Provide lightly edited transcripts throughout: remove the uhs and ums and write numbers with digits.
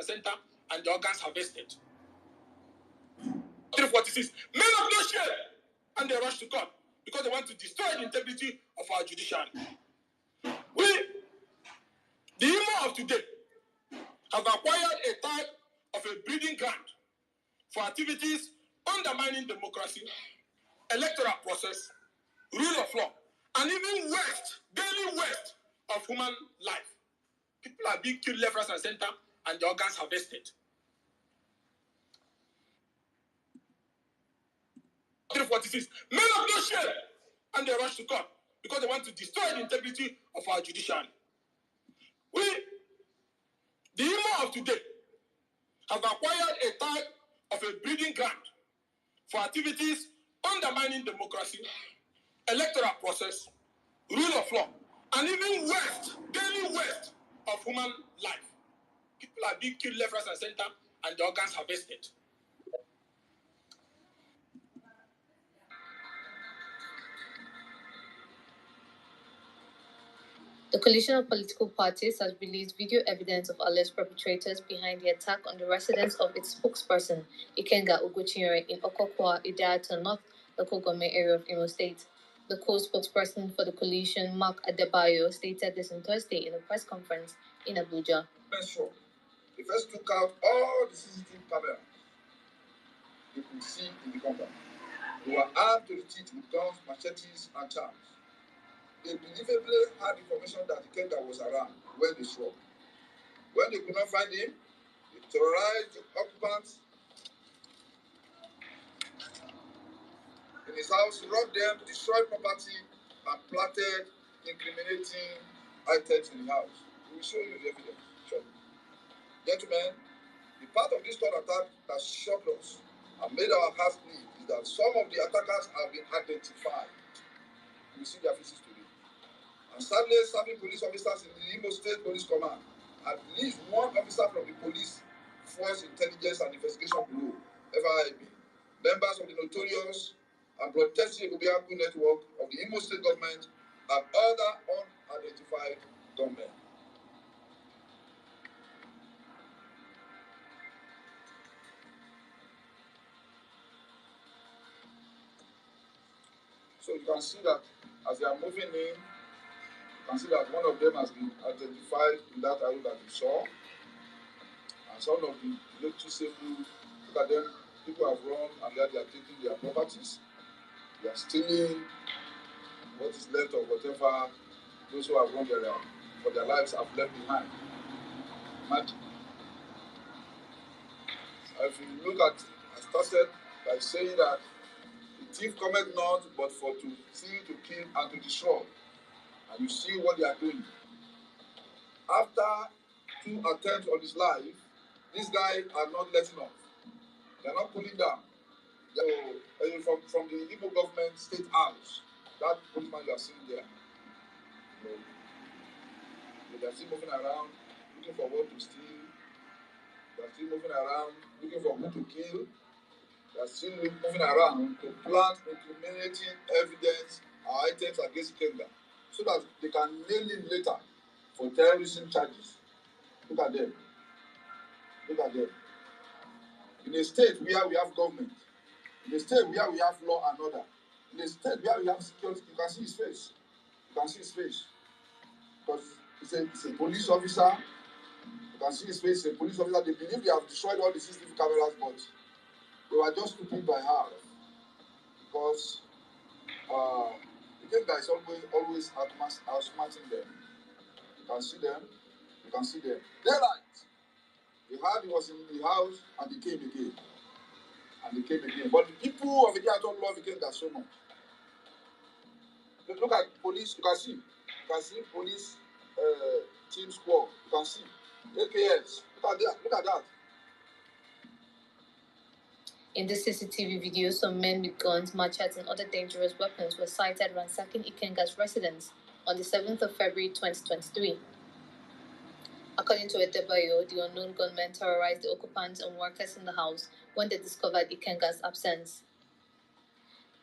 and center and the organs harvested. 346, men of no shame, and they rush to court because they want to destroy the integrity of our judiciary. We, the Imo of today, have acquired a type of a breeding ground for activities undermining democracy, electoral process, rule of law, and even daily waste of human life. People are being killed left, right, and center, and the organs harvested. 346, men of no shame, and they rush to court because they want to destroy the integrity of our judiciary. We, the Imo of today, have acquired a type of a breeding ground for activities undermining democracy, electoral process, rule of law, and even daily waste of human life. People are being killed left, right, and center, and the organs harvested. The coalition of political parties has released video evidence of alleged perpetrators behind the attack on the residence of its spokesperson, Ikenga Ugochinyere, in Okokwa, Idiato North local government area of Imo State. The co-spokesperson for the coalition, Mark Adebayo, stated this on Thursday in a press conference in Abuja. They first took out all the CCTV cameras you could see in the compound. They were armed to the teeth with guns, machetes, and charms. They believably had information that the Ikenga was around when they struck. When they could not find him, they terrorized the occupants in his house, robbed them, destroyed property, and planted incriminating items in the house. We will show you the evidence. Sure. Gentlemen, the part of this third attack that shocked us and made our hearts bleed is that some of the attackers have been identified. We see their faces today. And sadly, serving police officers in the Imo State Police Command, at least one officer from the Police Force Intelligence and Investigation Bureau, FIB, members of the notorious and bloodthirsty Obiaku network of the Imo State government, and other unidentified gunmen. So you can see that as they are moving in, you can see that one of them has been identified in that area that you saw. And some of the electricity, look at them, people have run and they are taking their properties. They are stealing what is left of whatever those who have run for their lives have left behind. Imagine. If you look at, I started by saying that the thief cometh not but for to steal, to kill, and to destroy. And you see what they are doing. After 2 attempts on his life, these guys are not letting off. They are not pulling down. From the Igbo government state house, that policeman you are seeing there, they are still moving around, looking for what to steal. They are still moving around, looking for who to kill. They are still moving around to plant incriminating evidence or items against Ikenga, so that they can nail him later for terrorism charges. Look at them. Look at them. In a state where we have government, in a state where we have law and order, in a state where we have security, you can see his face. You can see his face. Because it's a police officer. You can see his face, a police officer. They believe they have destroyed all the CCTV cameras, but they were just stupid by half. Because the game guy is always outsmarting them. You can see them. You can see them. Daylight. He heard he was in the house and he came again. And they came again. But the people of India don't love Ikenga so much. Look at police, you can see. You can see police team squad. You can see. AKS. Look at that. Look at that. In the CCTV video, some men with guns, machetes, and other dangerous weapons were sighted ransacking Ikenga's residence on the 7th of February 2023. According to Adebayo, the unknown gunmen terrorized the occupants and workers in the house when they discovered Ikenga's absence.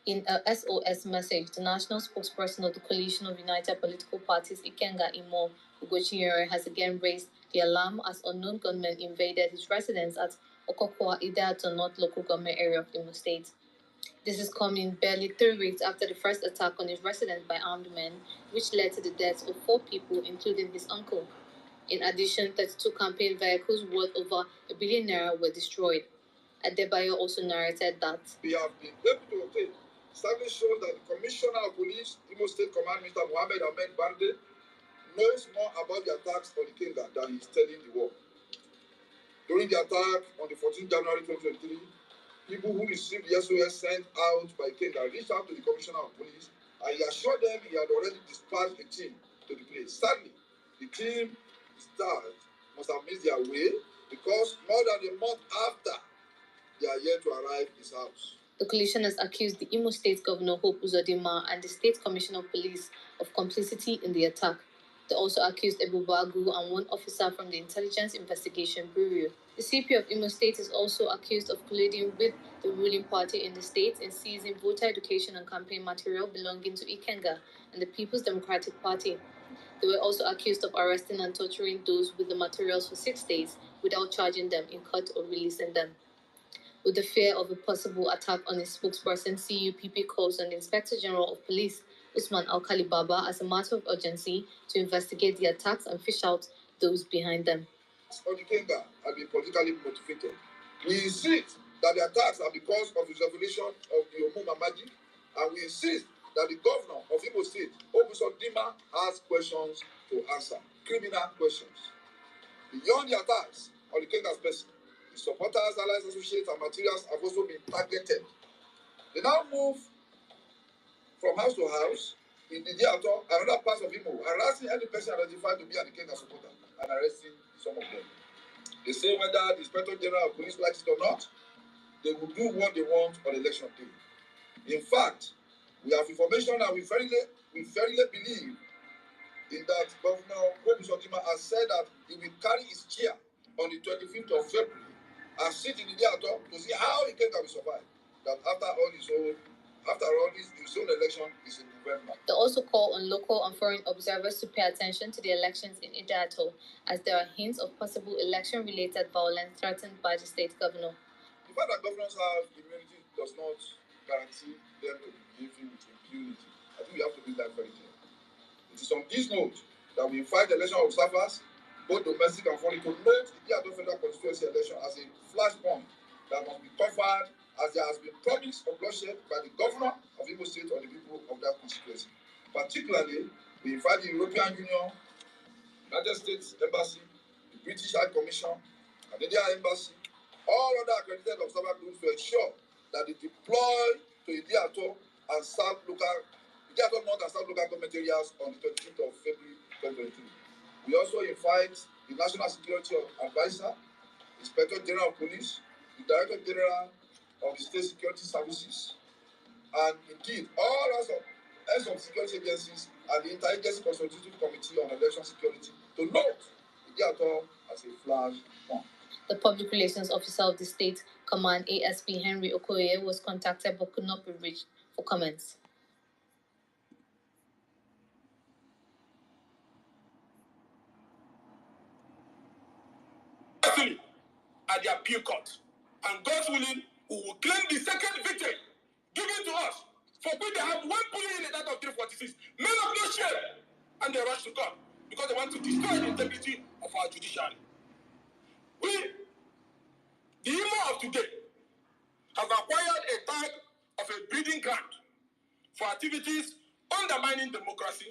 In a SOS message, the national spokesperson of the Coalition of United Political Parties, Ikenga Imo Ugochinyere, has again raised the alarm as unknown gunmen invaded his residence at Okokwa Idato North local government area of Imo State. This is coming barely 3 weeks after the first attack on his residence by armed men, which led to the deaths of 4 people, including his uncle. In addition, 32 campaign vehicles worth over ₦1 billion were destroyed. Adebayo also narrated that we have been able to obtain studies show that the Commissioner of Police, Imo State Command, Mr. Mohammed Ahmed Bande, knows more about the attacks on the Kenga than he is telling the world. During the attack on the 14th January 2023, people who received the SOS sent out by Kenga reached out to the Commissioner of Police and he assured them he had already dispatched a team to the place. Sadly, the team must have missed their way because more than a month after, they are yet to arrive at his house. The coalition has accused the Imo State Governor Hope Uzodinma and the State Commissioner of Police of complicity in the attack. They also accused Ebu Bagu and one officer from the Intelligence Investigation Bureau. The CP of Imo State is also accused of colluding with the ruling party in the state in seizing voter education and campaign material belonging to Ikenga and the People's Democratic Party. They were also accused of arresting and torturing those with the materials for 6 days without charging them in court or releasing them. With the fear of a possible attack on his spokesperson, CUPP calls on the Inspector General of Police, Usman Alkali Baba, as a matter of urgency to investigate the attacks and fish out those behind them. On the Kenga have been politically motivated. We insist that the attacks are because of his revelation of the Omuma magic, and we insist that the governor of Imo State, Obusodima, has questions to answer, criminal questions. Beyond the attacks on the Kenga's person, the supporters, allies, associates, and materials have also been targeted. They now move from house to house in the Diato and other parts of Imo, harassing any person identified to be an Kenga supporter and arresting some of them. They say whether the Inspector General of Police likes it or not, they will do what they want on election day. In fact, we have information and we verily believe in that Governor Obusodima has said that he will carry his chair on the 25th of February and sit in the Diato to see how he can survive. That after all his own election is in November. They also call on local and foreign observers to pay attention to the elections in Idato, as there are hints of possible election-related violence threatened by the state governor. The fact that governors have immunity does not guarantee them to be behaving with impunity. I think we have to make that very clear. It is on this note that we invite election observers, both domestic and foreign, to note the Idato Federal Constituency election as a flashpoint that must be covered, as there has been promise of bloodshed by the governor of Imo State on the people of that constituency. Particularly, we invite the European Union, United States Embassy, the British High Commission, and the Indian Embassy, all other accredited observer groups to ensure that they deploy to Idiato and South North and South local government areas on the 25th of February 2023. We also invite the National Security Advisor, Inspector General of Police, the Director General of the State Security Services, and indeed all heads of security agencies and the Interagency Consultative Committee on Election Security to note Idiato as a flash point. The Public Relations Officer of the State Command, ASP Henry Okoye, was contacted but could not be reached for comments. At the appeal court, and God's willing, we will claim the second victory given to us. For which they have 1 billion in that of 346, men of no shame, and they rush to court because they want to destroy the integrity of our judiciary. We, the Imo of today, have acquired a tag of a breeding ground for activities undermining democracy,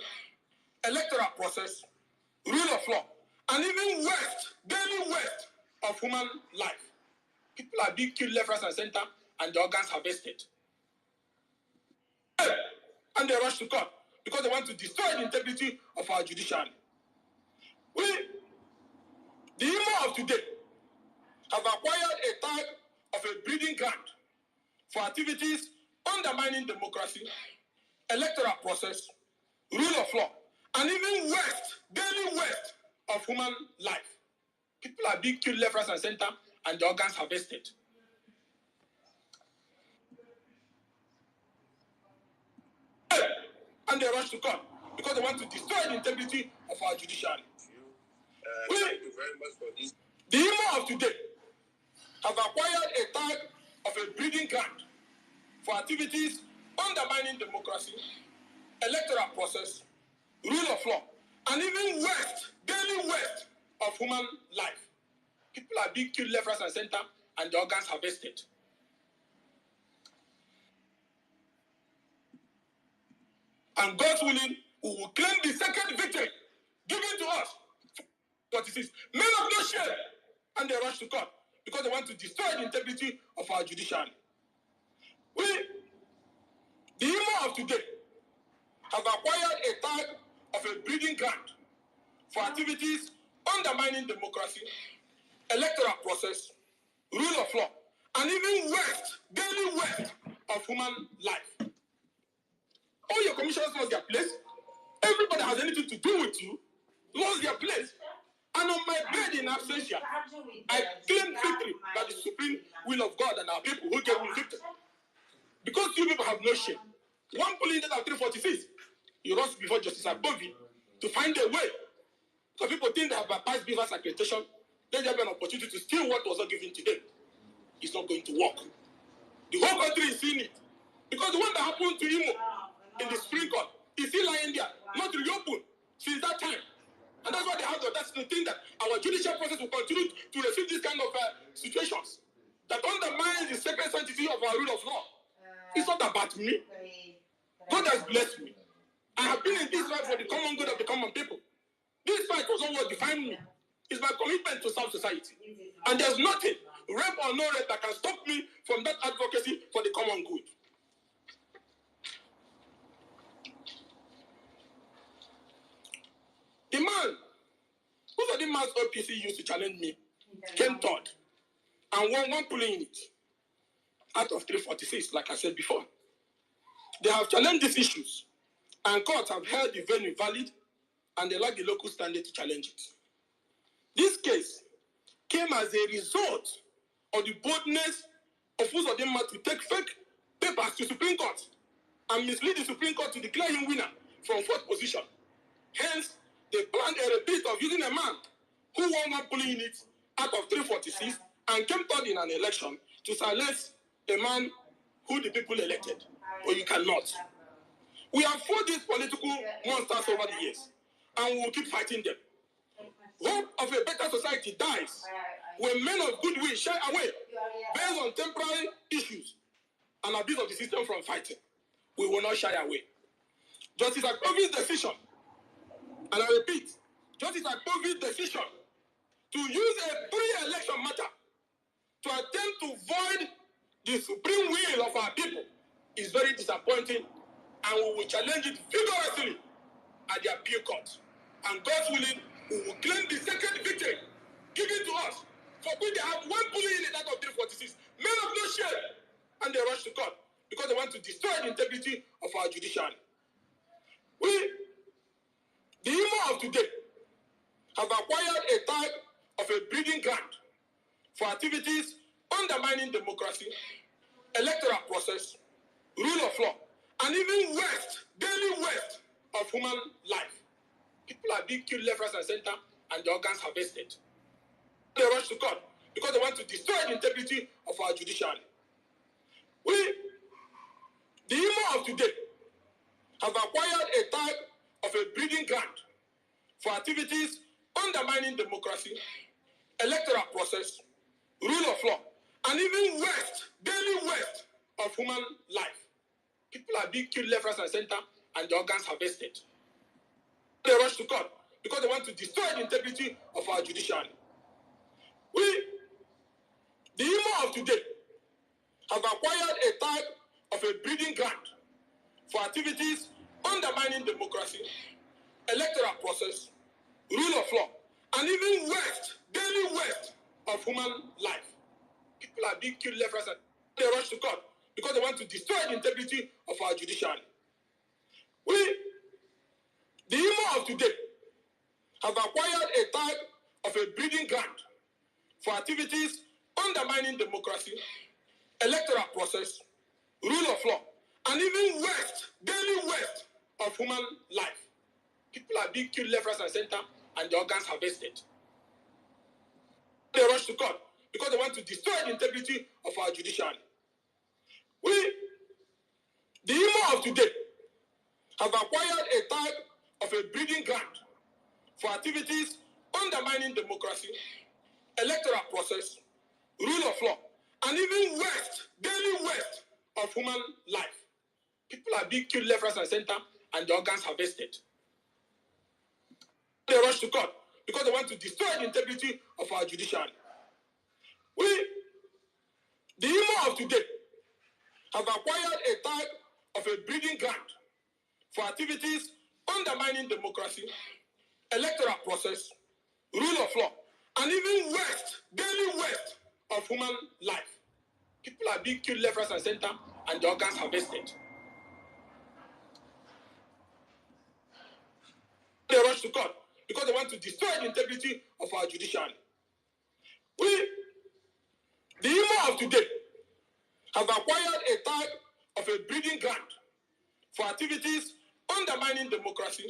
electoral process, rule of law, and even daily waste of human life. People are being killed left, right, and center, and the organs harvested. And they rush to court because they want to destroy the integrity of our judiciary. We, the Imo of today, have acquired a tag of a breeding ground for activities undermining democracy, electoral process, rule of law, and even daily waste of human life. People are being killed left, right, and center, and the organs harvested. And they rush to court because they want to destroy the integrity of our judiciary. Thank you very much for this. The Imo of today have acquired a tag of a breeding ground for activities undermining democracy, electoral process, rule of law, and even daily waste of human life. People are being killed left, right, and center, and the organs harvested. And God's willing, we will claim the second victory given to us. 46. Men of no shame, and they rush to court because they want to destroy the integrity of our judiciary. We, the Imo of today, have acquired a tag of a breeding ground for activities undermining democracy, electoral process, rule of law, and even daily waste of human life. All your commissioners lost their place. Everybody has anything to do with you lost their place. And on my bed in absentia, I claim victory by the supreme will of God and our people who gave me victory. Because you people have no shame. One polling date of 346, you rush before Justice Abovi to find a way. Because people think they have bypassed BVAS accreditation, then they have an opportunity to steal what was not given to them. It's not going to work. The whole country is seeing it. Because the one that happened to Imo in the Supreme Court is still lying there, not reopened since that time. And that's why they have the audacity to think that our judicial process will continue to receive these kind of situations that undermines the sacred sanctity of our rule of law. It's not about me. God has blessed me. I have been in this fight for the common good of the common people. This fight was not what defined me. It's my commitment to South society. And there's nothing, rape or no rape, that can stop me from that advocacy for the common good. The man who of the man's OPC used to challenge me came third and won one polling unit out of 346, like I said before. They have challenged these issues, and courts have held the venue valid, and they lack the local standard to challenge it. This case came as a result of the boldness of Uzodinma to take fake papers to Supreme Court and mislead the Supreme Court to declare him winner from fourth position. Hence, they planned a repeat of using a man who won one polling unit out of 346 and came third in an election to silence a man who the people elected. But you cannot. We have fought these political monsters over the years, and we will keep fighting them. Hope of a better society dies when men of goodwill shy away based on temporary issues and abuse of the system from fighting. We will not shy away. Justice Akpovi's decision, and I repeat, Justice Akpovi's decision to use a pre-election matter to attempt to void the supreme will of our people is very disappointing, and we will challenge it vigorously at the appeal court. And God's willing, we will claim the second victory given to us. For we they have one polling unit out of 346, men of no shame, and they rush to court because they want to destroy the integrity of our judiciary. We, the Imo of today, have acquired a tag of a breeding ground for activities undermining democracy, electoral process, rule of law, and even daily waste of human life. People are being killed left, right, and center, and the organs harvested. They rush to court because they want to destroy the integrity of our judiciary. We, the Imo of today, have acquired a tag of a breeding ground for activities undermining democracy, electoral process, rule of law, and even daily waste of human life. People are being killed left, right, and center, and the organs harvested. They rush to court because they want to destroy the integrity of our judiciary. We, the Imo of today, have acquired a tag of a breeding ground for activities undermining democracy, electoral process, rule of law, and even daily waste of human life. People are being killed left, right, and they rush to court because they want to destroy the integrity of our judiciary. We, the Imo of today, have acquired a tag of a breeding ground for activities undermining democracy, electoral process, rule of law, and even daily waste of human life. People are being killed left, right, and center, and the organs harvested. They rush to court because they want to destroy the integrity of our judiciary. We, the Imo of today, have acquired a type of a breeding ground for activities undermining democracy, electoral process, rule of law, and even daily waste of human life. People are being killed left, right, and center, and the organs harvested. They rush to court because they want to destroy the integrity of our judiciary. We, the Imo of today, have acquired a type of a breeding ground for activities undermining democracy, electoral process, rule of law, and even daily waste of human life. People are being killed left, right, and center, and the organs harvested. They rush to court because they want to destroy the integrity of our judiciary. We, the Imo of today, have acquired a type of a breeding ground for activities undermining democracy,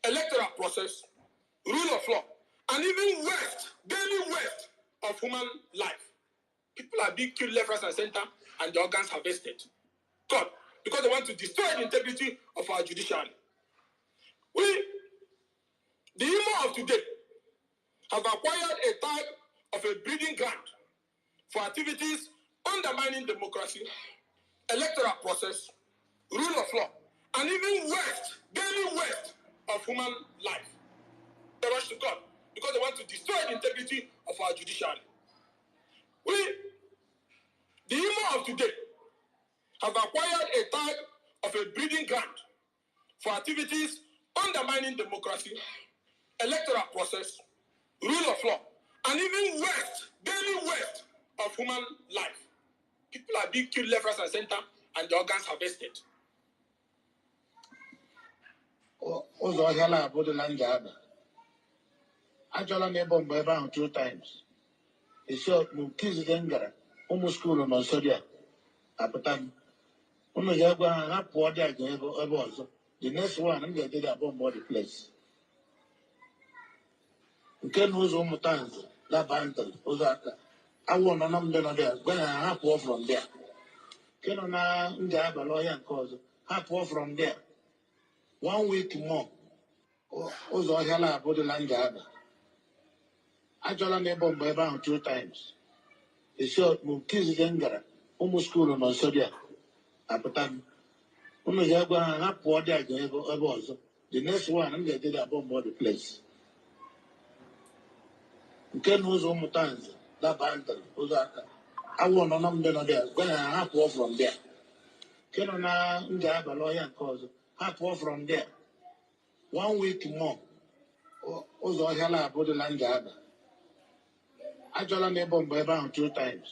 electoral process, rule of law, and even daily waste of human life. People are being killed left, right, and center, and the organs harvested. God, because they want to destroy the integrity of our judiciary. We, the Imo of today, have acquired a type of a breeding ground for activities undermining democracy, electoral process, rule of law, and even daily waste of human life. They rush to court because they want to destroy the integrity of our judiciary. We, the Imo of today, have acquired a type of a breeding ground for activities undermining democracy, electoral process, rule of law, and even daily waste of human life. People are being killed left, right, and center, and the organs harvested. Ụzọ ọhịa na-abụdị na Njaba. Achọla m ịbụ mgbe ebe ahụ 2 times. Isi nke izizi m gara ụmụ skuulu nọ nso dị a apụta m. Unu ga-egwa ha pụọ dị aga ebe ọzọ. The next one m ga-ede dị abụọ mbọ the place. Nke na ụzọ ụmụta nze laba ntị ụzọ aka. Awụ nọ na mbe nọ dị a gwa ha pụọ from there. Nke nọ na Njaba ọhịa nke ọzọ ha pụọ from there. 1 week more. Ụzọ ọhịa na-abụdị na Njaba. Achọla m ịbụ mgbe ebe ahụ 2 times. Isi nke izizi m gara ụmụ skuulu nọ nso dị a apụta m. Unu ga-egwa ha pụọ dị aga ebe ọzọ. The next one m ga-ede dị abụọ mbọ the place. Nke na ụzọ ụmụta nze laba ntị ụzọ aka. Awụ nọ na mbe nọ dị a gwa ha pụọ from there. Nke nọ na Njaba ọhịa nke ọzọ ha pụọ from there. 1 week more. Ụzọ ọhịa na-abụdị na Njaba. Achọla m ịbụ mgbe ebe ahụ 2 times.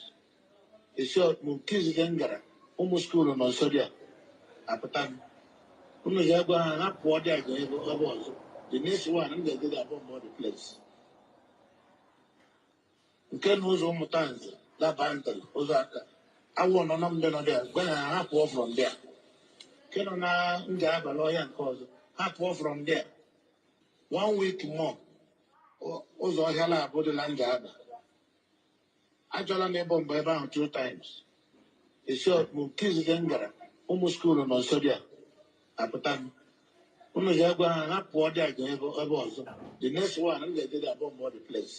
Isi nke izizi m gara ụmụ skuulu nọ nso dị a apụta m. Unu ga-egwa ha pụọ dị aga ebe ọzọ. The next one m ga-ede dị abụọ mbọ the place. Nke na ụzọ ụmụta nze laba ntị ụzọ aka. Awụ nọ na mbe nọ dị a gwa ha pụọ from there. Nke nọ na Njaba ọhịa nke ọzọ ha pụọ from there. 1 week more. Ụzọ ọhịa na-abụdị na Njaba. Achọla m ịbụ mgbe ebe ahụ 2 times. Isi nke izizi m gara ụmụ skuulu nọ nso dị a apụta m. Unu ga-egwa ha pụọ dị aga ebe ọzọ. The next one m ga-ede dị abụọ mbọ the place.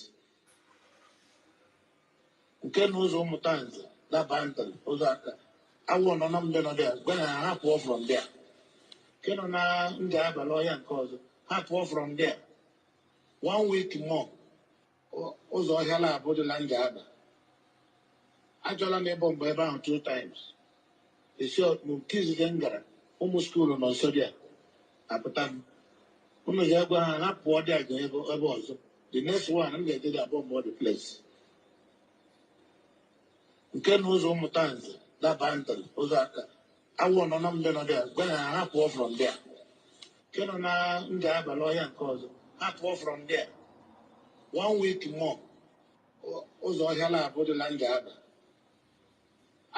Nke na ụzọ ụmụta nze laba ntị ụzọ aka. Awụ nọ na mbe nọ dị a gwa ha pụọ from there. Nke nọ na Njaba ọhịa nke ọzọ ha pụọ from there. 1 week more. Ụzọ ọhịa na-abụdị na Njaba. Achọla m ịbụ mgbe ebe ahụ 2 times. Isi nke izizi m gara ụmụ skuulu nọ nso dị a apụta m. Unu ga-egwa ha pụọ dị aga ebe ọzọ. The next one m ga-ede dị abụọ mbọ the place. Nke na ụzọ ụmụta nze laba ntị ụzọ aka. Awụ nọ na mbe nọ dị a gwa ha pụọ from there. Nke nọ na Njaba ọhịa nke ọzọ ha pụọ from there. 1 week more. Ụzọ ọhịa na-abụdị na Njaba.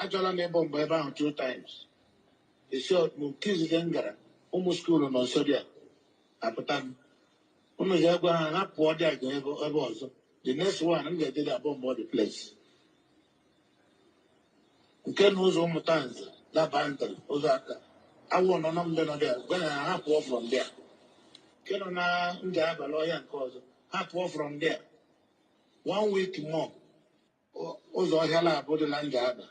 Achọla m ịbụ mgbe ebe ahụ 2 times. Isi nke izizi m gara ụmụ skuulu nọ nso dị a apụta m. Unu ga-egwa ha pụọ dị aga ebe ọzọ. The next one, I'm going to get bomb the place. Nke knows one times that bantle, Ozaka. I want on them there. When I have walk from there. Kenona have a lawyer and cause half walk from there. 1 week more. Ozo Hala body land gather.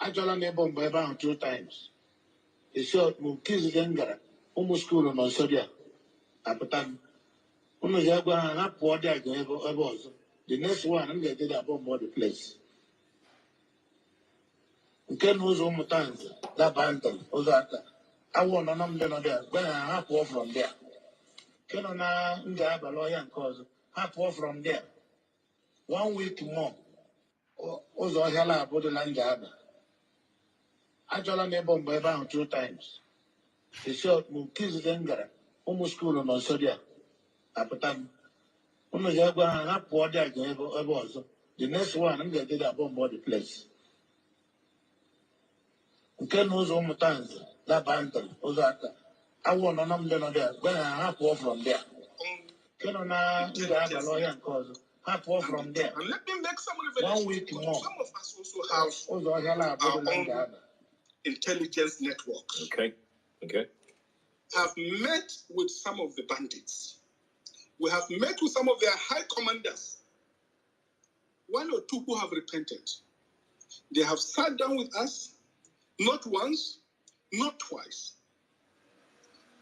Actually, I bomb by about 2 times. The short move kiss Gangara, almost school on Sodia. Apatan. Uno Jagua and up what I was. The next one, I'm going to get bomb the place. Nke knows one times that bantle, Ozaka. I want on them there. When I have walk from there. Kenona have a lawyer and cause half walk from there. 1 week more. Ozo Hala body land gather. Actually, I bomb by about 2 times. The short move kiss Gangara, almost school on Sodia. Apatan. Uno Jagua and up what I was. The next one, I'm going to get bomb the place. Nke knows one times that bantle, Ozaka. I want on them there. When I have walk from there. Kenona have a lawyer and cause half walk from there. And let me make some revelations. 1 week more. Some of us also have our own intelligence networks. Okay. Have met with some of the bandits. We have met with some of their high commanders. 1 or 2 who have repented. They have sat down with us, not once, not twice.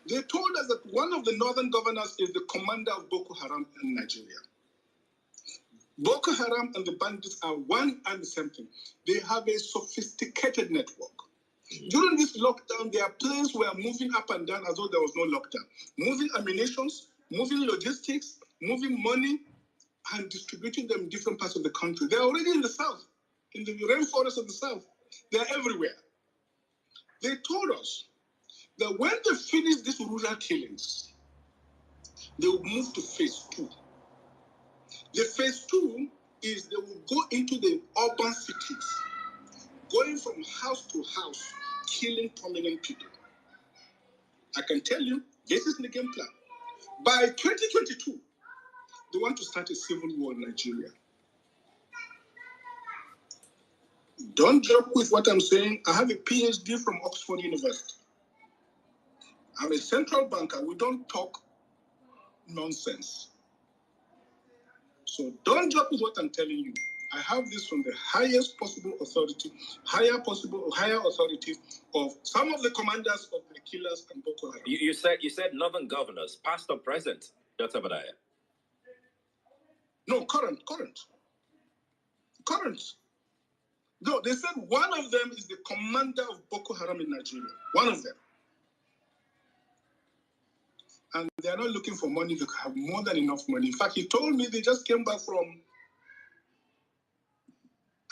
They told us that one of the northern governors is the commander of Boko Haram in Nigeria. Boko Haram and the bandits are one and the same thing. They have a sophisticated network. During this lockdown, their planes were moving up and down as though there was no lockdown. Moving ammunitions, moving logistics, moving money, and distributing them in different parts of the country. They're already in the south, in the rainforest of the south. They're everywhere. They told us that when they finish these rural killings, they will move to phase 2. The phase 2 is they will go into the urban cities, going from house to house, killing prominent people. I can tell you, this is the game plan. By 2022, they want to start a civil war in Nigeria. Don't joke with what I'm saying. I have a PhD from Oxford University. I'm a central banker. We don't talk nonsense. So don't joke with what I'm telling you. I have this from the highest possible authority, higher authority of some of the commanders of the killers and Boko Haram. You said northern governors, past or present, Dr. Badaya? No, current. No, they said one of them is the commander of Boko Haram in Nigeria. One of them. And they are not looking for money. They have more than enough money. In fact, he told me they just came back from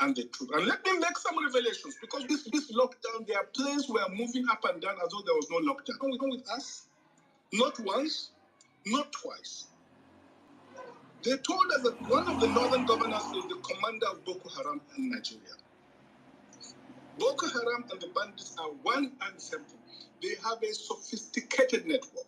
and the truth. And let me make some revelations, because this lockdown, their planes were moving up and down as though there was no lockdown. Come with us, not once, not twice. They told us that one of the northern governors is the commander of Boko Haram in Nigeria. Boko Haram and the bandits are one and the same thing. They have a sophisticated network.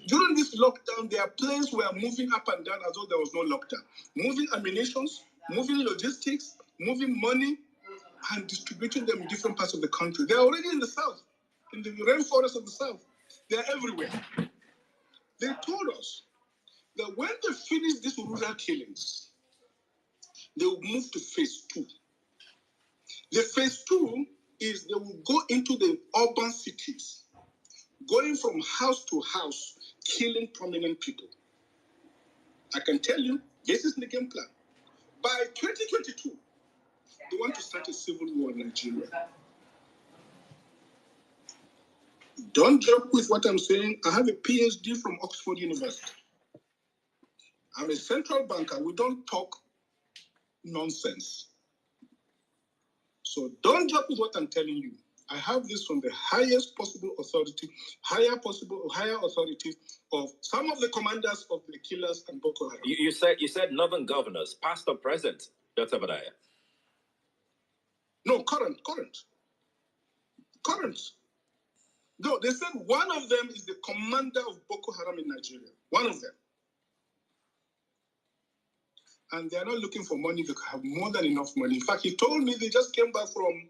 During this lockdown, their planes were moving up and down as though there was no lockdown. Moving ammunitions, moving logistics, moving money, and distributing them in different parts of the country. They're already in the south, in the rainforest of the south. They're everywhere. They told us that when they finish these rural killings, they will move to phase 2. The phase 2 is they will go into the urban cities, going from house to house, killing prominent people. I can tell you, this is the game plan. By 2022, they want to start a civil war in Nigeria. Don't joke with what I'm saying. I have a PhD from Oxford University. I'm a central banker. We don't talk nonsense. So don't joke with what I'm telling you. I have this from the highest possible authority, higher authority of some of the commanders of the killers and Boko Haram. You said northern governors, past or present, Dr. Badaya? No, current. No, they said one of them is the commander of Boko Haram in Nigeria. One of them. and they are not looking for money. They have more than enough money. In fact, he told me they just came back from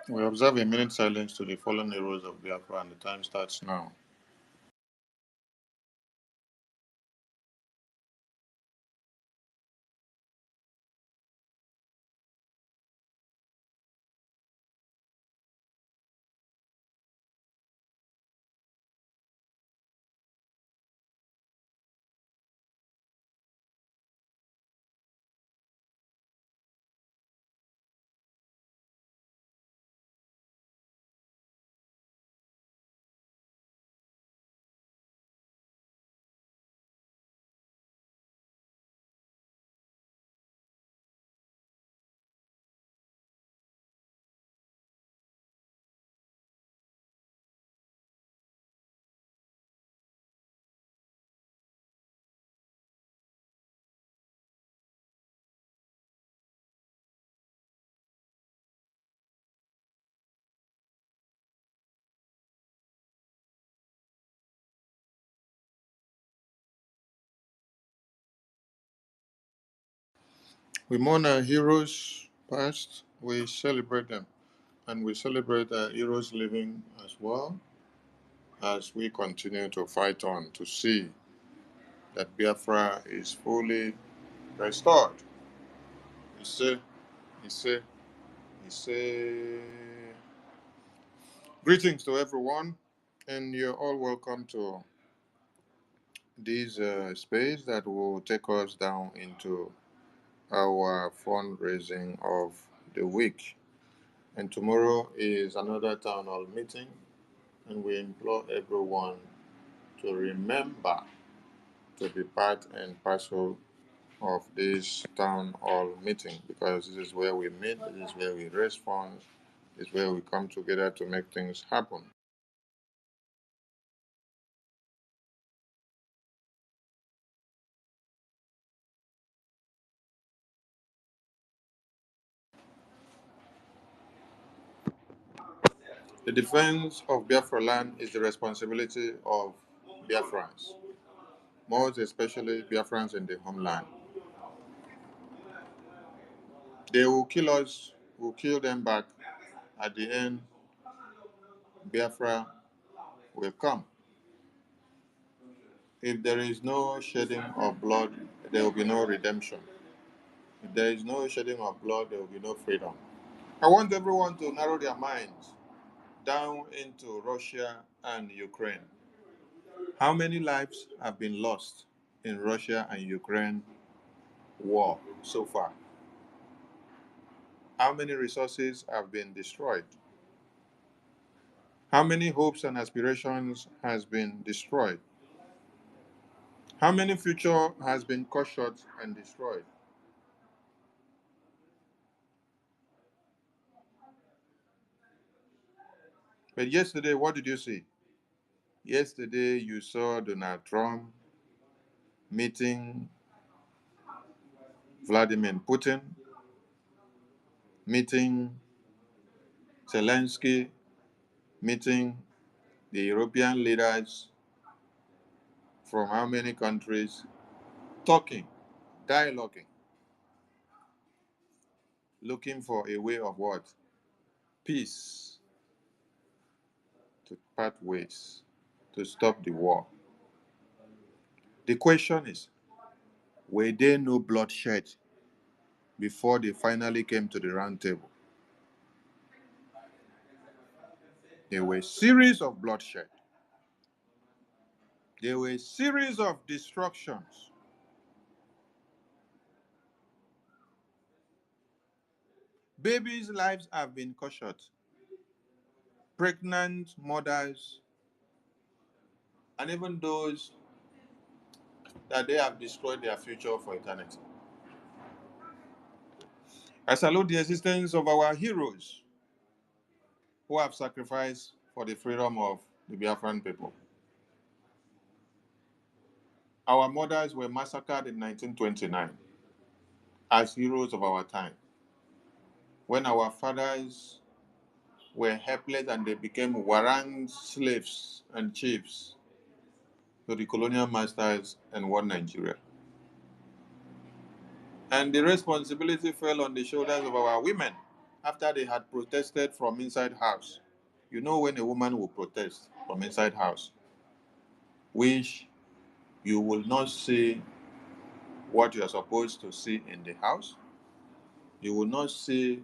We observe a minute silence to the fallen heroes of Biafra, and the time starts now. We mourn our heroes past, we celebrate them, and we celebrate our heroes living as well as we continue to fight on to see that Biafra is fully restored. You see, you see, you see. Greetings to everyone, and you're all welcome to this space that will take us down into our fundraising of the week. And tomorrow is another town hall meeting and we implore everyone to remember to be part and parcel of this town hall meeting, because this is where we meet, this is where we raise funds, this is where we come together to make things happen. The defense of Biafra land is the responsibility of Biafrans, most especially Biafrans in the homeland. They will kill us, we'll kill them back. At the end, Biafra will come. If there is no shedding of blood, there will be no redemption. If there is no shedding of blood, there will be no freedom. I want everyone to narrow their minds down into Russia and Ukraine. How many lives have been lost in Russia and Ukraine war so far? How many resources have been destroyed? How many hopes and aspirations has been destroyed? How many future has been cut short and destroyed? But yesterday, what did you see? Yesterday, you saw Donald Trump meeting Vladimir Putin, meeting Zelensky, meeting the European leaders from how many countries, talking, dialoguing, looking for a way of what? Peace, to part ways, to stop the war. The question is, were there no bloodshed before they finally came to the round table? There were a series of bloodshed. There were a series of destructions. Babies' lives have been cut short. Pregnant mothers, and even those that they have destroyed their future for eternity. I salute the existence of our heroes who have sacrificed for the freedom of the Biafran people. Our mothers were massacred in 1929 as heroes of our time, when our fathers were helpless and they became warrant slaves and chiefs to the colonial masters and one Nigeria. And the responsibility fell on the shoulders of our women after they had protested from inside house. You know, when a woman will protest from inside house, which you will not see what you are supposed to see in the house. You will not see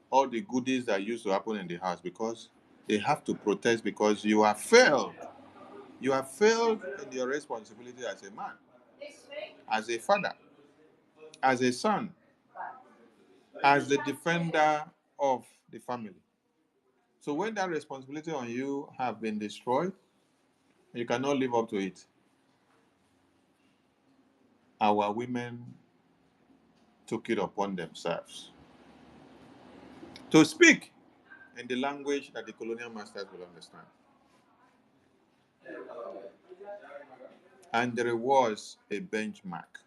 all the goodies that used to happen in the house, because they have to protest, because you have failed. You have failed in your responsibility as a man, as a father, as a son, as the defender of the family. So when that responsibility on you have been destroyed, you cannot live up to it. Our women took it upon themselves to speak in the language that the colonial masters will understand. And there was a benchmark.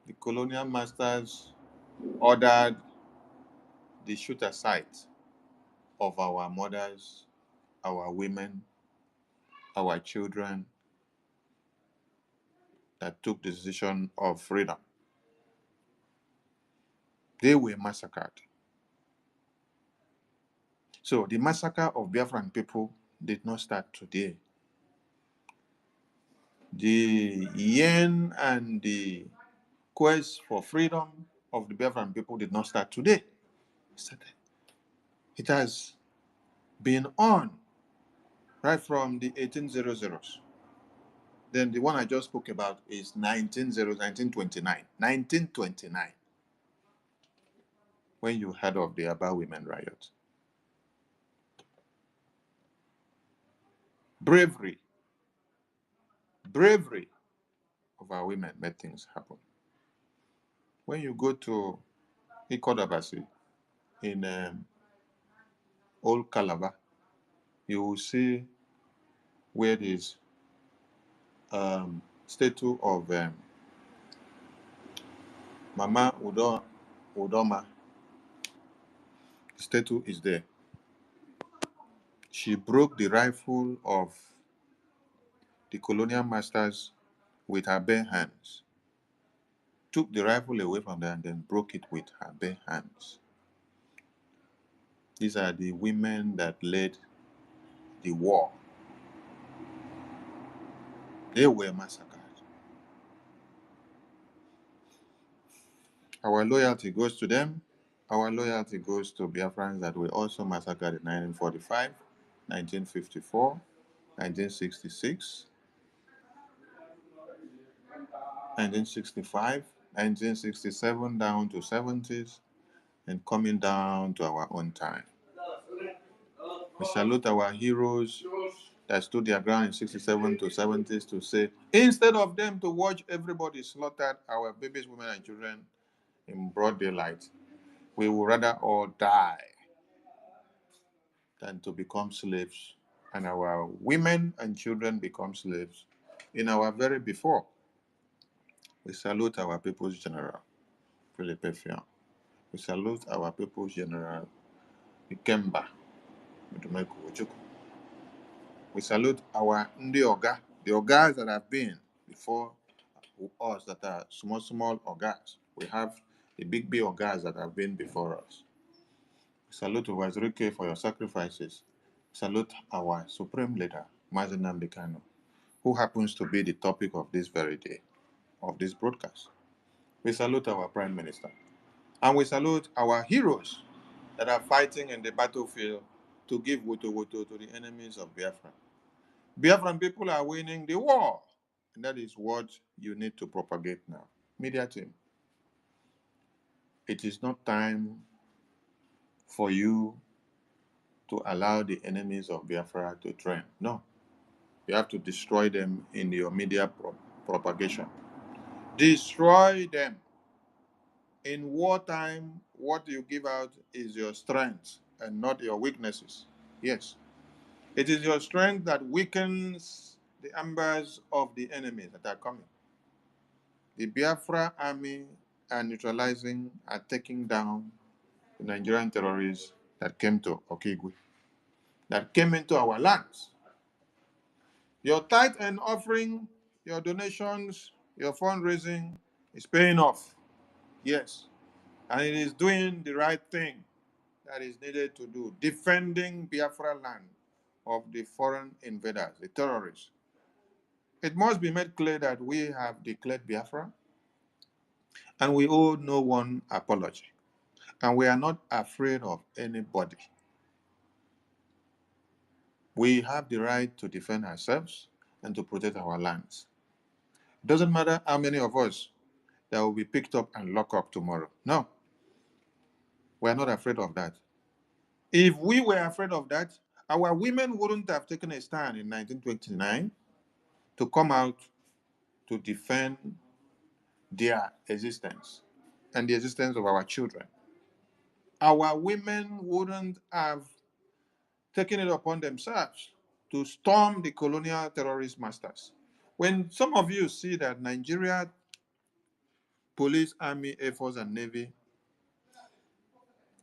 The colonial masters ordered the shoot aside of our mothers, our women, our children that took the decision of freedom. They were massacred. So the massacre of Biafran people did not start today. The yearn and the quest for freedom of the Biafran people did not start today. It has been on right from the 1800s. Then the one I just spoke about is 1929. 1929, when you heard of the Aba Women Riot. Bravery, bravery of our women made things happen. When you go to Ikodabasi in Old Calabar, you will see where this statue of Mama Udoma statue is there. She broke the rifle of the colonial masters with her bare hands, took the rifle away from them, and then broke it with her bare hands. These are the women that led the war. They were massacred. Our loyalty goes to them. Our loyalty goes to Biafrans that were also massacred in 1945, 1954, 1966, 1965, 1967, down to 70s, and coming down to our own time. We salute our heroes that stood their ground in 67 to 70s to say, instead of them to watch everybody slaughtered, our babies, women, and children in broad daylight, we would rather all die than to become slaves, and our women and children become slaves in our very before. We salute our People's General, Philip Effiong. We salute our People's General, Ikemba, Mutumeku Ojukwu. We salute our Ndi Oga, the Ogas that have been before us that are small, small Ogas. We have the big, big Ogas that have been before us. We salute Wazirike for your sacrifices. We salute our Supreme Leader, Mazi Nnamdi Kanu, who happens to be the topic of this very day, of this broadcast. We salute our Prime Minister. And we salute our heroes that are fighting in the battlefield to give woto to the enemies of Biafra. Biafran people are winning the war. And that is what you need to propagate now. Media team, it is not time for you to allow the enemies of Biafra to trend. No. You have to destroy them in your media propagation. Destroy them. In wartime, what you give out is your strength and not your weaknesses. Yes. It is your strength that weakens the embers of the enemies that are coming. The Biafra army are neutralizing, are taking down the Nigerian terrorists that came to Okigwe, that came into our lands. Your tithe and offering, your donations, your fundraising is paying off. Yes. And it is doing the right thing that is needed to do, defending Biafra land of the foreign invaders, the terrorists. It must be made clear that we have declared Biafra and we owe no one apology. And we are not afraid of anybody. We have the right to defend ourselves and to protect our lands. It doesn't matter how many of us that will be picked up and locked up tomorrow. No, we are not afraid of that. If we were afraid of that, our women wouldn't have taken a stand in 1929 to come out to defend their existence and the existence of our children. Our women wouldn't have taken it upon themselves to storm the colonial terrorist masters. When some of you see that Nigeria police, army, air force, and navy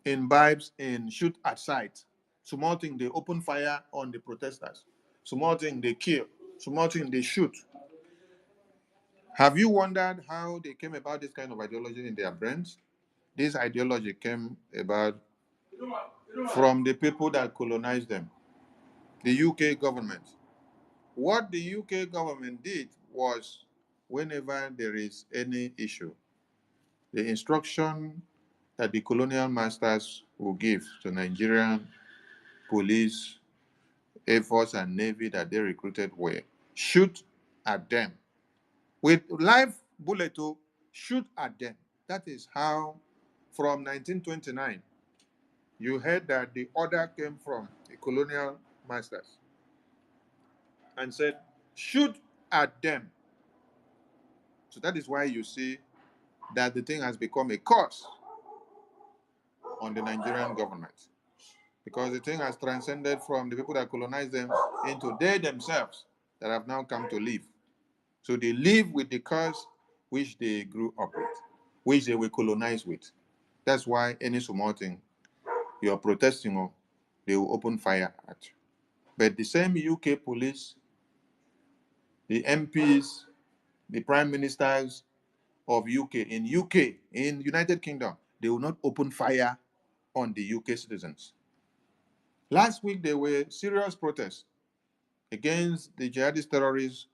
imbibes in shoot at sight, small thing they open fire on the protesters, small thing they kill, small thing they shoot. Have you wondered how they came about this kind of ideology in their brains? This ideology came about from the people that colonized them, the UK government. What the UK government did was, whenever there is any issue, the instruction that the colonial masters will give to Nigerian police, air force, and navy that they recruited were shoot at them. With live bullet, shoot at them. That is how, from 1929, you heard that the order came from the colonial masters. and said, shoot at them. So that is why you see that the thing has become a curse on the Nigerian government. Because the thing has transcended from the people that colonized them into they themselves that have now come to live. So they live with the curse which they grew up with, which they were colonized with. That's why any small thing you're protesting on, they will open fire at you. But the same UK police, the MPs, the prime ministers of UK, in United Kingdom, they will not open fire on the UK citizens. Last week, there were serious protests against the jihadist terrorists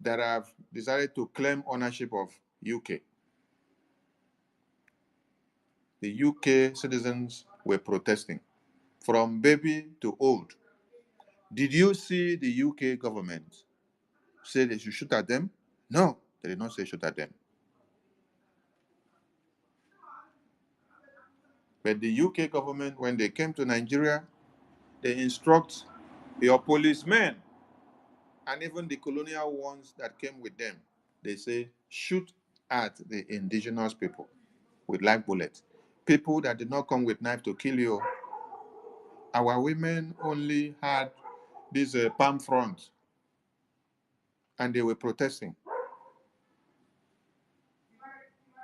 that have decided to claim ownership of UK. The UK citizens were protesting, from baby to old. Did you see the UK government say they should shoot at them? No, they did not say shoot at them. But the UK government, when they came to Nigeria, they instruct your policemen and even the colonial ones that came with them. They say, shoot at the indigenous people with live bullets. People that did not come with knife to kill you. Our women only had these palm fronds, and they were protesting.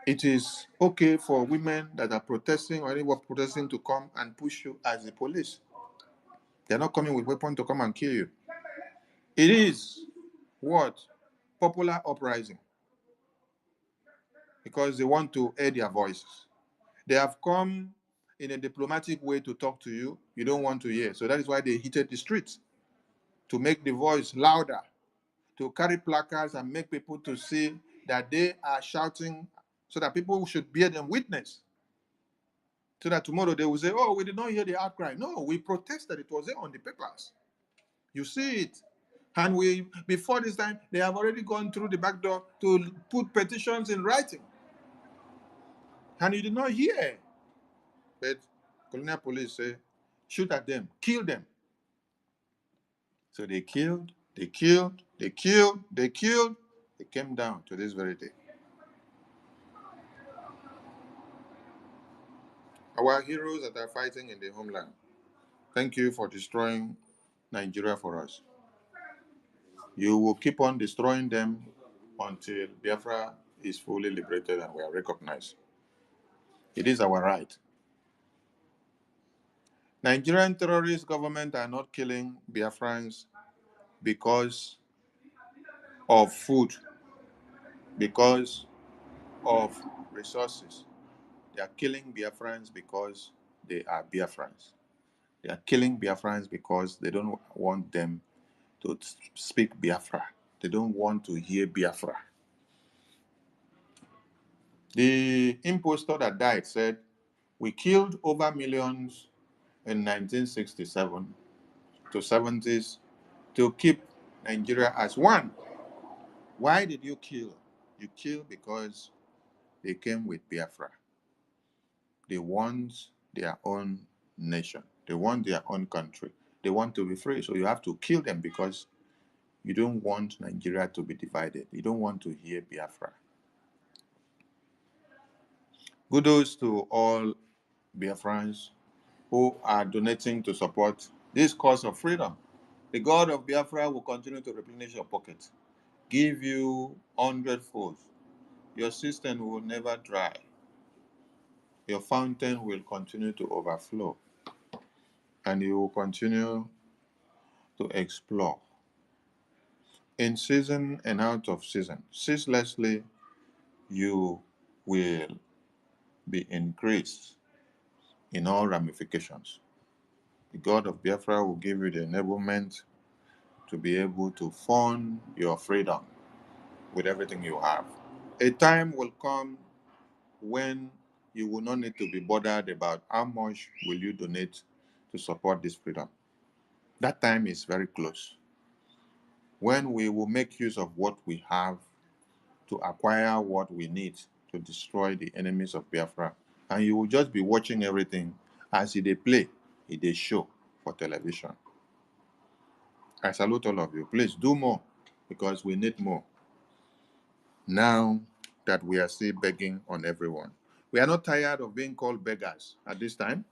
It is okay for women that are protesting or anyone protesting to come and push you as the police. They're not coming with weapons to come and kill you. It is what? Popular uprising. Because they want to air their voices. They have come in a diplomatic way to talk to you. You don't want to hear. So that is why they heated the streets, to make the voice louder, to carry placards and make people to see that they are shouting, so that people should bear them witness. So that tomorrow they will say, oh, we did not hear the outcry. No, we protested. It was there on the papers. You see it. And before this time, they have already gone through the back door to put petitions in writing. And you did not hear. But colonial police say, shoot at them, kill them. So they killed, they killed, they killed, they killed. They came down to this very day. Our heroes that are fighting in the homeland, thank you for destroying Nigeria for us. You will keep on destroying them until Biafra is fully liberated and we are recognized. It is our right. Nigerian terrorist government are not killing Biafrans because of food, because of resources. They are killing Biafrans because they are Biafrans. They are killing Biafrans because they don't want them to speak Biafra. They don't want to hear Biafra. The impostor that died said, we killed over millions in 1967 to 70s to keep Nigeria as one. Why did you kill? You kill because they came with Biafra. They want their own nation. They want their own country. They want to be free. So you have to kill them because you don't want Nigeria to be divided. You don't want to hear Biafra. Kudos to all Biafrans who are donating to support this cause of freedom. The God of Biafra will continue to replenish your pocket, give you 100-fold. Your cistern will never dry. Your fountain will continue to overflow, and you will continue to explore. In season and out of season, ceaselessly, you will be increased in all ramifications. The God of Biafra will give you the enablement to be able to fund your freedom with everything you have. A time will come when you will not need to be bothered about how much will you donate to support this freedom. That time is very close, when we will make use of what we have to acquire what we need to destroy the enemies of Biafra. And you will just be watching everything as they play, they show for television. I salute all of you. Please do more because we need more. Now that we are still begging on everyone. We are not tired of being called beggars at this time.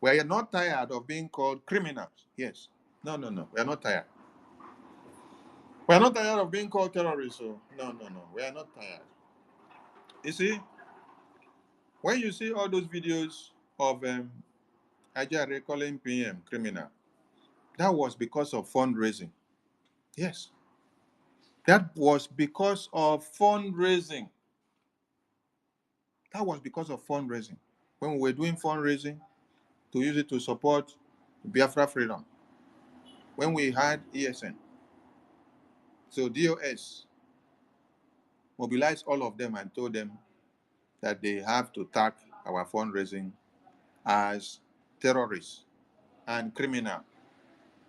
We are not tired of being called criminals. Yes. No. We are not tired. We are not tired of being called terrorists. So no. We are not tired. You see, when you see all those videos of Ajare calling PM criminal, that was because of fundraising. Yes. That was because of fundraising. That was because of fundraising. When we were doing fundraising to use it to support Biafra freedom, when we had ESN, so DOS mobilized all of them and told them that they have to tag our fundraising as terrorists and criminal,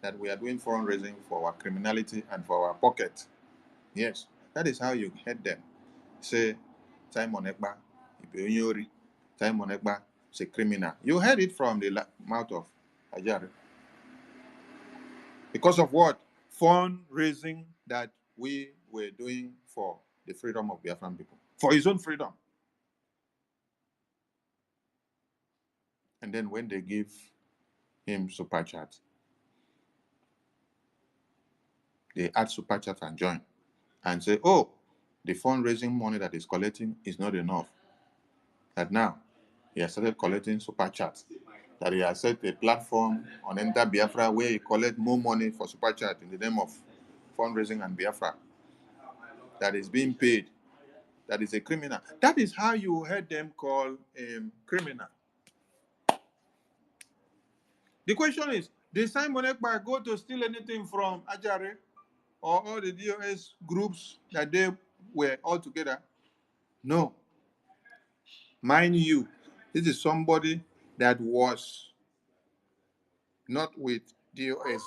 that we are doing fundraising for our criminality and for our pocket. Yes, that is how you head them. Say, Simon Ekpa, Ibeonyori, Simon Ekpa, say criminal. You heard it from the mouth of Ajare. Because of what? Fundraising that we were doing for the freedom of Biafran people, for his own freedom. And then when they give him super chat, they add super chat and join and say, oh, the fundraising money that he's collecting is not enough. That now he has started collecting super chats. That he has set a platform on Enter Biafra where he collects more money for super chat in the name of fundraising and Biafra. That is being paid. That is a criminal. That is how you heard them call him criminal. The question is, did Simon Ekpa go to steal anything from Ajare or all the DOS groups that they were all together? No. Mind you, this is somebody that was not with DOS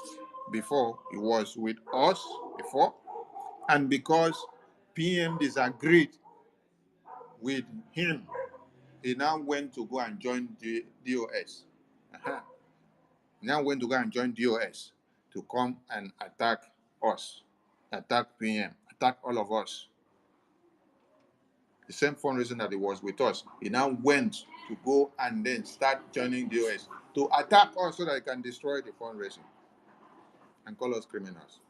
before, he was with us before, and because PM disagreed with him, he now went to go and join the DOS. Now went to go and join DOS to come and attack us, attack PM, attack all of us. The same fundraising that he was with us, he now went to go and then start joining DOS to attack us so that he can destroy the fundraising and call us criminals.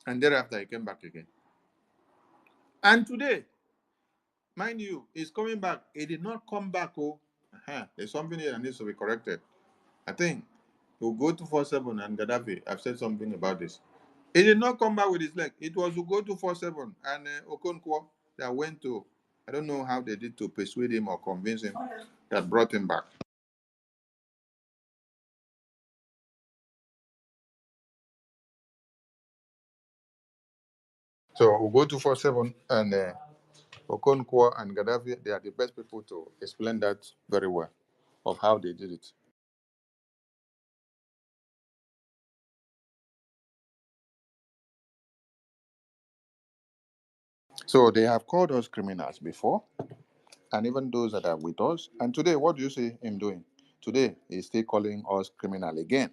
And thereafter, he came back again. And today, mind you, he's coming back. He did not come back. Oh, there's something here that needs to be corrected. I think he'll go to 47 and Gaddafi. I've said something about this. He did not come back with his leg. It was to go to 47 and Okonkwo that went to, I don't know how they did to persuade him or convince him, that brought him back. So we'll go to 47 and Okonkwo and Gaddafi, they are the best people to explain that very well of how they did it. So they have called us criminals before, and even those that are with us. And today, what do you see him doing? Today, he's still calling us criminal again.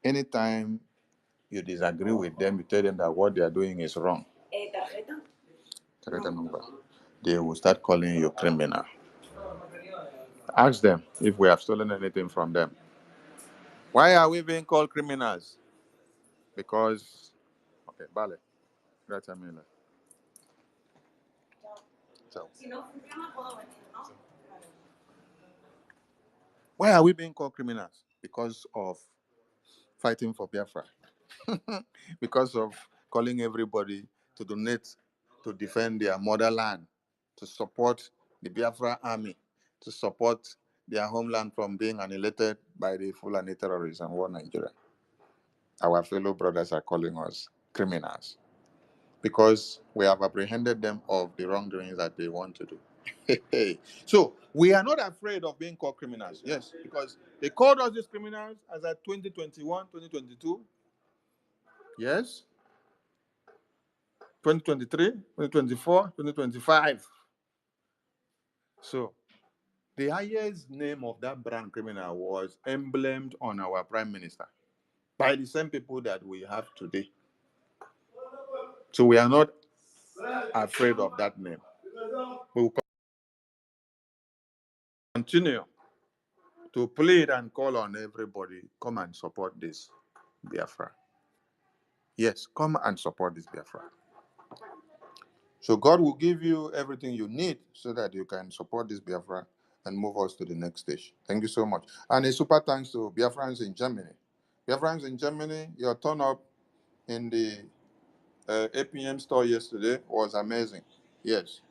Anytime you disagree with them, you tell them that what they are doing is wrong. Tarjeta number. They will start calling you criminal. Ask them if we have stolen anything from them. Why are we being called criminals? Because, okay, vale. Gracias, Mila. So, why are we being called criminals? Because of fighting for Biafra. Because of calling everybody to donate to defend their motherland, to support the Biafra army, to support their homeland from being annihilated by the Fulani terrorists and war Nigeria. Our fellow brothers are calling us criminals because we have apprehended them of the wrongdoings that they want to do. So we are not afraid of being called criminals. Yes, because they called us these criminals as at 2021, 2022. Yes. 2023, 2024, 2025. So the highest name of that brand criminal was emblemed on our prime minister by the same people that we have today. So we are not afraid of that name. We will continue to plead and call on everybody, come and support this Biafra. Yes, come and support this Biafra. So God will give you everything you need so that you can support this Biafra and move us to the next stage. Thank you so much. And a super thanks to Biafrans in Germany. Biafrans in Germany, your turn up in the APM store yesterday was amazing. Yes.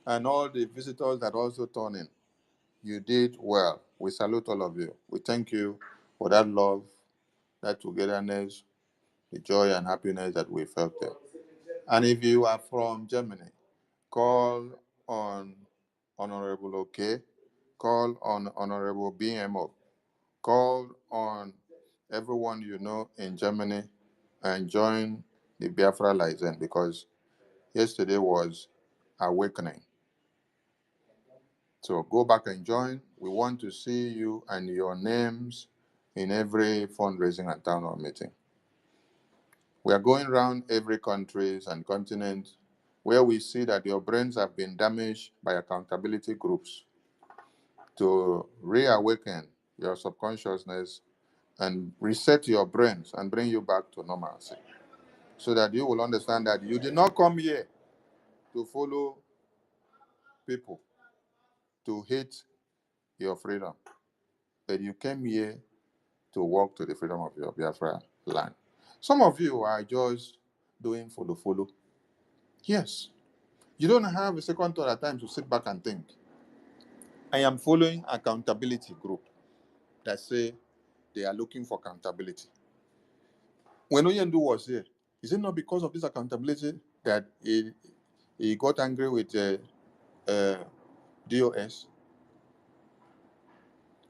And all the visitors that also turned in. You did well. We salute all of you. We thank you for that love, that togetherness, the joy and happiness that we felt there. And if you are from Germany, call on Honorable OK, call on Honorable BMO, call on everyone you know in Germany and join the Biafra License, because yesterday was awakening. So go back and join. We want to see you and your names in every fundraising and town hall meeting. We are going around every country and continent where we see that your brains have been damaged by accountability groups to reawaken your subconsciousness and reset your brains and bring you back to normalcy, so that you will understand that you did not come here to follow people, to hate your freedom, but you came here to walk to the freedom of your Biafra land. Some of you are just doing follow. Yes. You don't have a second thought at time to sit back and think. I am following accountability group that say they are looking for accountability. When Oyendu was here, is it not because of this accountability that he got angry with DOS?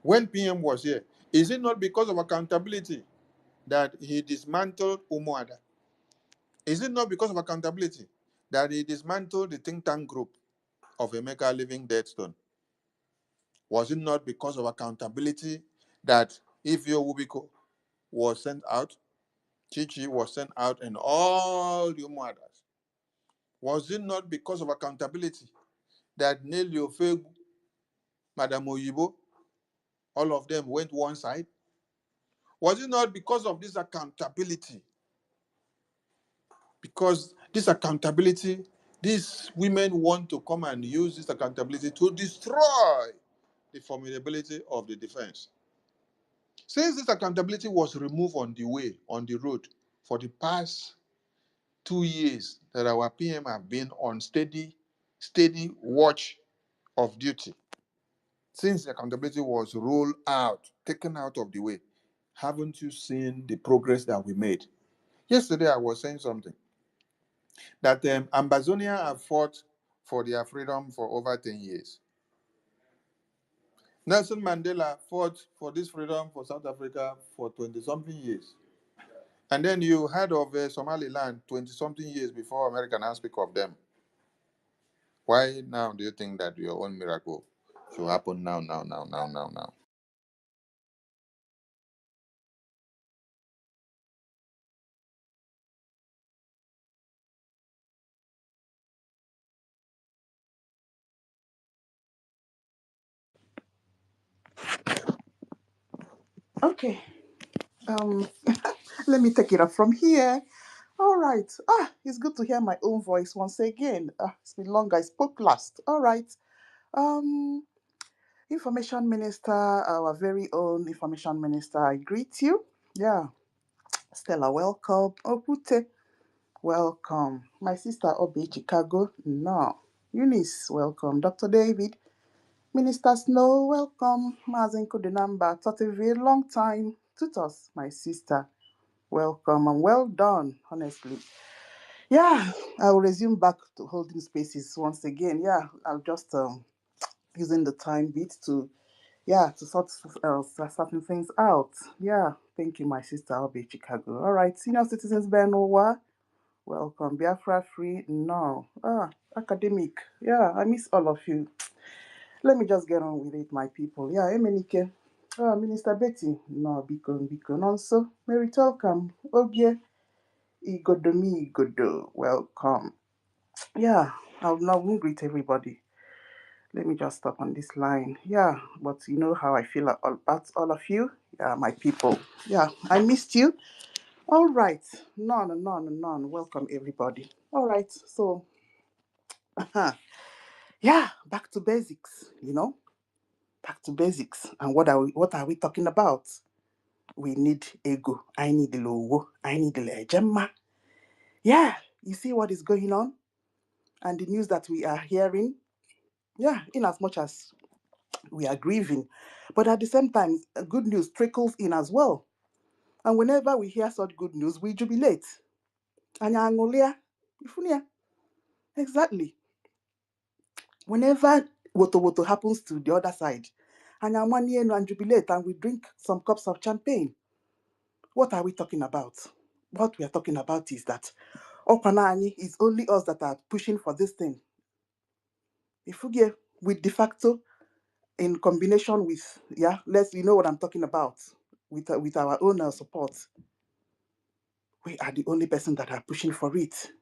When PM was here, is it not because of accountability that he dismantled Umuada? Is it not because of accountability that he dismantled the think tank group of Emeka Living Deadstone? Was it not because of accountability that Ifyo Wubiko was sent out, Chichi was sent out, and all the others? Was it not because of accountability that Nelly Ofegu, Madam Oyibo, all of them went one side? Was it not because of this accountability? Because this accountability, these women want to come and use this accountability to destroy the formidability of the defense. Since this accountability was removed on the way, on the road, for the past 2 years that our PM have been on steady watch of duty, since the accountability was rolled out, taken out of the way, haven't you seen the progress that we made? Yesterday I was saying something, that Ambazonia have fought for their freedom for over 10 years. Nelson Mandela fought for this freedom for South Africa for 20-something years. And then you heard of Somaliland 20-something years before America now speak of them. Why now do you think that your own miracle should happen now? Okay. Let me take it up from here. All right. It's good to hear my own voice once again. It's been long. I spoke last. All right. Um, Information Minister, our very own Information Minister, I greet you. Yeah. Stella, welcome. Opute, welcome. My sister Obi Chicago, no. Eunice, welcome. Dr. David, Minister Snow, welcome. Mazen Kudinamba, Totiville, long time. Tutos, my sister, welcome and well done, honestly. Yeah, I'll resume back to holding spaces once again. Yeah, I'll just using the time bit to sort certain things out. Yeah, thank you, my sister. I'll be Chicago. All right, senior citizens, Benowa, welcome. Biafra free, no. Academic, yeah, I miss all of you. Let me just get on with it, my people. Yeah, Emenike. Minister Betty, no, biko, nonso. Mary welcome. Ogie, igodo, welcome. Yeah, I'll now greet everybody. Let me just stop on this line. Yeah, but you know how I feel about all of you. Yeah, my people. Yeah, I missed you. All right. None. Welcome, everybody. All right. So, yeah, back to basics, back to basics. And what are we talking about? We need ego. I need the logo. I need the legema. Yeah, you see what is going on? And the news that we are hearing. Yeah, in as much as we are grieving. But at the same time, good news trickles in as well. And whenever we hear such good news, we jubilate. Anyangolia. Ifunia. Exactly. Whenever woto happens to the other side, anyamanienu and jubilate and we drink some cups of champagne. What are we talking about? What we are talking about is that Opanani is only us that are pushing for this thing. If we get with de facto in combination with, you know what I'm talking about, with our own support, we are the only person that are pushing for it.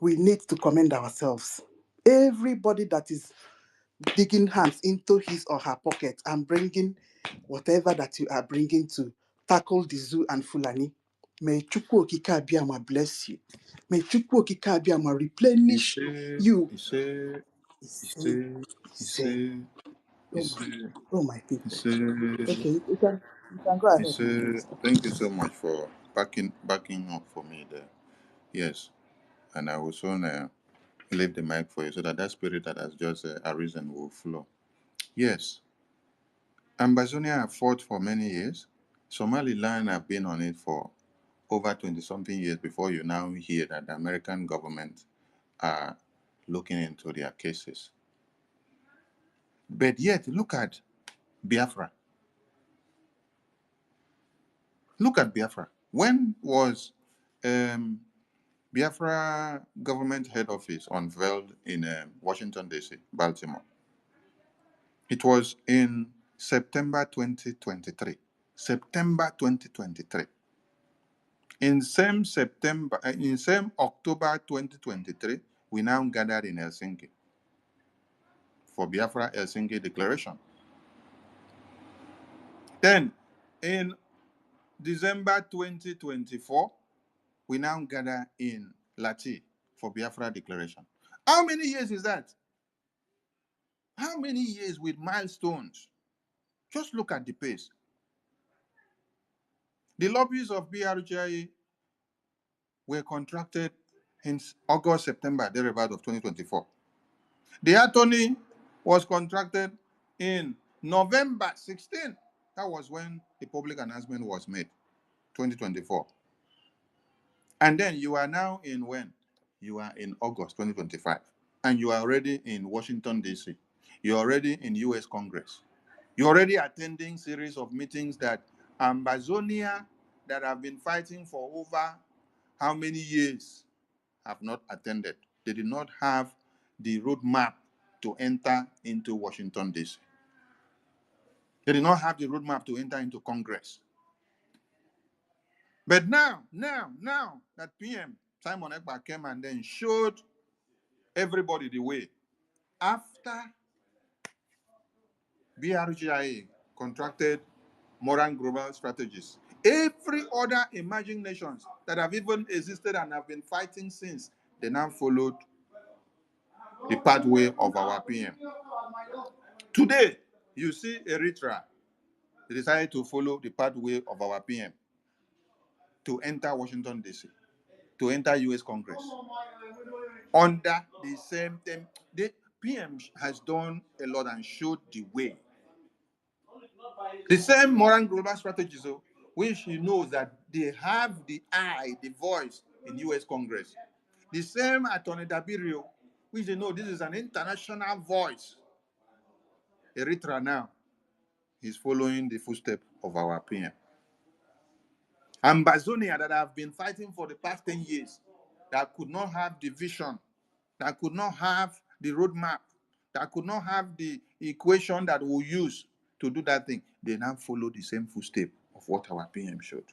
We need to commend ourselves. Everybody that is digging hands into his or her pocket and bringing whatever that you are bringing to tackle the zoo and Fulani. May Chukwu Okike Abiyama bless you. May Chukwu Okike Abiyama replenish you. He said, He he said, said, he he said, said, he oh my, said, oh my he people. said, Okay, you can go he ahead, my said, sister. thank you so much for backing up for me there. Yes. And I will soon leave the mic for you so that that spirit that has just arisen will flow. Yes. Ambazonia have fought for many years. Somaliland have been on it for over 20 something years before you now hear that the American government are looking into their cases. But yet, look at Biafra. Look at Biafra. When was Biafra government head office unveiled in Washington, D.C., Baltimore? It was in September 2023. September 2023. In same October 2023, we now gathered in Helsinki for Biafra Helsinki Declaration. Then, in December 2024, we now gather in Lati for Biafra Declaration. How many years is that? How many years with milestones? Just look at the pace. The lobbies of BRGIE were contracted in August, September, thereabout of 2024. The attorney was contracted in November 16. That was when the public announcement was made, 2024. And then you are now in when? You are in August 2025. And you are already in Washington, D.C. You're already in U.S. Congress. You're already attending series of meetings that Ambazonia that have been fighting for over how many years have not attended. They did not have the roadmap to enter into Washington, D.C. They did not have the roadmap to enter into Congress. But now that PM Simon Ekpa came and then showed everybody the way. After BRGIE contracted Moran Global Strategies, every other emerging nations that have even existed and have been fighting since, they now followed the pathway of our PM. Today, you see Eritrea, they decided to follow the pathway of our PM to enter Washington, D.C., to enter U.S. Congress. Under the same thing, the PM has done a lot and showed the way. The same Moran Global Strategies, which he knows that they have the eye, the voice in U.S. Congress. The same Attorney Dabirio, which they know this is an international voice. Eritrea now is following the footsteps of our PM. Ambazonia that have been fighting for the past 10 years, that could not have the vision, that could not have the roadmap, that could not have the equation that we use to do that thing, they now follow the same footstep of what our PM showed.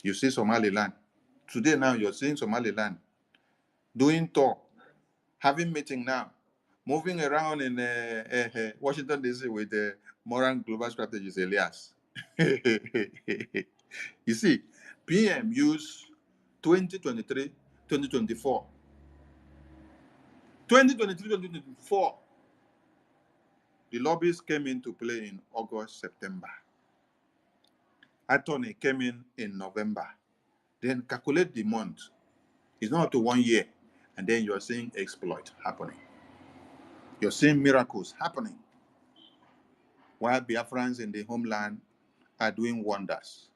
You see Somaliland. Today now you're seeing Somaliland doing tour, having meeting now, moving around in Washington, D.C. with the Moran Global Strategist, Elias. You see, PM used 2023, 2024. 2023, 2024, the lobbies came into play in August, September. Attorney came in November. Then calculate the month. It's not up to 1 year. And then you're seeing exploit happening. You're seeing miracles happening. While Biafrans in the homeland are doing wonders.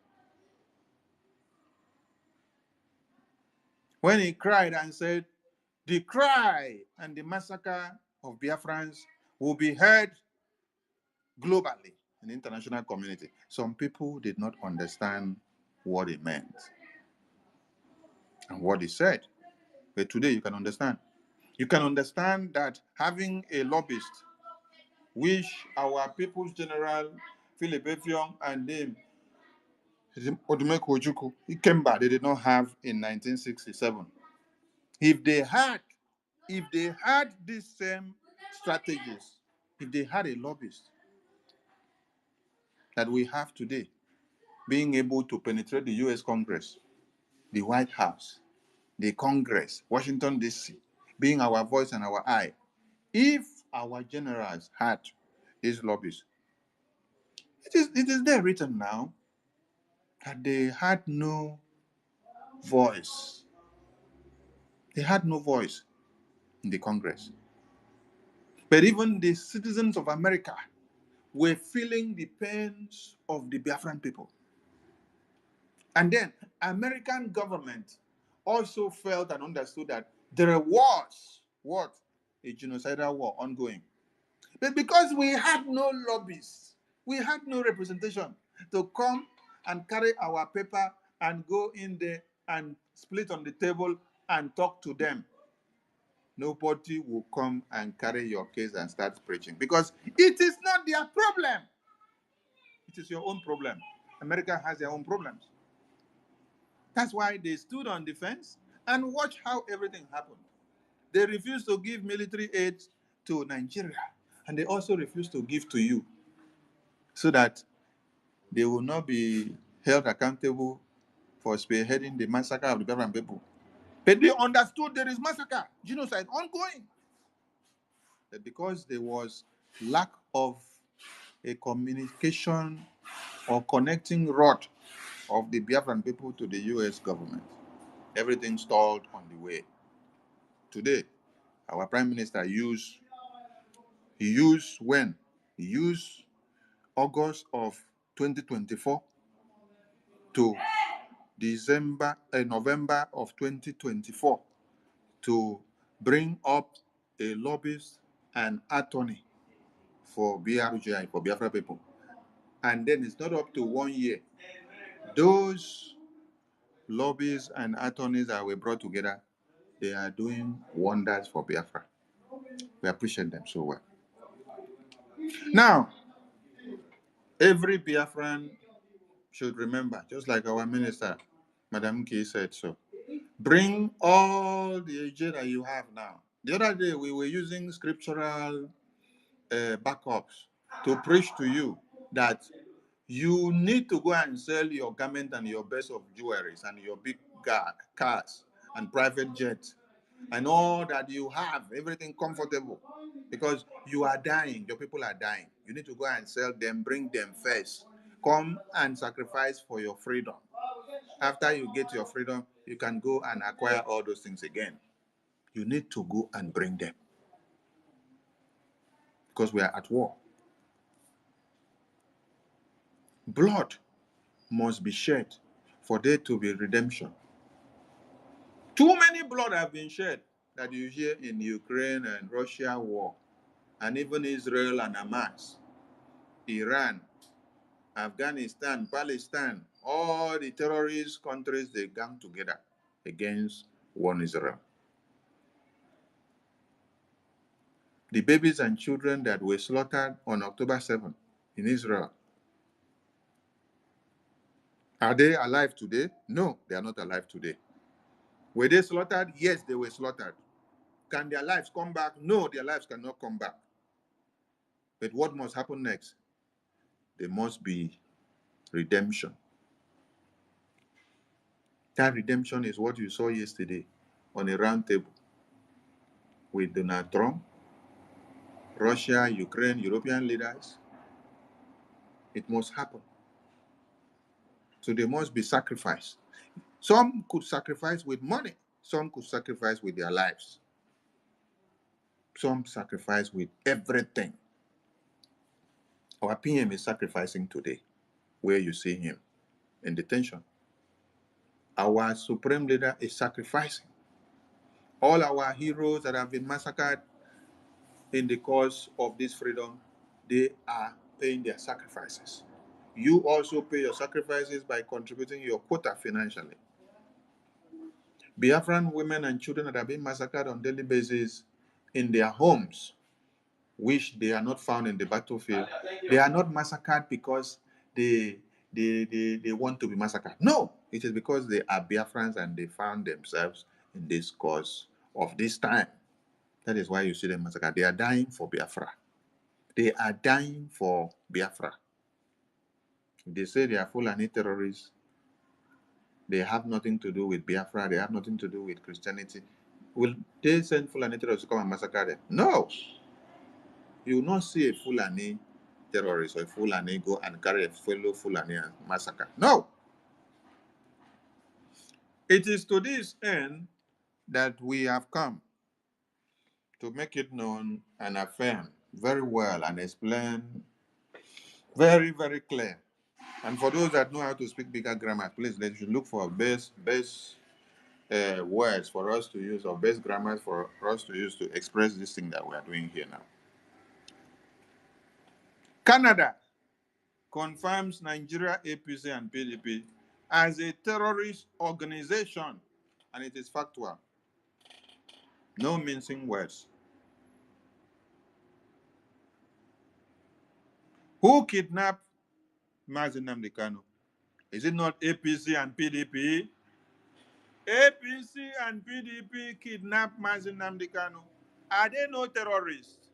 When he cried and said, the cry and the massacre of Biafrans will be heard globally in the international community, some people did not understand what it meant and what he said. But today you can understand. You can understand that having a lobbyist, which our People's General Philip Effiong and them, Odumeko Ojukwu, Ikemba, they did not have in 1967. If they had these same strategies, if they had a lobbyist that we have today, being able to penetrate the US Congress, the White House, the Congress, Washington, D.C., being our voice and our eye, if our generals had these lobbies, it is there written now that they had no voice. They had no voice in the Congress. But even the citizens of America were feeling the pains of the Biafran people. And then American government also felt and understood that there was what? A genocidal war ongoing. But because we had no lobbies, we had no representation to come and carry our paper and go in there and split on the table and talk to them, nobody will come and carry your case and start preaching because it is not their problem. It is your own problem. America has their own problems. That's why they stood on the fence and watched how everything happened. They refused to give military aid to Nigeria, and they also refused to give to you so that they will not be held accountable for spearheading the massacre of the Biafran people. But they understood there is massacre, genocide ongoing. But because there was lack of a communication or connecting rod of the Biafran people to the US government, everything stalled on the way. Today, our Prime Minister used August of 2024 to November of 2024 to bring up a lobbyist and attorney for BRGIE, for Biafra people. And then it's not up to 1 year. Those lobbyists and attorneys that were brought together, they are doing wonders for Biafra. We appreciate them so well. Now, every Biafran should remember, just like our minister, Madam Key said so, bring all the agenda you have now. The other day, we were using scriptural backups to preach to you that you need to go and sell your garment and your best of jewelry and your big cars and private jets and all that you have, everything comfortable, because you are dying, your people are dying. You need to go and sell them, bring them first. Come and sacrifice for your freedom. After you get your freedom, you can go and acquire all those things again. You need to go and bring them because we are at war. Blood must be shed for there to be redemption. Too many blood have been shed that you hear in Ukraine and Russia war, and even Israel and Hamas, Iran, Afghanistan, Palestine, all the terrorist countries, they gang together against one Israel. the babies and children that were slaughtered on October 7th in Israel, are they alive today? No, they are not alive today. Were they slaughtered? Yes, they were slaughtered. Can their lives come back? No, their lives cannot come back. But what must happen next? There must be redemption. That redemption is what you saw yesterday on a round table with Donald Trump, Russia, Ukraine, European leaders. It must happen. So there must be sacrifice. Some could sacrifice with money. Some could sacrifice with their lives. Some sacrifice with everything. Our PM is sacrificing today, where you see him in detention. Our supreme leader is sacrificing. All our heroes that have been massacred in the cause of this freedom, they are paying their sacrifices. You also pay your sacrifices by contributing your quota financially. Biafran women and children that are being massacred on a daily basis in their homes, which they are not found in the battlefield, they are not massacred because they want to be massacred. No, it is because they are Biafrans and they found themselves in this cause of this time. That is why you see them massacred. They are dying for Biafra. They are dying for Biafra. They say they are Fulani terrorists. They have nothing to do with Biafra. They have nothing to do with Christianity. Will they send Fulani terrorists to come and massacre them? No. You will not see a Fulani terrorist or a Fulani go and carry a fellow Fulani and massacre. No. It is to this end that we have come to make it known and affirm very well and explain very, very clear. And for those that know how to speak bigger grammar, please, they should look for best words for us to use, or best grammars for us to use to express this thing that we are doing here now. Canada confirms Nigeria, APC, and PDP as a terrorist organization, and it is factual. No mincing words. Who kidnapped Mazi Nnamdi Kanu? Is it not APC and PDP? APC and PDP kidnapped Mazi Nnamdi Kanu. Are they no terrorists?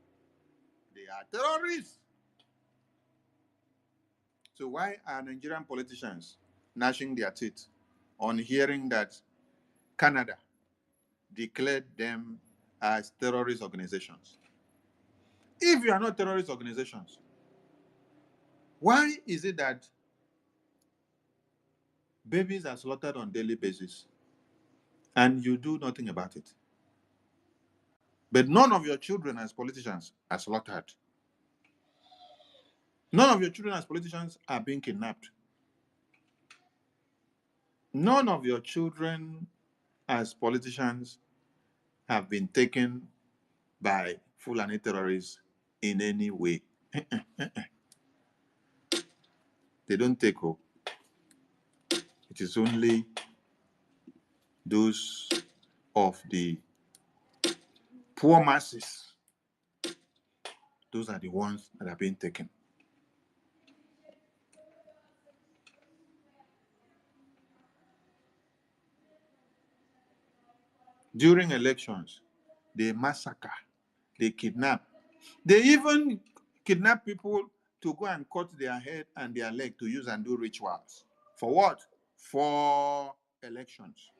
They are terrorists. So why are Nigerian politicians gnashing their teeth on hearing that Canada declared them as terrorist organizations? If you are not terrorist organizations, why is it that babies are slaughtered on a daily basis and you do nothing about it? But none of your children as politicians are slaughtered. None of your children as politicians are being kidnapped. None of your children as politicians have been taken by Fulani terrorists in any way. They don't take hope. It is only those of the poor masses. Those are the ones that are being taken. During elections, they massacre, they kidnap. They even kidnap people to go and cut their head and their leg to use and do rituals. For what? For elections.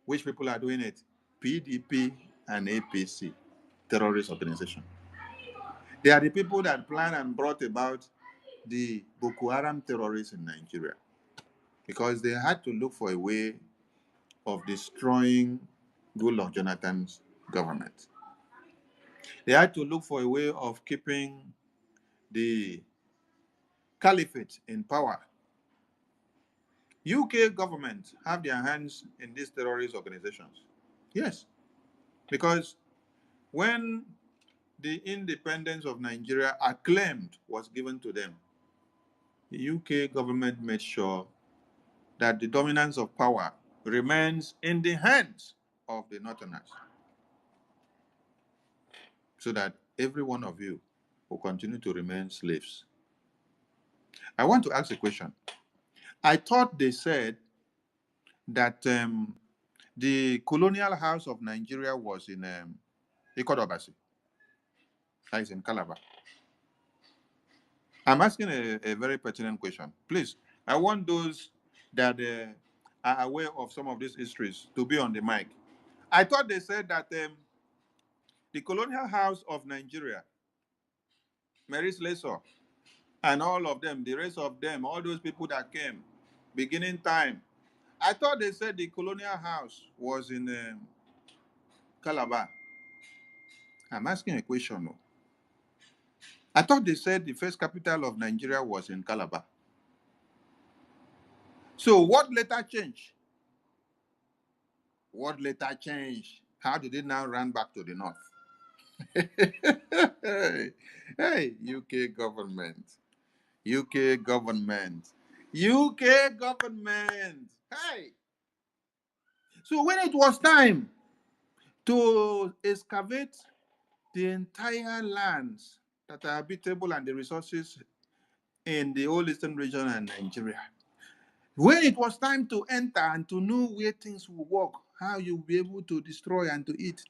Which people are doing it? PDP and APC, terrorist organization. They are the people that planned and brought about the Boko Haram terrorists in Nigeria, because they had to look for a way of destroying Goodluck Jonathan's government. They had to look for a way of keeping the caliphate in power. UK government have their hands in these terrorist organizations. Yes, because when the independence of Nigeria acclaimed was given to them, the UK government made sure that the dominance of power remains in the hands of the Northerners, so that every one of you will continue to remain slaves. I want to ask a question. I thought they said that the colonial house of Nigeria was in Ikodobasi. That is in Calabar. I'm asking a very pertinent question. Please, I want those that are aware of some of these histories to be on the mic. I thought they said that the colonial house of Nigeria, Maurice Lesor, and all of them, the rest of them, all those people that came, beginning time, I thought they said the colonial house was in Calabar. I'm asking a question. No. I thought they said the first capital of Nigeria was in Calabar. So what later changed? What later changed? How did it now run back to the north? Hey, UK government. UK government. UK government. Hey. So when it was time to excavate the entire lands that are habitable and the resources in the whole eastern region and Nigeria, when it was time to enter and to know where things will work, how you'll be able to destroy and to eat,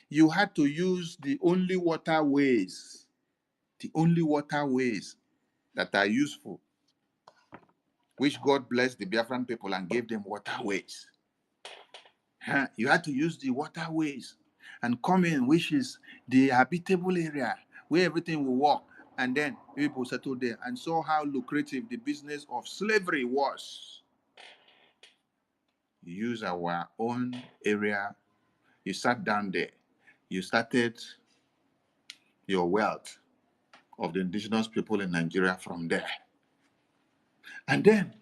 you had to use the only waterways that are useful, which God blessed the Biafran people and gave them waterways. You had to use the waterways and come in, which is the habitable area where everything will work. And then people settled there and saw how lucrative the business of slavery was. You use our own area. You sat down there. You started your wealth of the indigenous people in Nigeria from there. And then,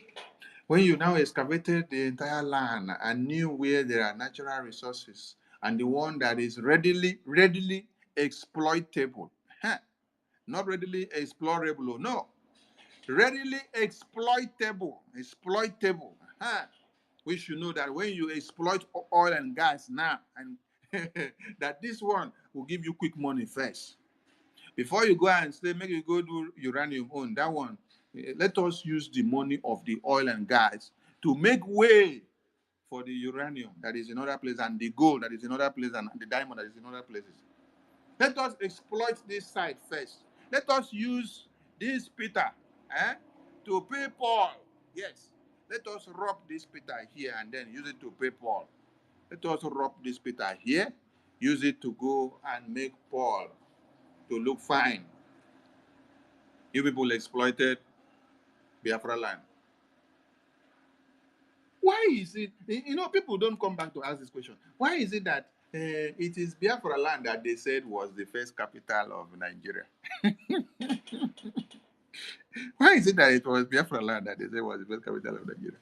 when you now excavated the entire land and knew where there are natural resources and the one that is readily exploitable, not readily explorable, no, readily exploitable, we should know that when you exploit oil and gas now, and that this one will give you quick money first. Before you go and say, make you go do uranium on that one, let us use the money of the oil and gas to make way for the uranium that is in other places and the gold that is in other places and the diamond that is in other places. Let us exploit this site first. Let us use this Peter to pay Paul. Yes. Let us rob this Peter here and then use it to pay Paul. Let us rob this Peter here, use it to go and make Paul to look fine. You people exploited Biafra land. Why is it, people don't come back to ask this question. Why is it that it is Biafra land that they said was the first capital of Nigeria? Why is it that it was Biafra land that they said was the first capital of Nigeria?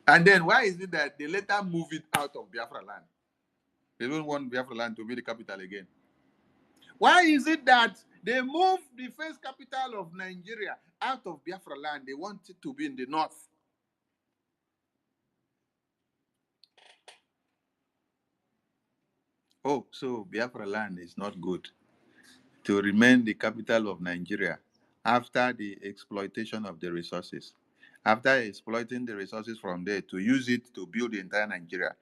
And then why is it that they later move it out of Biafra land? They don't want Biafra land to be the capital again. Why is it that they moved the first capital of Nigeria out of Biafra land? They want it to be in the north. Oh, so Biafra land is not good to remain the capital of Nigeria after the exploitation of the resources. After exploiting the resources from there to use it to build the entire Nigeria,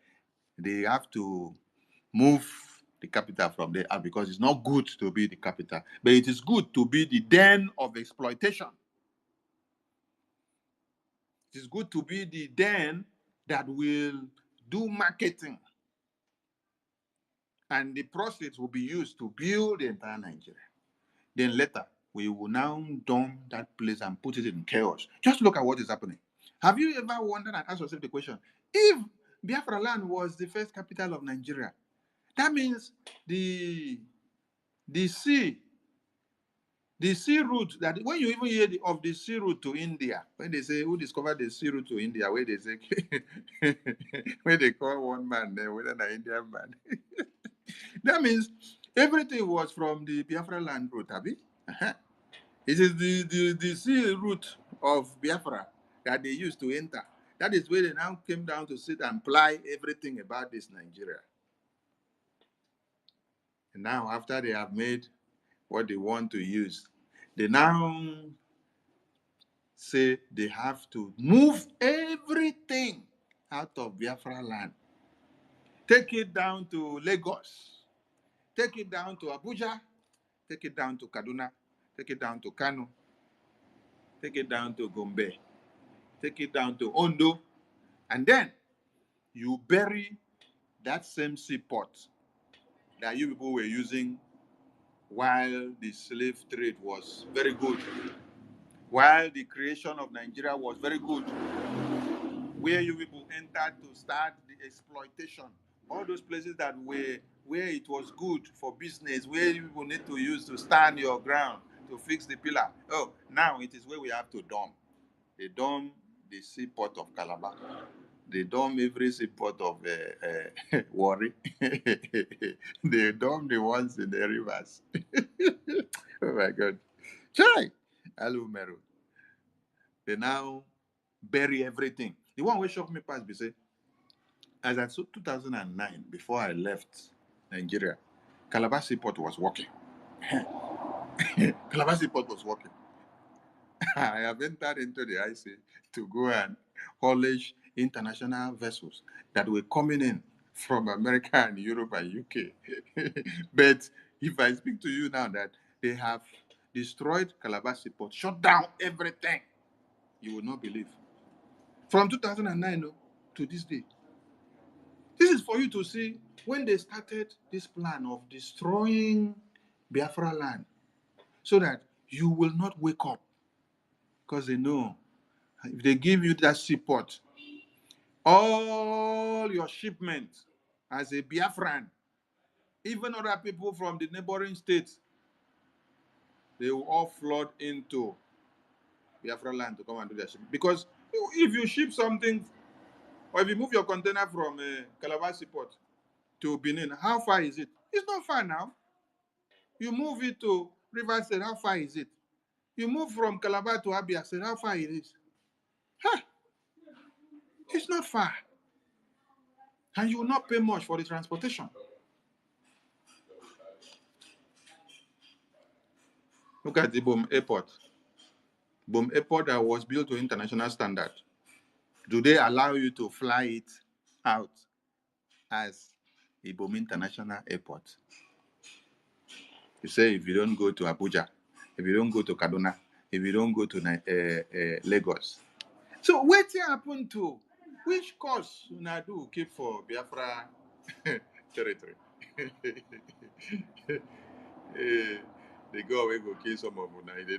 they have to move the capital from there because it's not good to be the capital, but it is good to be the den of exploitation. It is good to be the den that will do marketing, and the proceeds will be used to build the entire Nigeria. Then later, we will now dump that place and put it in chaos. Just look at what is happening. Have you ever wondered and asked yourself the question, if Biafra land was the first capital of Nigeria, that means the sea route, that when you even hear of the sea route to India, when they say who discovered the sea route to India, where they say where they call one man there, whether an Indian man. That means everything was from the Biafra land route, Abi. It is the sea route of Biafra that they used to enter. That is where they now came down to sit and ply everything about this Nigeria. And now, after they have made what they want to use. They now say they have to move everything out of Biafra land. Take it down to Lagos. Take it down to Abuja. Take it down to Kaduna. Take it down to Kano. Take it down to Gombe. Take it down to Ondo. And then you bury that same seaport that you people were using while the slave trade was very good, while the creation of Nigeria was very good, where you people entered to start the exploitation, all those places that were where it was good for business, where you people need to use to stand your ground, to fix the pillar. Oh, now it is where we have to dump. They dump the seaport of Calabar. They dump every seaport of Warri. They dump the ones in the rivers. Oh my God. Try. Alumeru. They now bury everything. The one which shocked me past be say, as at 2009, before I left Nigeria, Calabar Seaport was working. Calabar Seaport was working. I have entered into the IC to go and haulage international vessels that were coming in from America and Europe and UK. But if I speak to you now that they have destroyed Calabar Seaport, shut down everything, you will not believe. From 2009 to this day. This is for you to see when they started this plan of destroying Biafra land so that you will not wake up because they know if they give you that seaport, all your shipments as a Biafran, even other people from the neighboring states, they will all flood into Biafra land to come and do their shipment. Because if you ship something, or if you move your container from Calabar Seaport to Benin, how far is it? It's not far now. You move it to River State, how far is it? You move from Calabar to Abia State, how far it is? Huh, it's not far. And you will not pay much for the transportation. Look at the Bom Airport. Bom Airport that was built to international standard. Do they allow you to fly it out as a Bom International Airport? You say if you don't go to Abuja, if you don't go to Kaduna, if you don't go to Lagos. So what happened to which course una do keep for Biafra territory? They go away go kill some of una. They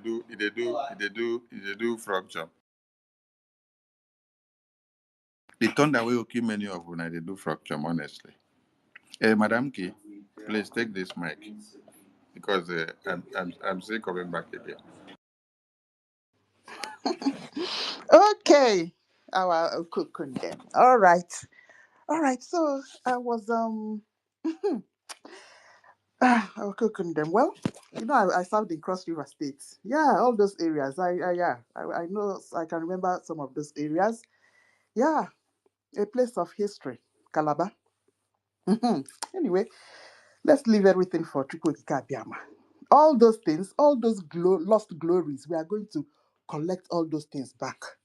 do fracture. The thunder will kill many of una. They do fracture honestly. Madam Key, please take this mic because I'm still coming back again. Okay. Our cooking then. All right. All right. So I was I was cooking them. Well, I served in Cross River State. Yeah, all those areas. I know I can remember some of those areas. Yeah, a place of history. Calabar. Anyway, let's leave everything for Chukwuemeka Abbiama. All those things, all those lost glories, we are going to collect all those things back.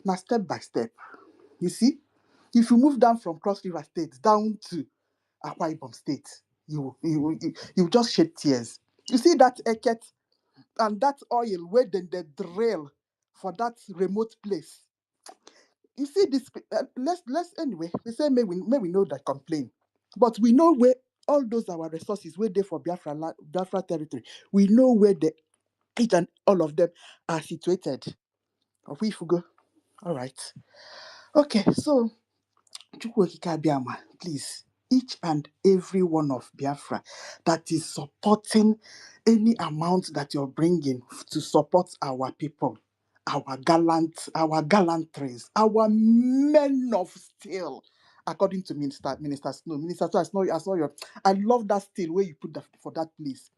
Now, step by step. You see, if you move down from Cross River State down to Akwa Ibom State, you just shed tears. You see that eket and that oil where they drill for that remote place. You see this. Let's anyway. We say may we know that complain, but we know where all those our resources where they for Biafra territory. We know where each and all of them are situated. Of we go. All right. Okay. So Chukwuemeka Abbiama, please, each and every one of Biafra that is supporting any amount that you're bringing to support our people, our gallantries, our men of steel. According to Minister Snow, I love that steel where you put that for that place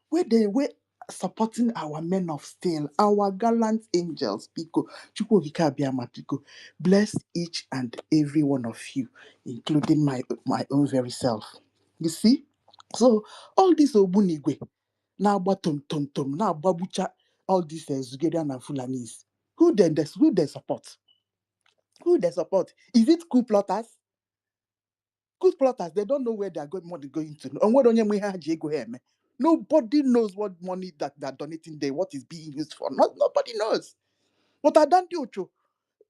where they were supporting our men of steel, our gallant angels, Pico, Chukwuemeka Abbiama, Pico. Bless each and every one of you, including my own very self. You see? So, all this Obunigwe, Now what tom, now babucha all these Zugerian and Fulanis. Who they support? Who they support? Is it coup plotters? Coup plotters, they don't know where they are going, what they're going to. And what onye mwe ha ji ego ha eme. Nobody knows what money that they're donating there, what is being used for. Nobody knows. But Adanti Ocho,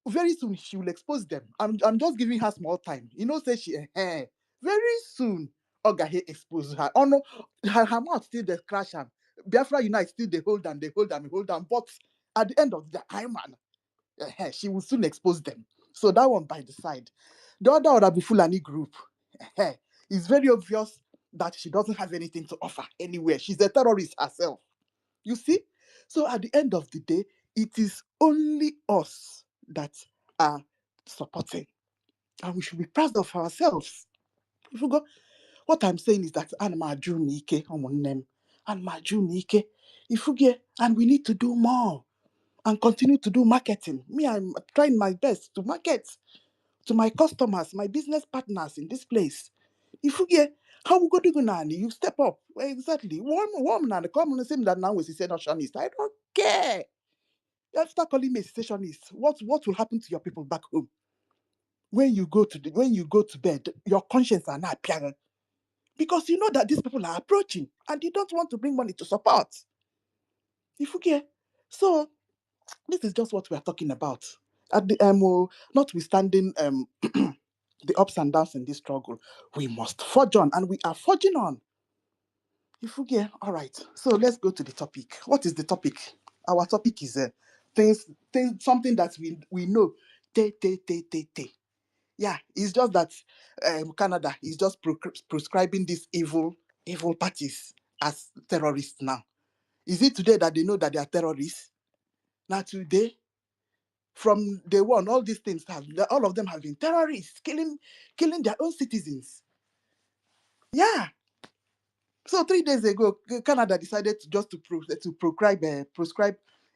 very soon she will expose them. I'm just giving her small time. Say she very soon Ogahe expose her. Oh no, her mouth still they crash am. Biafra Unite still they hold them. But at the end of the time, man, she will soon expose them. So that one by the side. The other Orabi Fulani group, it's very obvious that she doesn't have anything to offer anywhere. She's a terrorist herself. You see? So at the end of the day, it is only us that are supporting. And we should be proud of ourselves. If we go, what I'm saying is that Anma Junike, Anma Junike, if we get, and we need to do more and continue to do marketing. Me, I'm trying my best to market to my customers, my business partners in this place. If you get how we go to Gunani, you step up. Well, exactly. One and the common same that now is a nationalist. I don't care. After calling me a cessationist, what will happen to your people back home? When you go to bed, your conscience are not appearing. Because you know that these people are approaching and you don't want to bring money to support. If you get so this is just what we are talking about. At the notwithstanding the ups and downs in this struggle, we must forge on, and we are forging on. If we get all right, so let's go to the topic. What is the topic? Our topic is something that we know. Te. Yeah, it's just that Canada is just prescribing these evil parties as terrorists now. Is it today that they know that they are terrorists? Now today, from day one, all these things all of them have been terrorists, killing their own citizens. Yeah. So 3 days ago, Canada decided to prescribe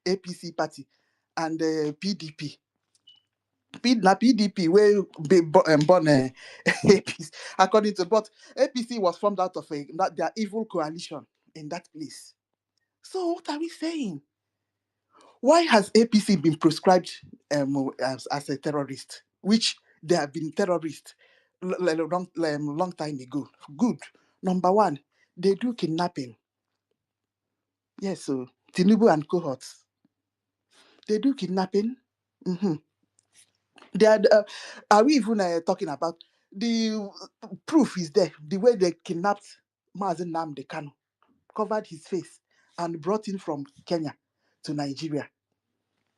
APC party and PDP. PDP where born APC, according to, but APC was formed out of their evil coalition in that place. So what are we saying? Why has APC been prescribed as a terrorist, which they have been terrorists long time ago? Good. Number one, they do kidnapping. Yes, so Tinubu and cohorts, they do kidnapping. Mm-hmm. They are we even talking about the proof is there? The way they kidnapped Mazen Nnamdi Kanu, covered his face, and brought him from Kenya to Nigeria.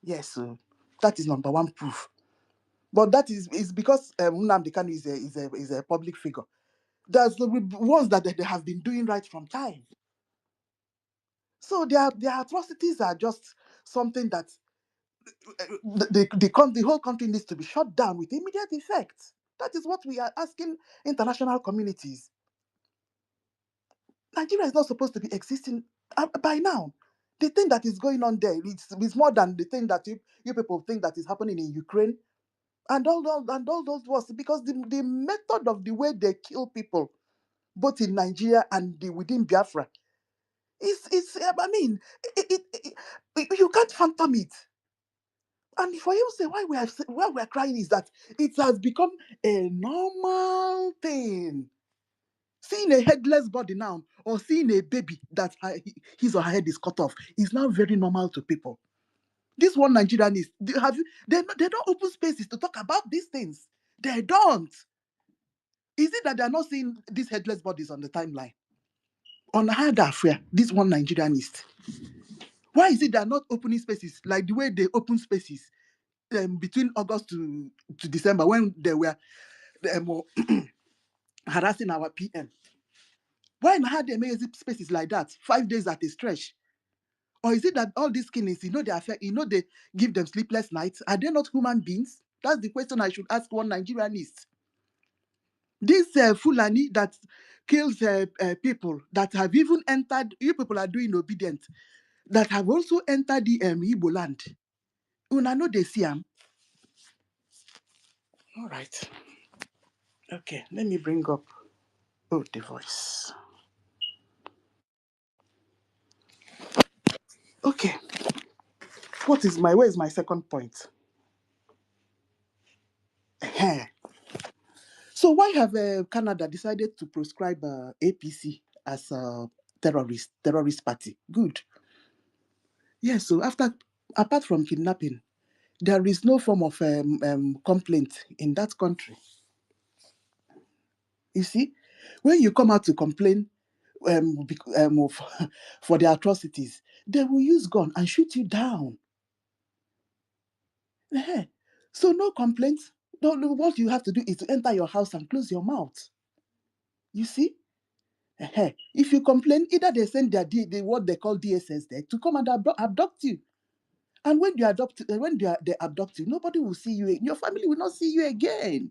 Yes, so that is number one proof. But that is because Nnamdi Kanu is a public figure. That's the ones that they have been doing right from time. So their atrocities are just something that the whole country needs to be shut down with immediate effect. That is what we are asking international communities. Nigeria is not supposed to be existing by now. The thing that is going on there is more than the thing that you people think that is happening in Ukraine and all those wars, because the method of the way they kill people, both in Nigeria and within Biafra, I mean, you can't phantom it. And for you to say why we are crying is that it has become a normal thing. Seeing a headless body now, or seeing a baby that his or her head is cut off, is now very normal to people. This one Nigerian is they don't open spaces to talk about these things. They don't. Is it that they are not seeing these headless bodies on the timeline? On hard affair, this one Nigerianist. Why is it they are not opening spaces like the way they open spaces between August to December when they were harassing our PM? Why not they make spaces like that 5 days at a stretch? Or is it that all these killings, they give them sleepless nights? Are they not human beings? That's the question I should ask one Nigerianist. This Fulani that kills people that have even entered, you people are doing obedient, that have also entered the Igbo land. Una know they see them. All right. Okay, let me bring up the voice. Okay, where is my second point? Ehen. So why have Canada decided to proscribe APC as a terrorist party? Good. Yes, so apart from kidnapping, there is no form of complaint in that country. You see, when you come out to complain for the atrocities, they will use gun and shoot you down. Ehen. So no complaints. No, what you have to do is to enter your house and close your mouth. You see? Ehen. If you complain, either they send what they call DSS there to come and abduct you. And when they abduct you, nobody will see you. Your family will not see you again.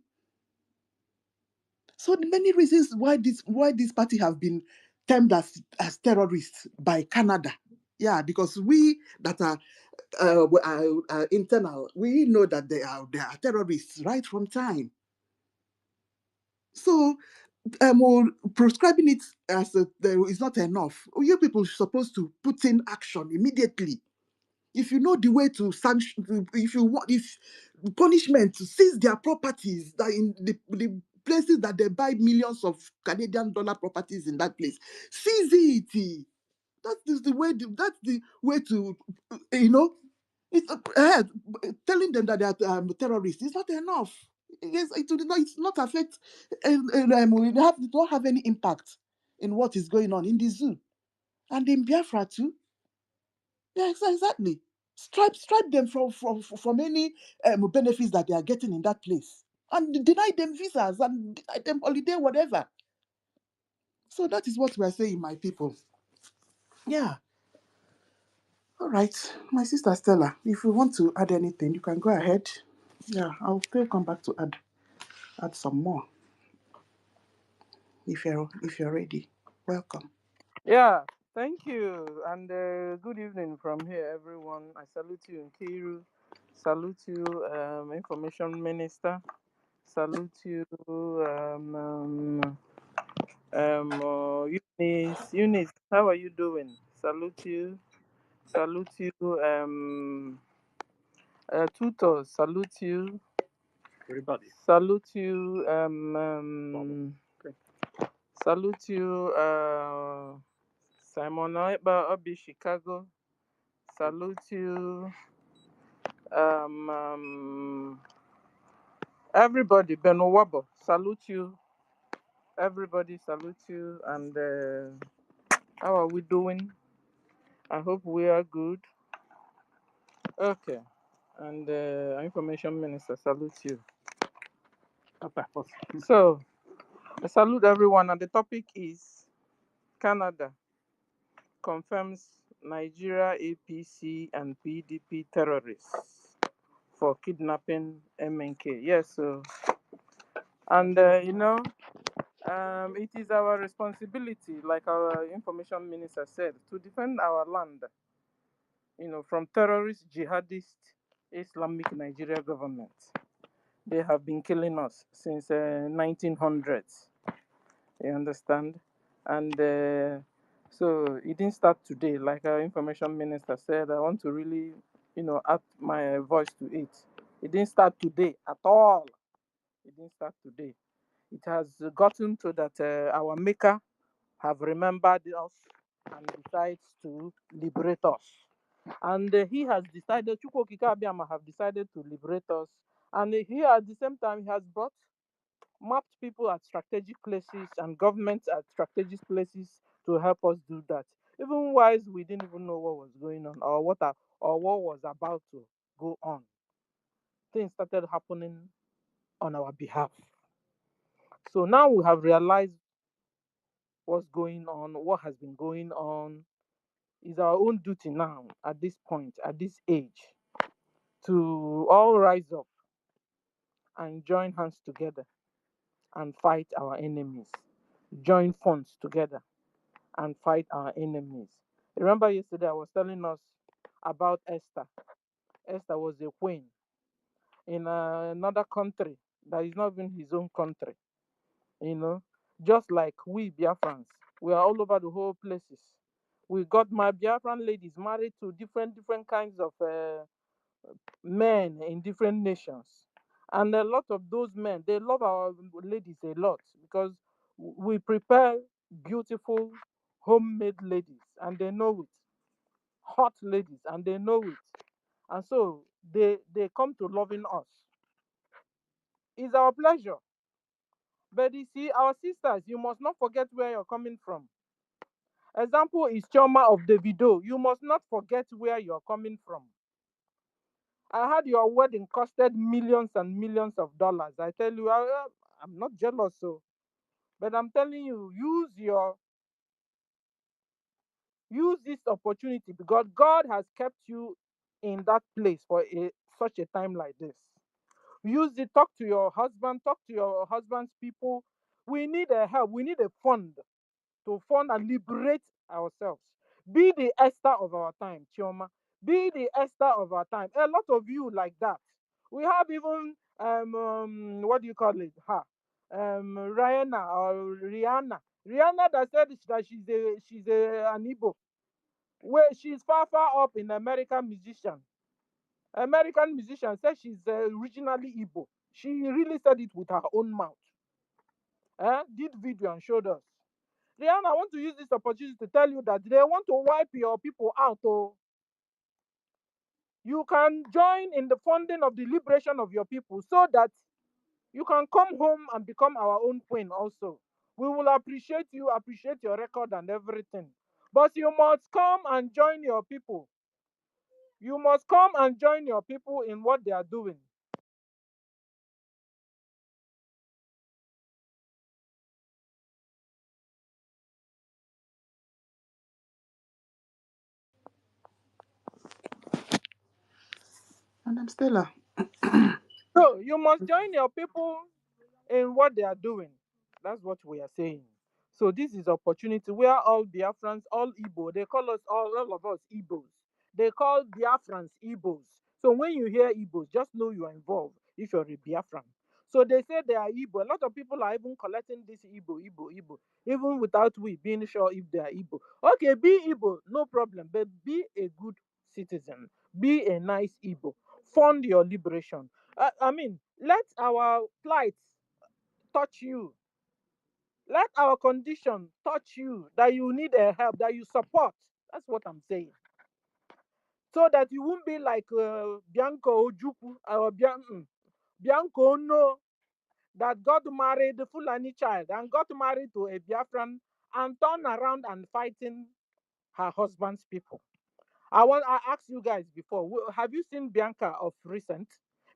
So the many reasons why this party have been termed as terrorists by Canada. Yeah, because we that are internal, we know that they are terrorists right from time. So prescribing it as is not enough. You people are supposed to put in action immediately. If you know the way to sanction, if punishment to seize their properties that in the places that they buy millions of Canadian dollar properties in that place, seize it. That's the way. That's the way to, you know, it's telling them that they are terrorists is not enough. Yes, it's not affect, it don't have any impact in what is going on in the zoo and in Biafra too. Yeah, exactly. Stripe them from any benefits that they are getting in that place, and deny them visas and deny them holiday, whatever. So that is what we are saying, my people. Yeah. All right, my sister Stella. If you want to add anything, you can go ahead. Yeah, I'll still come back to add some more if you're ready. Welcome. Yeah, thank you, and good evening from here, everyone. I salute you, Nkiru. Salute you, Information Minister. Salute you, Eunice. Eunice, how are you doing? Salute you. Salute you, Tutors. Salute you. Everybody. Salute you, salute you, Simon Oiba, Obi Chicago. Salute you, everybody. Beno Wabo. Salute you, everybody. Salute you. And how are we doing? I hope we are good. Okay. And Information Minister, salute you. So, I salute everyone. And the topic is Canada confirms Nigeria APC and PDP terrorists for kidnapping MNK. Yes, so, and it is our responsibility, like our Information Minister said, to defend our land, from terrorist, jihadist, Islamic Nigeria government. They have been killing us since 1900s. You understand? And so it didn't start today. Like our Information Minister said, I want to really, add my voice to it. It didn't start today at all. It didn't start today. It has gotten to that our Maker have remembered us and decides to liberate us. And he has decided, Chukwokika Abiyama have decided to liberate us. And he at the same time, he has mapped people at strategic places and governments at strategic places to help us do that. Even while we didn't even know what was going on or what was about to go on. Things started happening on our behalf. So now we have realized what's going on, what has been going on. Is our own duty now at this point, at this age, to all rise up and join hands together and fight our enemies. Join funds together and fight our enemies. Remember yesterday I was telling us about Esther. Esther was a queen in another country that is not even his own country. Just like we Biafrans, we are all over the whole places. We got my Biafran ladies married to different kinds of men in different nations. And a lot of those men, they love our ladies a lot because we prepare beautiful homemade ladies and they know it. Hot ladies and they know it. And so they come to loving us. It's our pleasure. But you see, our sisters, you must not forget where you're coming from. Example is Choma of the video. You must not forget where you're coming from. I heard your wedding costed millions and millions of dollars. I tell you, I'm not jealous, so, but I'm telling you, use this opportunity because God has kept you in that place for such a time like this. Use it. Talk to your husband. Talk to your husband's people. We need a help. We need a fund to fund and liberate ourselves. Be the Esther of our time, Chioma. Be the Esther of our time. A lot of you like that. We have even what do you call it? Rihanna or Rihanna. Rihanna that said that she's an Igbo. Where she's far up in American musician. American musician said she's originally Igbo. She really said it with her own mouth. Did video and showed us. Rihanna, I want to use this opportunity to tell you that they want to wipe your people out. Oh, you can join in the funding of the liberation of your people so that you can come home and become our own queen also. We will appreciate you, appreciate your record and everything. But you must come and join your people. You must come and join your people in what they are doing. Madam Stella. So you must join your people in what they are doing. That's what we are saying. So this is opportunity where all Biafrans, all Igbo, they call us all of us Igbos. They call Biafrans Igbos. So when you hear Igbos, just know you are involved if you're a Biafran. So they say they are Igbo. A lot of people are even collecting this Igbo, even without we being sure if they are Igbo. Okay, be Igbo, no problem, but be a good citizen. Be a nice Igbo. Fund your liberation. I mean, let our plight touch you. Let our condition touch you, that you need a help, that you support. That's what I'm saying. So that you won't be like Bianco Ojuku or Bianco No, that got married, the Fulani child, and got married to a Biafran and turned around and fighting her husband's people. I asked you guys before, have you seen Bianca of recent?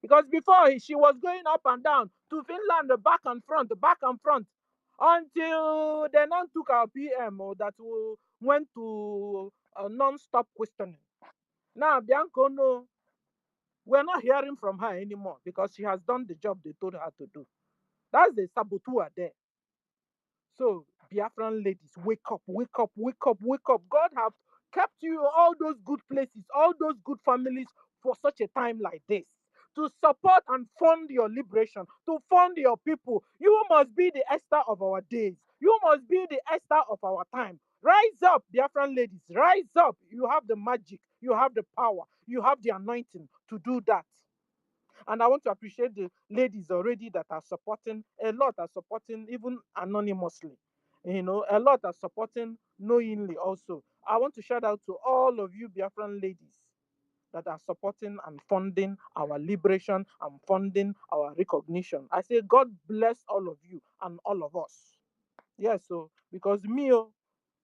Because before she was going up and down to Finland, back and front, until they now took our PM that went to non-stop questioning. Now Bianca, no, we're not hearing from her anymore because she has done the job they told her to do. That's the saboteur there. So, Biafran ladies, wake up, wake up, wake up, wake up. God have kept you in all those good places, all those good families for such a time like this. To support and fund your liberation, to fund your people. You must be the Esther of our days. You must be the Esther of our time. Rise up, Biafran ladies, rise up. You have the magic, you have the power, you have the anointing to do that. And I want to appreciate the ladies already that are supporting. A lot are supporting even anonymously. A lot are supporting knowingly also. I want to shout out to all of you Biafran ladies that are supporting and funding our liberation and funding our recognition. I say God bless all of you and all of us. Yes, so because me,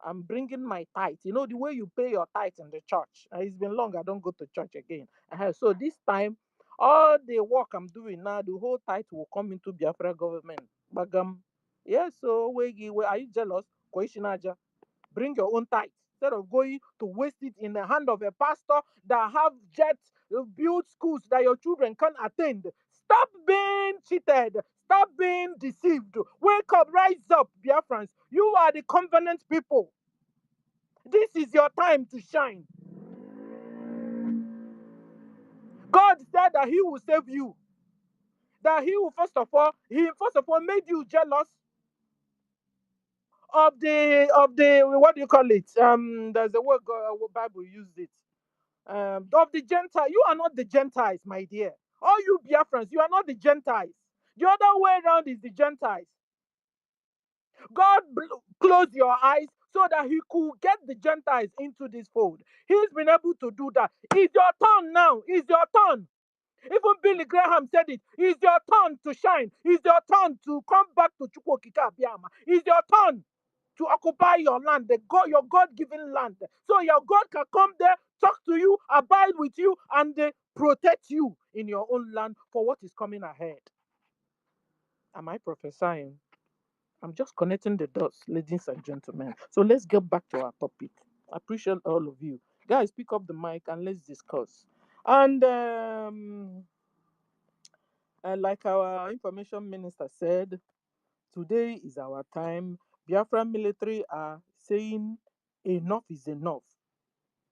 I'm bringing my tithe. You know, the way you pay your tithe in the church. It's been long, I don't go to church again. So this time, all the work I'm doing now, the whole tithe will come into Biafra government. Bagam. Yes, so are you jealous? Koishinaja. Bring your own tithe. Instead of going to waste it in the hand of a pastor that have jets, build schools that your children can attend. Stop being cheated. Stop being deceived. Wake up, rise up, Biafrans. You are the covenant people. This is your time to shine. God said that He will save you. That He will first of all made you jealous of the what do you call it? There's a word Bible used it. Of the Gentiles. You are not the Gentiles, my dear. All you Biafrans, you are not the Gentiles. The other way around is the Gentiles. God closed your eyes so that he could get the Gentiles into this fold. He's been able to do that. It's your turn now. It's your turn. Even Billy Graham said it. It's your turn to shine. It's your turn to come back to Chukwokika Abiyama. It's your turn to occupy your land, your God-given land. So your God can come there, talk to you, abide with you, and protect you in your own land for what is coming ahead. Am I prophesying? I'm just connecting the dots, ladies and gentlemen. So let's get back to our topic. I appreciate all of you. Guys, pick up the mic and let's discuss. And like our information minister said, today is our time. Biafran military are saying enough is enough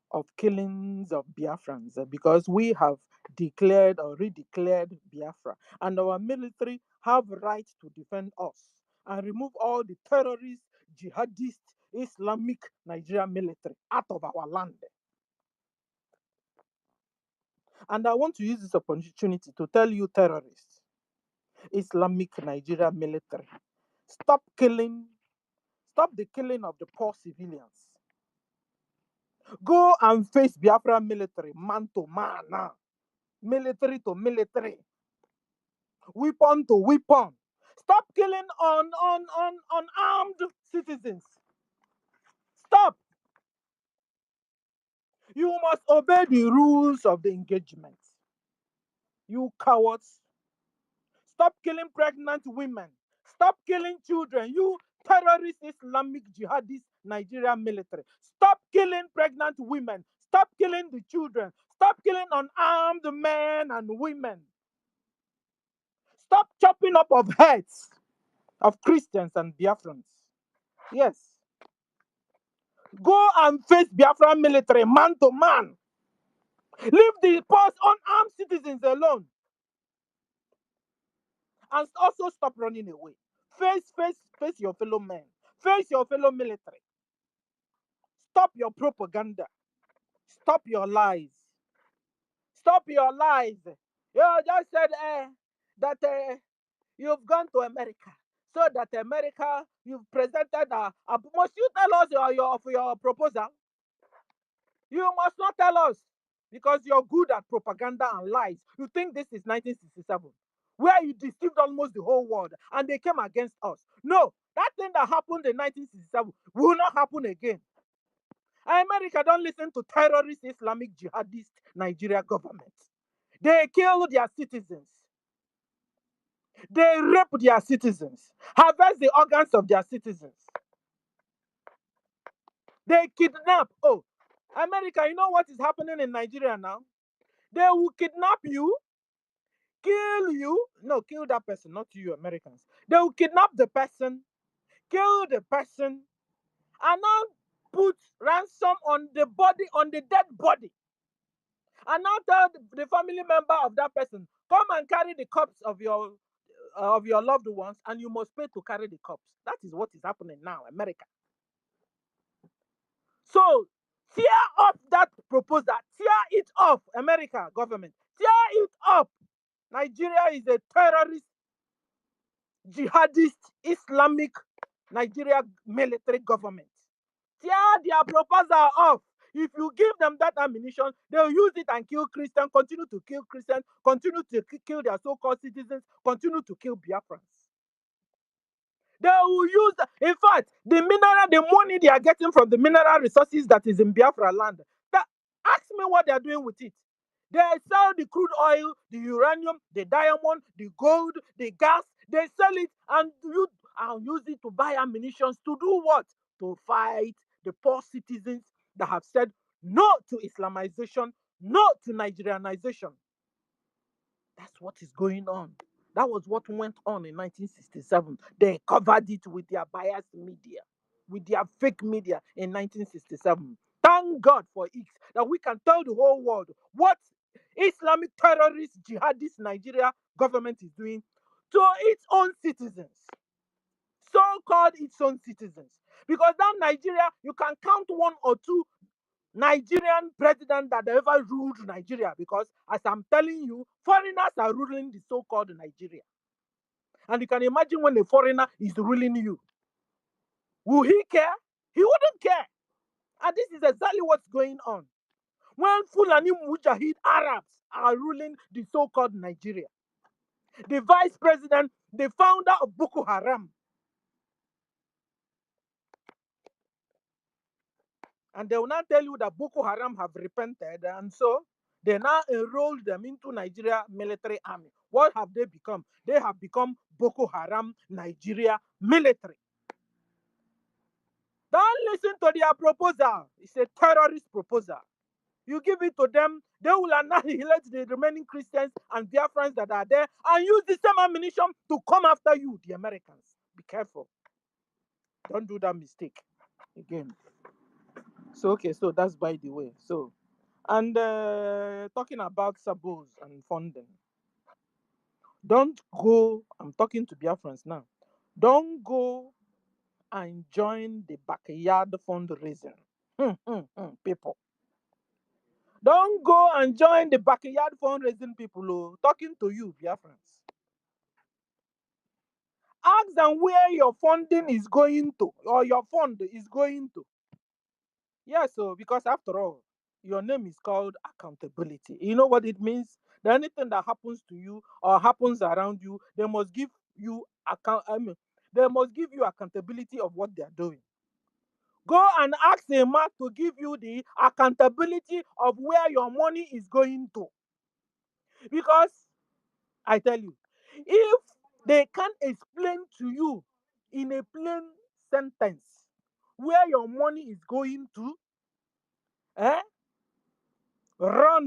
of killings of Biafrans because we have declared or redeclared Biafra, and our military have right to defend us and remove all the terrorist, jihadist, Islamic Nigeria military out of our land. And I want to use this opportunity to tell you terrorists, Islamic Nigeria military, stop the killing of the poor civilians. Go and face Biafra military, man to man, military to military, weapon to weapon. Stop killing unarmed citizens. Stop. You must obey the rules of the engagement. You cowards. Stop killing pregnant women. Stop killing children. You terrorist Islamic jihadist Nigerian military. Stop killing pregnant women. Stop killing the children. Stop killing unarmed men and women. Stop chopping up of heads of Christians and Biafrans. Yes. Go and face Biafran military man to man. Leave the post unarmed citizens alone. And also stop running away. Face your fellow men. Face your fellow military. Stop your propaganda. Stop your lies. Stop your lies. You just said that you've gone to America. So that America, you've presented must you tell us your proposal? You must not tell us because you're good at propaganda and lies. You think this is 1967, where you deceived almost the whole world and they came against us. No, that thing that happened in 1967 will not happen again. America don't listen to terrorist Islamic jihadist Nigeria government. They kill their citizens. They rape their citizens, harvest the organs of their citizens. They kidnap. Oh, America, you know what is happening in Nigeria now? They will kidnap you, kill you. No, kill that person, not you Americans. They will kidnap the person, kill the person, and now put ransom on the body, on the dead body. And now tell the family member of that person, come and carry the corpse of your loved ones, and you must pay to carry the corpse. That is what is happening now, America. So tear up that proposal, tear it up, America government, tear it up. Nigeria is a terrorist, jihadist, Islamic Nigeria military government. Tear their proposal off. If you give them that ammunition, they'll use it and kill Christians, continue to kill Christians, continue to kill their so-called citizens, continue to kill Biafrans. They will use, in fact, the money they are getting from the mineral resources that is in Biafra land. Ask me what they are doing with it. They sell the crude oil, the uranium, the diamond, the gold, the gas. They sell it and use it to buy ammunition to do what? To fight the poor citizens that have said no to Islamization, no to Nigerianization. That's what is going on. That was what went on in 1967. They covered it with their biased media, with their fake media in 1967. Thank God for it that we can tell the whole world what Islamic terrorist jihadist Nigeria government is doing to its own citizens. So-called its own citizens. Because that Nigeria, you can count one or two Nigerian presidents that ever ruled Nigeria. Because as I'm telling you, foreigners are ruling the so-called Nigeria. And you can imagine when a foreigner is ruling you. Will he care? He wouldn't care. And this is exactly what's going on. When Fulani Mujahid Arabs are ruling the so-called Nigeria, the vice president, the founder of Boko Haram, and they will now tell you that Boko Haram have repented, and so they now enrolled them into Nigeria military army. What have they become? They have become Boko Haram Nigeria military. Don't listen to their proposal. It's a terrorist proposal. You give it to them, they will annihilate the remaining Christians and Biafrans that are there and use the same ammunition to come after you, the Americans. Be careful. Don't do that mistake again. So, okay, so that's by the way. So, and talking about sabos and funding, don't go, I'm talking to Biafrans now, don't go and join the backyard fundraising. People. Don't go and join the backyard fundraising people. Oh, talking to you, Biafrans. Ask them where your funding is going to, or your fund is going to. Yes, so because after all, your name is called accountability. You know what it means? That anything that happens to you or happens around you, they must give you they must give you accountability of what they are doing. Go and ask a man to give you the accountability of where your money is going to. Because I tell you, if they can't explain to you in a plain sentence where your money is going to, run,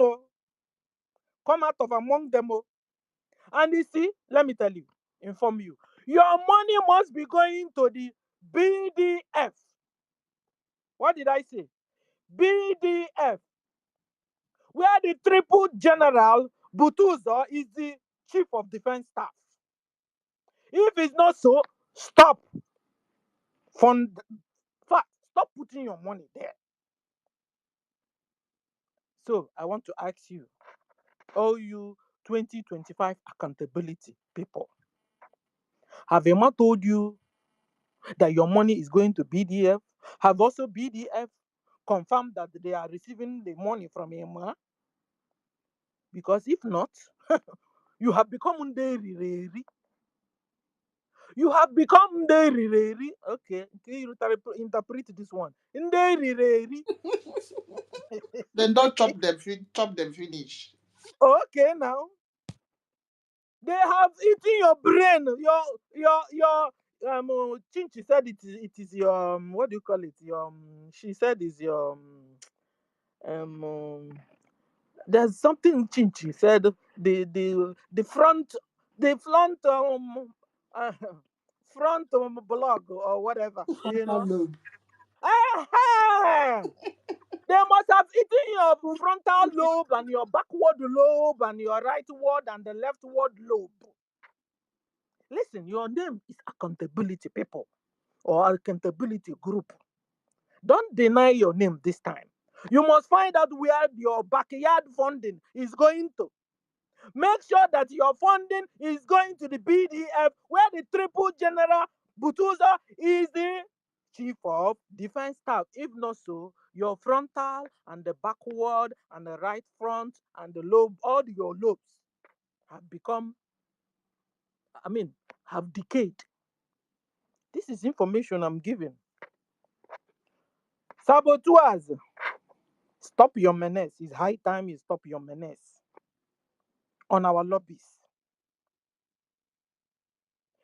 come out of among them. And you see, let me tell you, inform you, your money must be going to the BDF. What did I say? BDF, where the triple general Butuzo is the chief of defense staff. If it's not so, stop. Stop putting your money there. So I want to ask you, all you 2025 accountability people, have Emma told you that your money is going to BDF? Have also BDF confirmed that they are receiving the money from Emma? Because if not, you have become Nderireri. You have become Nderireri. Okay, can you interpret this one? Nderireri. Then don't chop them finish. Okay, now. They have eaten your brain. Your Chinchi said it is your what do you call it? Your she said is your there's something Chinchi said the front uh, front blog or whatever, you know. Hello. They must have eaten your frontal lobe and your backward lobe and your rightward and the leftward lobe. Listen, your name is accountability people or accountability group. Don't deny your name this time. You must find out where your backyard funding is going to. Make sure that your funding is going to the BDF, where the triple general Butuza is the chief of defense staff. If not so, your frontal and the backward and the right front and the lobe, all your lobes have become, have decayed. This is information I'm giving. Saboteurs, stop your menace. It's high time you stop your menace on our lobbies.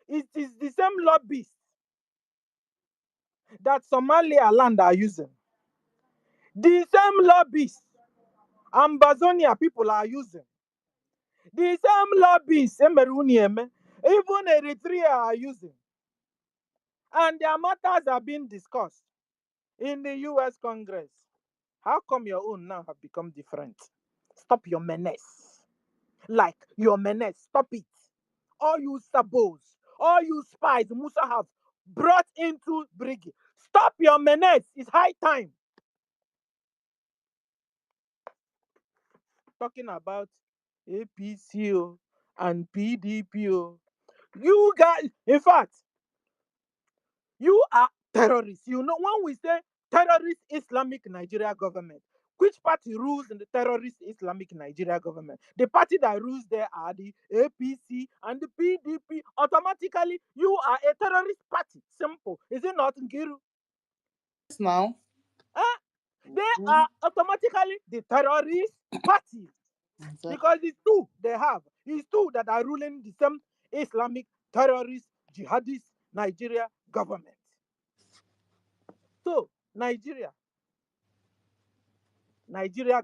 It is the same lobbies that Somalia land are using. The same lobbies Ambazonia people are using. The same lobbies even Eritrea are using. And their matters are being discussed in the US Congress. How come your own now have become different? Stop your menace. Like your menace, stop it. All you sabos, all you spies Musa have brought into BRGIE, Stop your menace. It's high time. Talking about APC and PDP. You guys, in fact, you are terrorists. You know, when we say terrorist Islamic Nigeria government, which party rules in the terrorist Islamic Nigeria government? The party that rules there are the APC and the PDP. Automatically, you are a terrorist party. Simple. Is it not, Nkiru? Yes, now. Huh? They are automatically the terrorist party. Exactly. Because it's two they have. It's two that are ruling the same Islamic terrorist jihadist Nigeria government. So Nigeria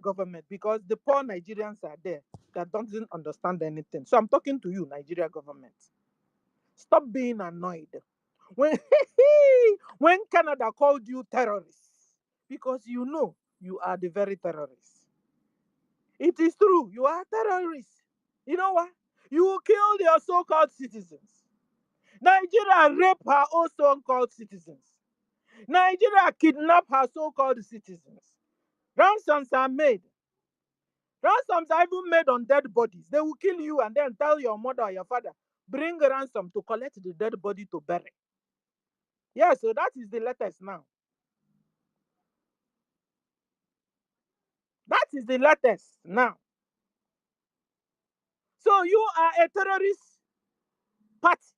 government, because the poor Nigerians are there that doesn't understand anything. So I'm talking to you, Nigeria government. Stop being annoyed when when Canada called you terrorists, because you know you are the very terrorists. It is true, you are terrorists. You know what? You killed your so-called citizens. Nigeria raped her own so-called citizens. Nigeria kidnapped her so-called citizens. Ransoms are made. Ransoms are even made on dead bodies. They will kill you and then tell your mother or your father, bring a ransom to collect the dead body to bury. Yeah, so that is the latest now. That is the latest now. So you are a terrorist party.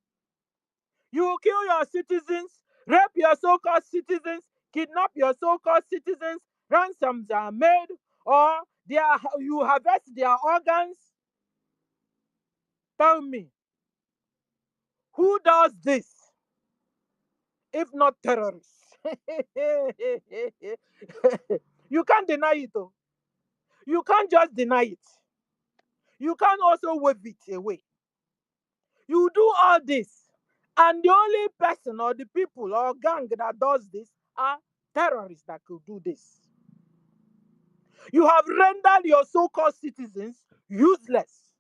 You kill your citizens, rape your so-called citizens, kidnap your so-called citizens, ransoms are made, or you harvest their organs. Tell me, who does this if not terrorists? You can't deny it, though. You can't just deny it. You can't also wave it away. You do all this, and the only person or the people or gang that does this are terrorists that could do this. You have rendered your so-called citizens useless.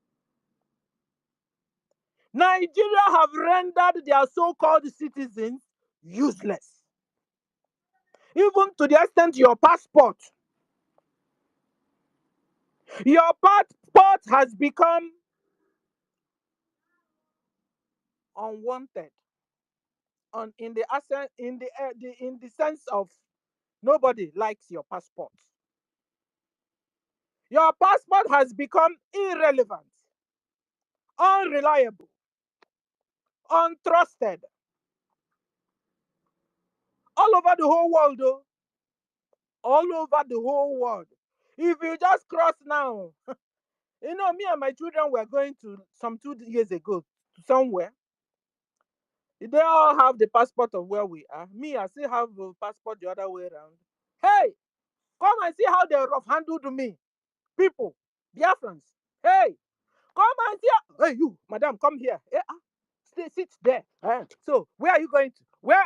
Nigeria have rendered their so-called citizens useless. Even to the extent your passport has become unwanted. In the sense of nobody likes your passport. Your passport has become irrelevant, unreliable, untrusted. All over the whole world, though. All over the whole world. If you just cross now, you know, me and my children were going to some 2 years ago to somewhere. They all have the passport of where we are. Me, I still have the passport the other way around. Hey, come and see how they rough handled me. People, biafrans. Hey, come and see. Hey, you, madam, come here. Hey, sit there. So, where are you going to? Where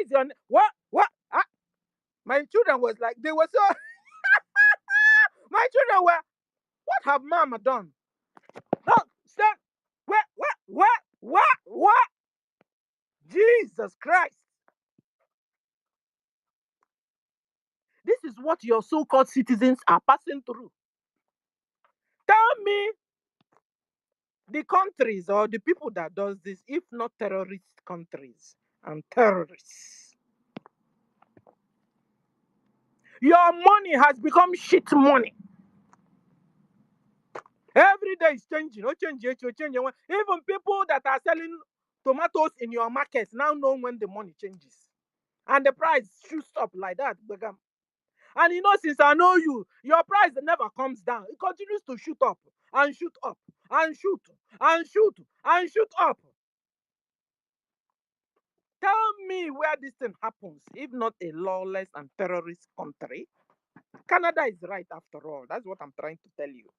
is your? What? My children was like, they were so. My children were. What have mama done? No, stand. What? Jesus Christ. This is what your so-called citizens are passing through. Tell me the countries or the people that does this, if not terrorist countries and terrorists. Your money has become shit money. Every day is changing. Even people that are selling tomatoes in your markets now know when the money changes. And the price shoots up like that. And you know, since I know you, your price never comes down. It continues to shoot up and shoot up and shoot and shoot and shoot up. Tell me where this thing happens, if not a lawless and terrorist country. Canada is right after all. That's what I'm trying to tell you.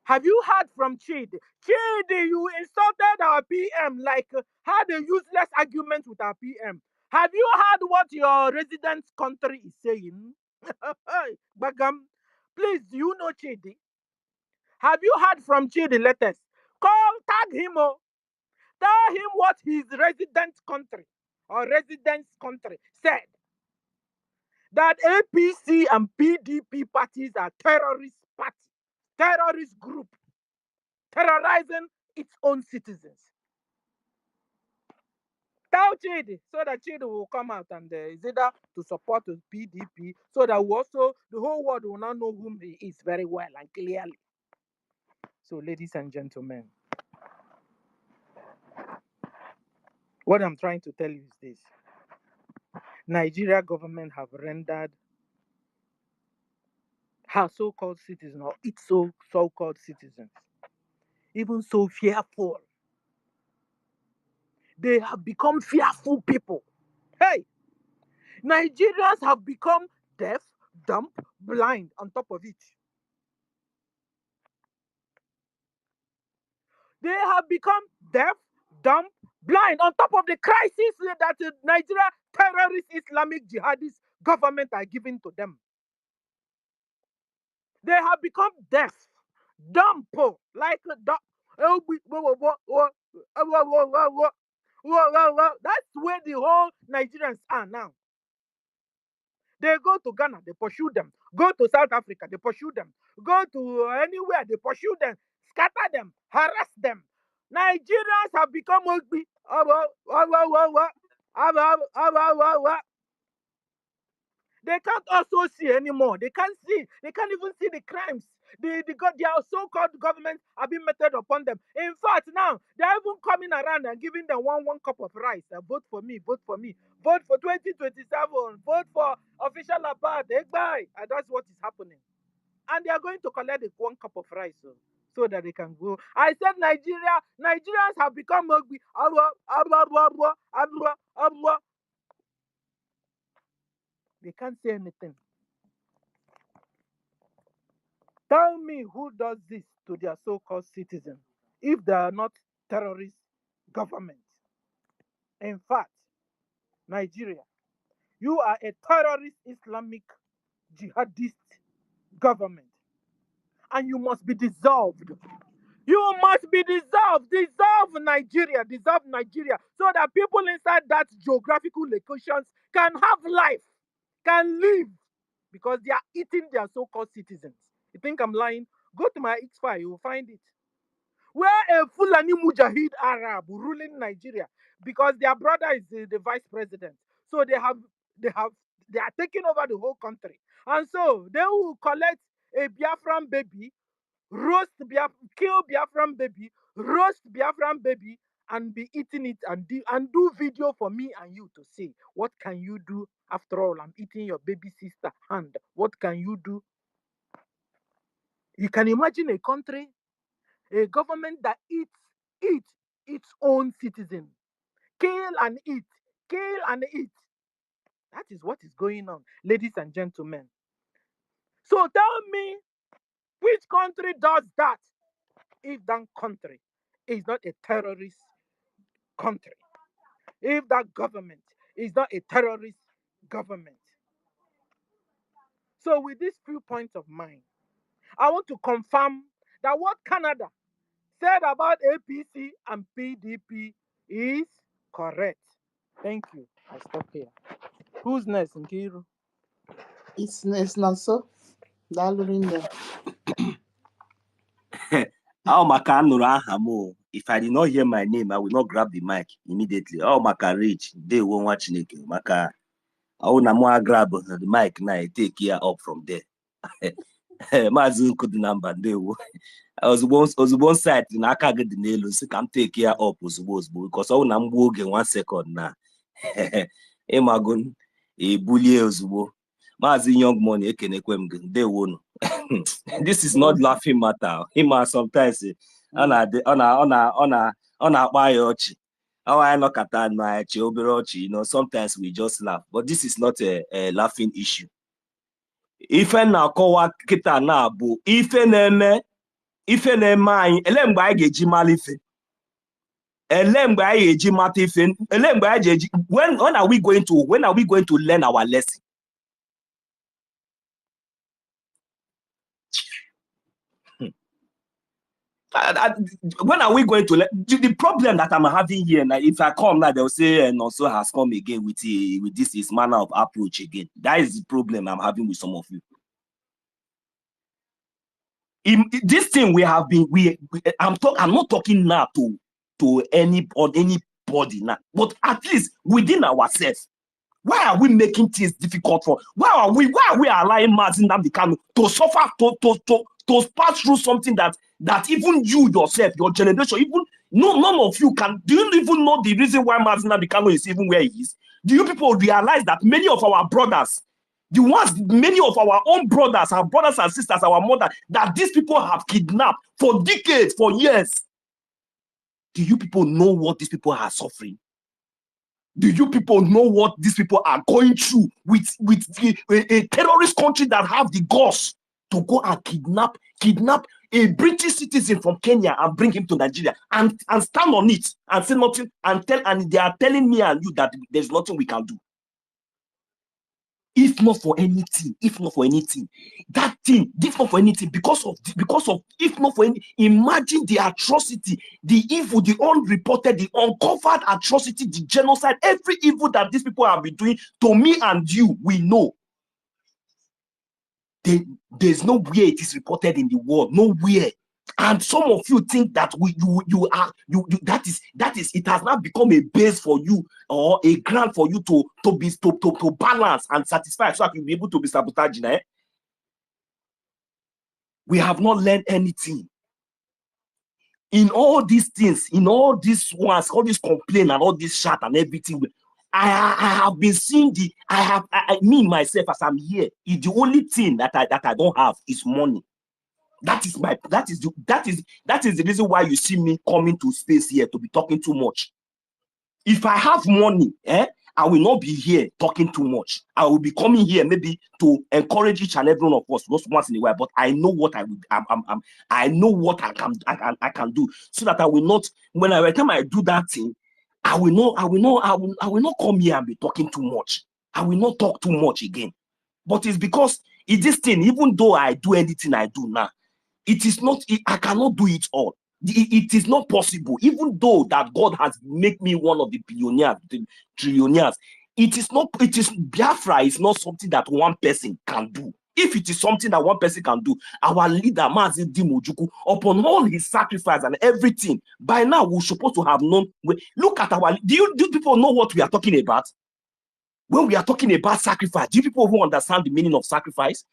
Have you heard from Chidi? Chidi, you insulted our PM, like had a useless argument with our PM. Have you heard what your resident country is saying? Bagam, please, do you know Chidi? Have you heard from Chidi latest? Tag him, tell him what his resident country or residence country said that APC and PDP parties are terrorist parties, terrorist group, terrorizing its own citizens. Tell Chidi so that Chidi will come out and is either to support the PDP so that we also the whole world will now know whom he is very well and clearly. So, ladies and gentlemen, what I'm trying to tell you is this. Nigeria government have rendered her so-called citizens or its so-called citizens even so fearful. They have become fearful people. Hey, Nigerians have become deaf, dumb, blind on top of it. They have become deaf, dumb, blind on top of the crisis that the Nigeria terrorist Islamic jihadist government are giving to them. They have become deaf, dumb, like that's where the whole Nigerians are now. They go to Ghana, they pursue them. Go to South Africa, they pursue them. Go to anywhere, they pursue them, scatter them, harass them. Nigerians have become ugly. They can't also see anymore. They can't see. They can't even see the crimes. Their so-called governments are being meted upon them. In fact, now they're even coming around and giving them one cup of rice. Vote for me. Vote for me. Vote for 2027. Vote for official apart. And that's what is happening. And they are going to collect the 1 cup of rice so that they can go. I said Nigerians have become ugly. They can't say anything. Tell me who does this to their so-called citizens if they are not terrorist governments. In fact, Nigeria, you are a terrorist Islamic jihadist government and you must be dissolved. You must be dissolved. Dissolve Nigeria so that people inside that geographical locations can have life, can live, because they are eating their so-called citizens. You think I'm lying? Go to my X file, you will find it. Where a Fulani Mujahid Arab ruling Nigeria because their brother is the vice president. So they are taking over the whole country. And so they will collect a Biafran baby, kill Biafran baby, roast Biafran baby, and be eating it and do video for me and you to see. What can you do? After all, I'm eating your baby sister hand. What can you do? You can imagine a country, a government that eats its own citizens. Kill and eat. Kill and eat. That is what is going on, ladies and gentlemen. So tell me, which country does that if that country is not a terrorist country? If that government is not a terrorist government? So with these few points of mine, I want to confirm that what Canada said about APC and PDP is correct. Thank you. I stop here. Who's next, Nkiru? It's not so. How maka nụrụ aha m? If I did not hear my name, I will not grab the mic immediately. How maka reach they won't watch Chineke maka how na mo grab the mic na take care up from there. Maazị Nkudu number ndewo. Ozugbo site na aka gị dị n'elu si ka m take care up ozugbo because ọ na mgbu oge 1 second na ịmago ebulie ozugbo. Maazị Young Money ekenekwe m gị ndewo nụ. This is not laughing matter. Sometimes ọ na-akpa ya ọchị. I know kata na eche obere ọchị, sometimes we just laugh, but this is not a laughing issue. Ife na-akọwa kịta na bụ ife na-eme anyị, ele mgbe anyị ga-eji mara ife, ele mgbe anyị ga-eji mata ife, ele mgbe anyị ga-eji when are we going to learn our lesson? When are we going to let the problem that I'm having here now? If I come now, they'll say and also has come again with this his manner of approach again. That is the problem I'm having with some of you. In this thing we have been I'm not talking now to anybody now, but at least within ourselves. Why are we making things difficult for? Why are we allowing Mazin Nnamdi Kanu to suffer to pass through something that even you yourself, your generation, even none of you can? Do you even know the reason why Mazin Nnamdi Kanu is even where he is? Do you people realize that many of our brothers, many of our own brothers, our brothers and sisters, our mother, that these people have kidnapped for decades, for years? Do you people know what these people are suffering? Do you people know what these people are going through with a terrorist country that have the guts to go and kidnap a British citizen from Kenya and bring him to Nigeria and stand on it and say nothing and they are telling me and you that there's nothing we can do? If not for anything, that thing, if not for anything, because of, if not for any, imagine the atrocity, the evil, the unreported, the uncovered atrocity, the genocide, every evil that these people have been doing to me and you, we know. There's nowhere it is reported in the world, nowhere. And some of you think that that is it has not become a base for you or a grant for you to balance and satisfy so that you'll be able to be sabotaging. We have not learned anything. In all these things, in all these ones, all this complaint and all this chat and everything, I have been seeing me myself as I'm here. The only thing that I don't have is money. That is the reason why you see me coming to space here to be talking too much. If I have money, I will not be here talking too much. I will be coming here maybe to encourage each and every one of us once in a while. But I know what I know what I can do, so that I will not. Every time I do that thing, I will not come here and be talking too much. I will not talk too much again. But it's because this thing, even though I do anything I do now, it is not. I cannot do it all. It is not possible. Even though that God has made me one of the billionaires, the trillionaires, it is not. Biafra is not something that one person can do. If it is something that one person can do, our leader Mazi Dimojuku, upon all his sacrifice and everything, by now we're supposed to have known. Look at our. Do people know what we are talking about? When we are talking about sacrifice, do people who understand the meaning of sacrifice?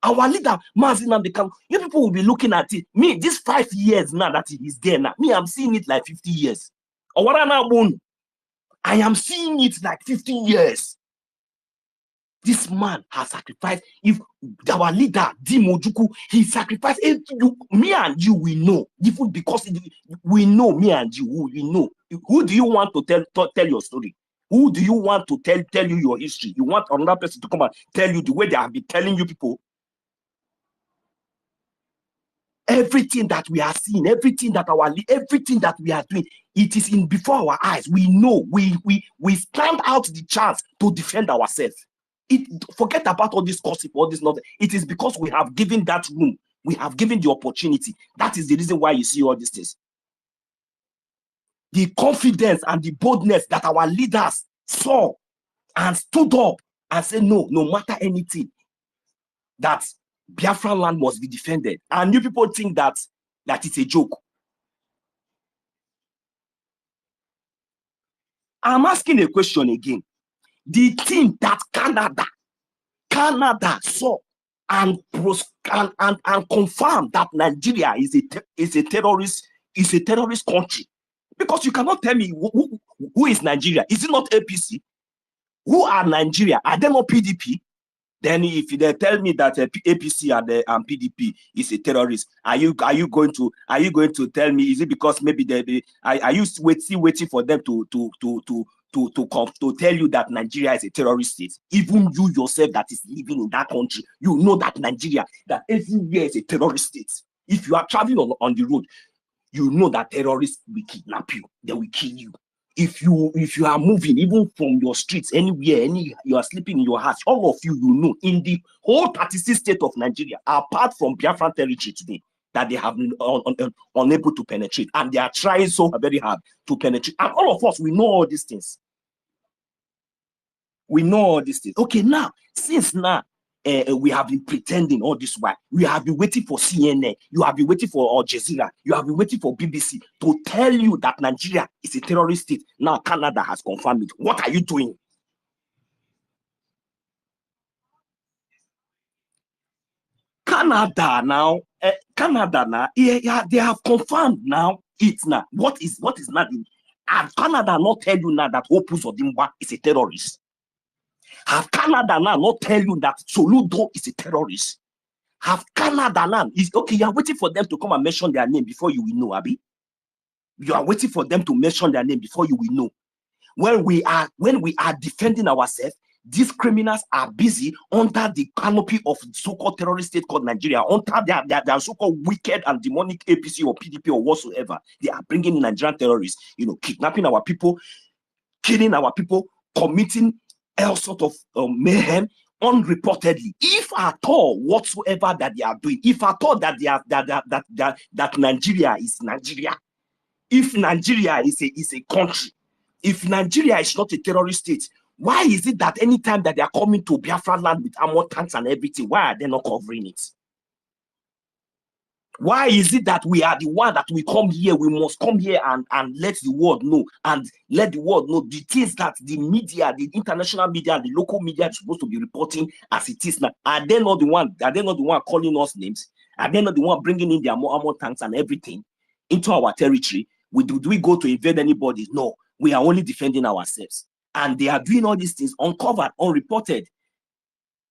Our leader, Mazi Nnamdi Kanu, you people will be looking at it. Me, this 5 years now that he is there now, me, I'm seeing it like 50 years. I am seeing it like 50 years. This man has sacrificed. If our leader, Dimojuku, he sacrificed. Me and you, we know. Even because we know, me and you, we know. Who do you want to tell your story? Who do you want to tell you your history? You want another person to come and tell you the way they have been telling you people? Everything that we are seeing, everything that we are doing, it is in before our eyes. We know. We stand out the chance to defend ourselves. Forget about all this gossip, all this nothing. It is because we have given that room. We have given the opportunity. That is the reason why you see all these things. The confidence and the boldness that our leaders saw and stood up and said, no matter anything, that Biafran land must be defended. And you people think that it's a joke. I'm asking a question again. The thing that Canada saw and confirmed that Nigeria is a terrorist country. Because you cannot tell me who is Nigeria. Is it not APC? Who are Nigeria? Are they not PDP? Then if they tell me that APC and PDP is a terrorist, are you going to tell me, is it because maybe are you waiting for them to tell you that Nigeria is a terrorist state? Even you yourself that is living in that country, you know that Nigeria, that everywhere is a terrorist state. If you are traveling on the road, you know that terrorists will kidnap you. They will kill you. If you are moving, even from your streets, anywhere, you are sleeping in your house, all of you know, in the whole 36 state of Nigeria, apart from Biafran territory today, that they have been unable to penetrate, and they are trying so very hard to penetrate. And all of us, we know all these things. We know all these things. Okay, now, since now, we have been pretending all this while. We have been waiting for CNN. You have been waiting for Al Jazeera. You have been waiting for BBC to tell you that Nigeria is a terrorist state. Now Canada has confirmed it. What are you doing? Canada now, yeah, they have confirmed now. It's now. What is not? Have Canada not tell you now that Opus Odimba is a terrorist? Have Canada now not tell you that Soludo is a terrorist? Have Canada now is okay? You are waiting for them to come and mention their name before you will know, Abi. You are waiting for them to mention their name before you will know. When we are defending ourselves, these criminals are busy under the canopy of so-called terrorist state called Nigeria, under their so-called wicked and demonic APC or PDP or whatsoever. They are bringing in Nigerian terrorists, kidnapping our people, killing our people, committing all sort of mayhem unreportedly. If at all whatsoever that they are doing, if at all that they are that Nigeria is Nigeria, if Nigeria is a country, if Nigeria is not a terrorist state, why is it that anytime that they are coming to Biafra land with armored tanks and everything, why are they not covering it? Why is it that we are the one that we come here, we must come here and let the world know, and let the world know the things that the media, the international media, the local media is supposed to be reporting as it is now? Are they not the one calling us names? Are they not the one bringing in their armored tanks and everything into our territory? Do we go to invade anybody? No, we are only defending ourselves. And they are doing all these things uncovered, unreported.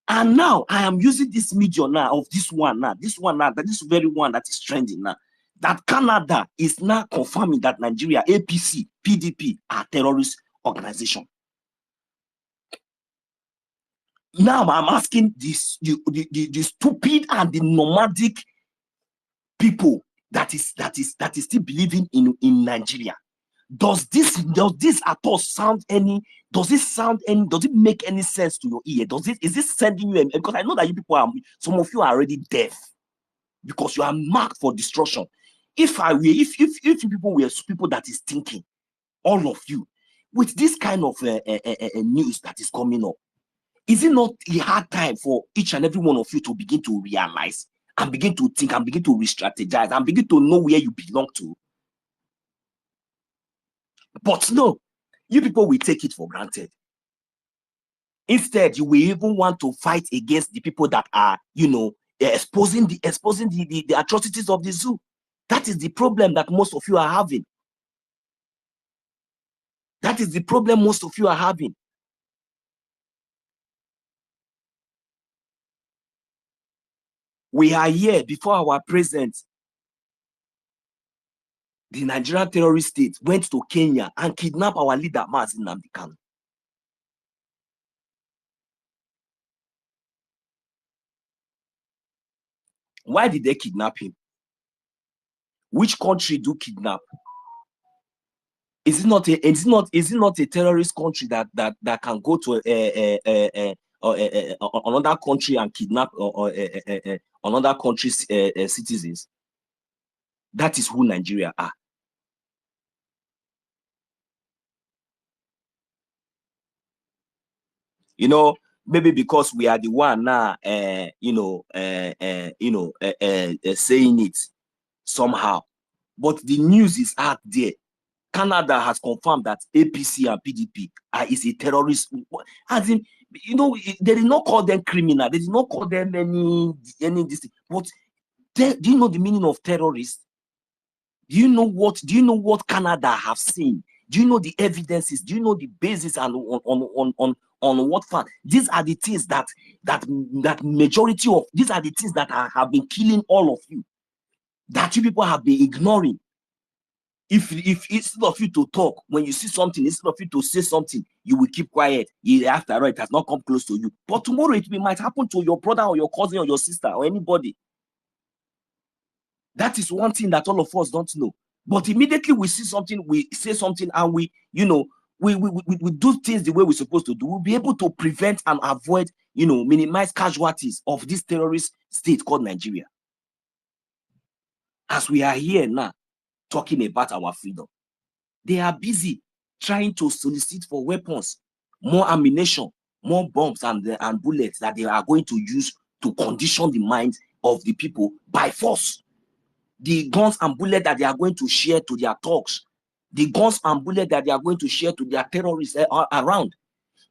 And now I am using this media now of this very one that is trending now, that Canada is now confirming that Nigeria, APC, PDP are terrorist organization. Now I'm asking this the stupid and the nomadic people that is still believing in Nigeria. Does this at all sound any? Does it make any sense to your ear? Is this sending you? Because I know that some of you are already deaf because you are marked for destruction. If people were people that is thinking, all of you, with this kind of news that is coming up, is it not a hard time for each and every one of you to begin to realize and begin to think and begin to re-strategize and begin to know where you belong to? But no, you people will take it for granted. Instead, you will even want to fight against the people that are, exposing the atrocities of the zoo. That is the problem that most of you are having. That is the problem most of you are having. We are here before our president. The Nigerian terrorist state went to Kenya and kidnapped our leader, Mazi Nnamdi Kanu. Why did they kidnap him? Which country do kidnap? Is it not a terrorist country that can go to another country and kidnap another country's citizens? That is who Nigeria are. Maybe because we are the one now, saying it somehow. But the news is out there. Canada has confirmed that APC and PDP is a terrorist. As in, they did not call them criminal. They did not call them any this. But do you know the meaning of terrorist? Do you know what Canada have seen? Do you know the evidences? Do you know the basis and on what fact? These are the things that majority of these are the things that have been killing all of you. That you people have been ignoring. If instead of you to talk, when you see something, instead of you to say something, you will keep quiet. After all, it has not come close to you. But tomorrow it might happen to your brother or your cousin or your sister or anybody. That is one thing that all of us don't know. But immediately we see something, we say something, and we do things the way we're supposed to do. We'll be able to prevent and avoid, minimize casualties of this terrorist state called Nigeria. as we are here now talking about our freedom, they are busy trying to solicit for weapons, more ammunition, more bombs and bullets that they are going to use to condition the minds of the people by force. The guns and bullets that they are going to share to their thugs, the guns and bullets that they are going to share to their terrorists around,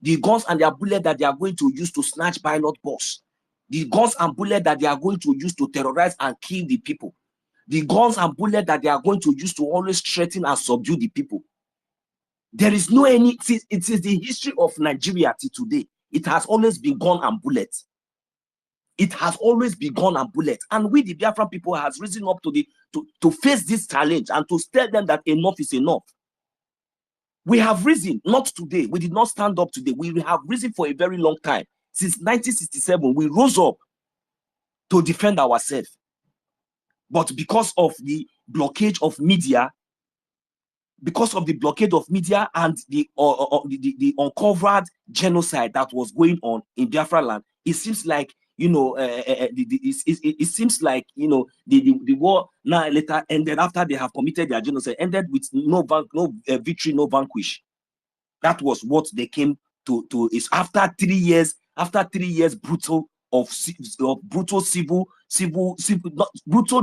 the guns and their bullets that they are going to use to snatch pilot bus, the guns and bullets that they are going to use to terrorize and kill the people, the guns and bullets that they are going to use to always threaten and subdue the people. There is no any, it is the history of Nigeria till today. It has always been gun and bullets. It has always been gun and bullets. And we, the Biafran people, has risen up to face this challenge and to tell them that enough is enough. We have risen, not today. We did not stand up today. We have risen for a very long time. Since 1967, we rose up to defend ourselves. But because of the blockade of media, and the uncovered genocide that was going on in Biafra land, it seems like, you know, it seems like, you know, the war now later ended after they have committed their genocide, ended with no victory, no vanquish. That was what they came to is after 3 years brutal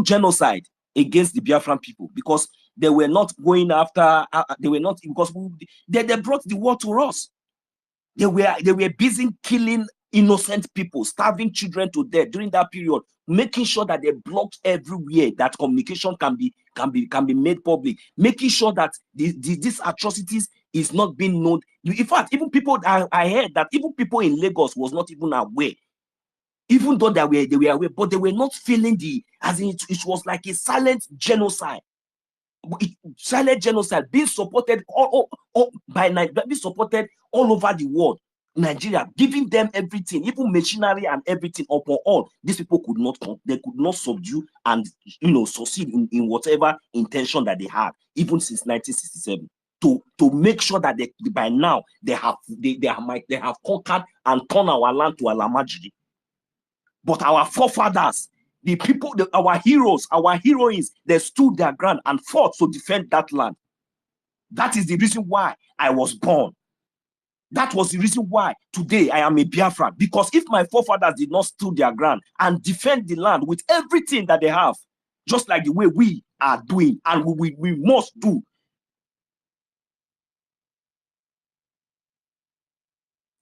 genocide against the Biafran people, because they were not going after, because they brought the war to us. They were busy killing innocent people, starving children to death during that period, making sure that they blocked everywhere that communication can be made public, making sure that these atrocities is not being known. In fact, even people, I heard that even people in Lagos was not even aware, even though they were aware, but they were not feeling as in it was like a silent genocide. Silent genocide being supported being supported all over the world. Nigeria giving them everything, even machinery and everything upon all. These people could not subdue and, you know, succeed in whatever intention that they had, even since 1967, to make sure that by now they have conquered and turned our land to Alamajiri. But our forefathers, the people, our heroes, our heroines, they stood their ground and fought to defend that land. That is the reason why I was born. That was the reason why today I am a Biafran. Because if my forefathers did not stand their ground and defend the land with everything that they have, just like the way we are doing and we must do,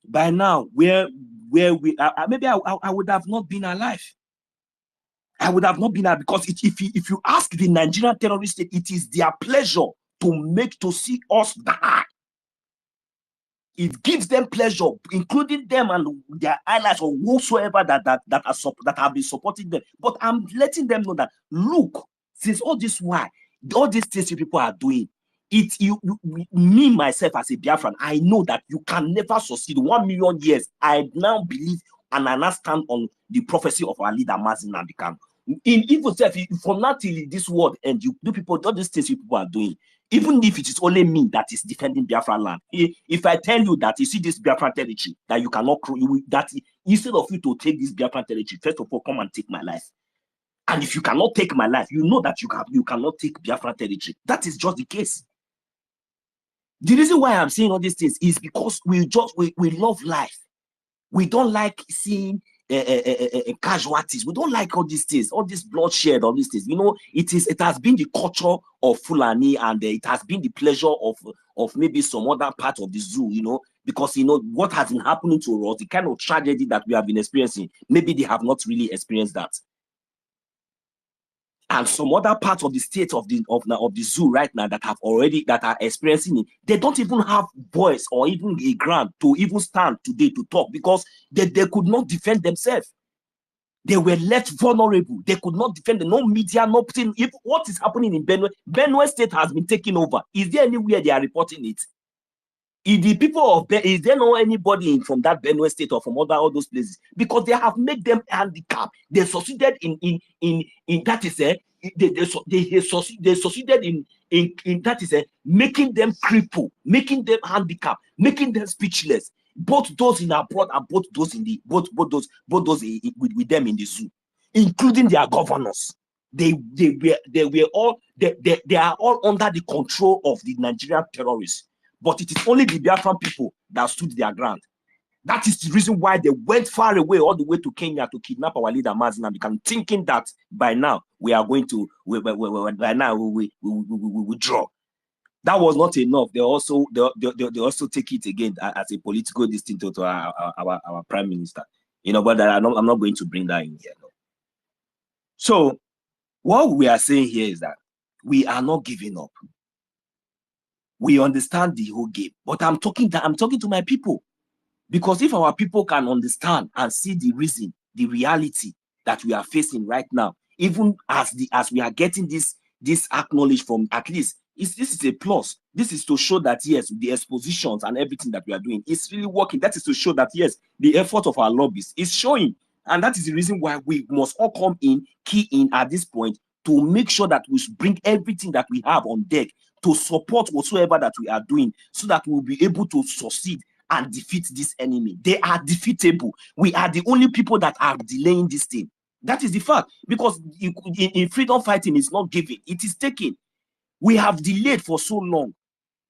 by now, where we maybe I would have not been alive. I would have not been alive, because if you ask the Nigerian terrorist state, it is their pleasure to see us die. It gives them pleasure, including them and their allies or whosoever that have been supporting them. But I'm letting them know that, look, since all these things you people are doing, me myself as a Biafran, I know that you can never succeed. 1 million years, I now believe and I now stand on the prophecy of our leader Mazin Nambikam. In even self, from now till this world and you do people, all these things you people are doing, even if it is only me that is defending Biafran land, if I tell you that you see this Biafran territory, that you cannot, that instead of you to take this Biafran territory, first of all, come and take my life. And if you cannot take my life, you know that you cannot take Biafran territory. That is just the case. The reason why I'm saying all these things is because we love life. We don't like seeing casualties. We don't like all these things, all this bloodshed, all these things. You know, it has been the culture of Fulani, and it has been the pleasure of maybe some other part of the zoo, you know, because, you know, what has been happening to us, the kind of tragedy that we have been experiencing, maybe they have not really experienced that. And some other parts of the state of the zoo right now that are experiencing it, they don't even have voice or even a ground to even stand today to talk, because they could not defend themselves. They were left vulnerable. They could not defend no media, nothing. If what is happening in Benue State has been taken over. Is there anywhere they are reporting it? If the people of is there no anybody from that Benue State or from all those places? Because they have made them handicapped. They succeeded in that is they succeeded in that is making them cripple, making them handicapped, making them speechless. Both those in abroad and both those with them in the zoo, including their governors. They are all under the control of the Nigerian terrorists. But it is only the Biafran people that stood their ground. That is the reason why they went far away, all the way to Kenya, to kidnap our leader Mazi Nnamdi Kanu, thinking that by now we are going to we withdraw. That was not enough. They also take it again as a political distinct to our prime minister. You know, but I'm not going to bring that in here. No. So what we are saying here is that we are not giving up. We understand the whole game, but I'm talking to my people, because if our people can understand and see the reason, the reality that we are facing right now, even as we are getting this acknowledged from, at least this is a plus. This is to show that yes, the expositions and everything that we are doing is really working. That is to show that yes, the effort of our lobbies is showing. And that is the reason why we must all come in, key in at this point, to make sure that we bring everything that we have on deck to support whatsoever that we are doing, so that we'll be able to succeed and defeat this enemy. They are defeatable. We are the only people that are delaying this thing. That is the fact. Because in freedom fighting, it's not given, it is taken. We have delayed for so long.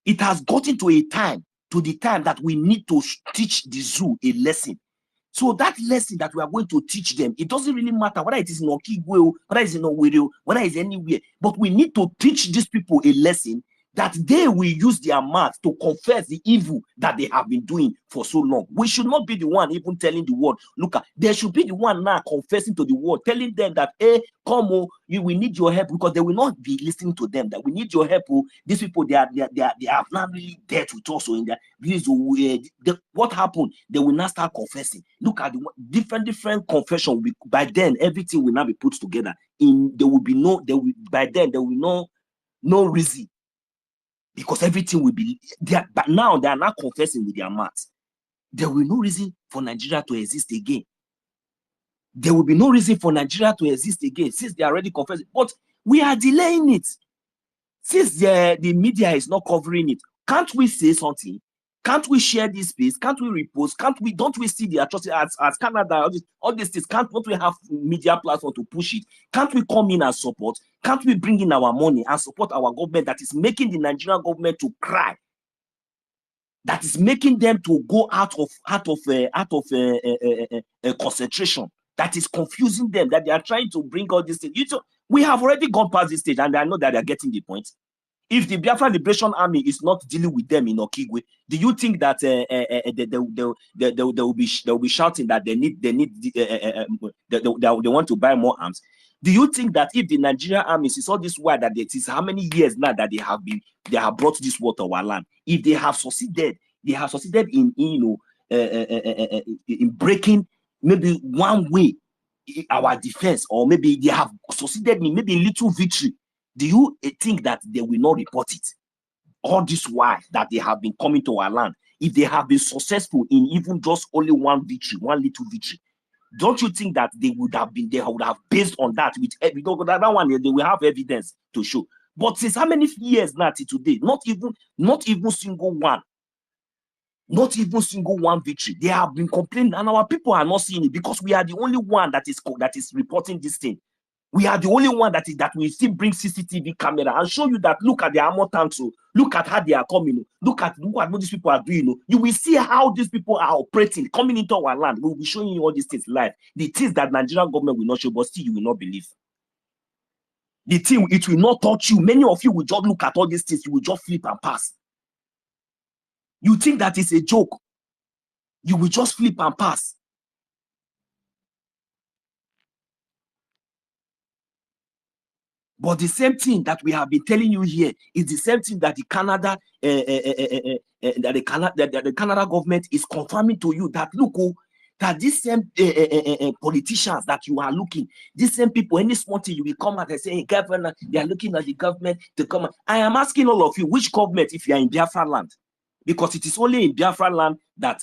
It has gotten to the time that we need to teach the zoo a lesson. So that lesson that we are going to teach them, it doesn't really matter whether it is in Okigwe, whether it's in Owerri, whether it's anywhere, but we need to teach these people a lesson that they will use their mouth to confess the evil that they have been doing for so long. We should not be the one even telling the world, look, they should be the one now confessing to the world, telling them that, hey, come on, we need your help, because they will not be listening to them, that we need your help. These people, they have not really dealt with us. In what happened? They will now start confessing. Look at the different confession. By then, everything will now be put together. There will be no reason. Because everything will be there, but now they are not confessing with their mouths. There will be no reason for Nigeria to exist again. There will be no reason for Nigeria to exist again, since they are already confessing. But we are delaying it. Since the media is not covering it, can't we say something? Can't we share this space? Can't we repost? Don't we see the atrocity as Canada, all these things? Don't we have media platform to push it? Can't we come in and support? Can't we bring in our money and support our government that is making the Nigerian government to cry? That is making them to go out of concentration. That is confusing them, that they are trying to bring all these things. We have already gone past this stage, and I know that they are getting the point. If the Biafra Liberation Army is not dealing with them in Okigwe, do you think that they will be shouting that they want to buy more arms? Do you think that if the Nigerian army is all this while, that it is how many years now that they have brought this war to our land? If they have succeeded, in in breaking maybe one way our defense, or maybe they have succeeded in maybe a little victory, do you think that they will not report it? All this while that they have been coming to our land, if they have been successful in even just only one victory, one little victory, don't you think that they would have based on that, with that one, they will have evidence to show? But since how many years now till today, not even single one. Not even single one victory. They have been complaining, and our people are not seeing it, because we are the only one that is reporting this thing. We are the only one that will still bring CCTV camera and show you that, look at the armor tanks, look at how they are coming, look at what these people are doing. You will see how these people are operating, coming into our land. We will be showing you all these things live. The things that Nigerian government will not show, but still you will not believe. The thing, it will not touch you. Many of you will just look at all these things, you will just flip and pass. You think that is a joke. You will just flip and pass. But the same thing that we have been telling you here is the same thing that the Canada government is confirming to you, that look, that these same politicians that you are looking, these same people, any small thing you will come out and say, hey, governor, they are looking at the government to come out. I am asking all of you, which government, if you are in Biafra land? Because it is only in Biafra land that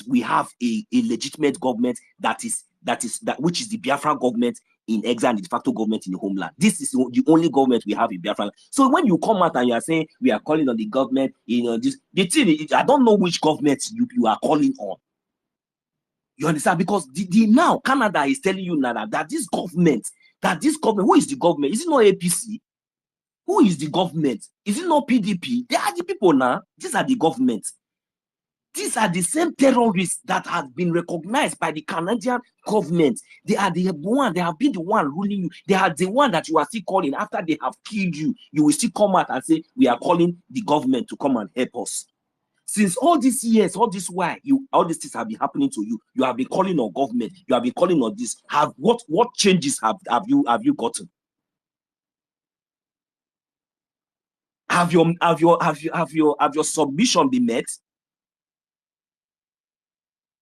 we have a legitimate government which is the Biafra government in exile, and the de facto government in the homeland. This is the only government we have in Biafra land. So when you come out and you are saying we are calling on the government, the thing, I don't know which government you are calling on. You understand? Because now Canada is telling you now that this government that this government, who is the government? Is it not APC? Who is the government? Is it not PDP? They are the people now. These are the government. These are the same terrorists that have been recognized by the Canadian government. They are the one, they have been the one ruling you. They are the one that you are still calling after they have killed you. You will still come out and say, we are calling the government to come and help us. Since all these years, all this while, all these things have been happening to you. You have been calling on government. You have been calling on this. What changes have you gotten? Have your submission been met?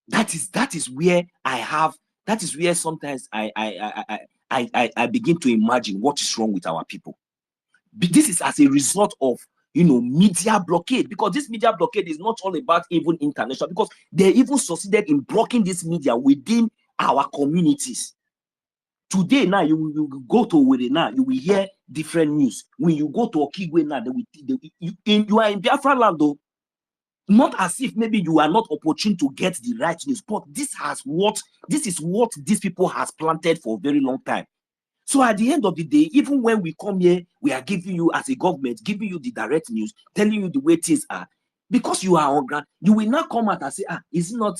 That is where sometimes I begin to imagine what is wrong with our people. This is as a result of media blockade, because this media blockade is not all about even international, because they even succeeded in blocking this media within our communities. Today now, you go to Owerri now, you will hear different news. When you go to Okigwe now, you are in Biafra land though. Not as if maybe you are not opportune to get the right news, but this is what these people has planted for a very long time. So at the end of the day, even when we come here, we are giving you, as a government, giving you the direct news, telling you the way things are. Because you are on ground, you will not come out and say, is it not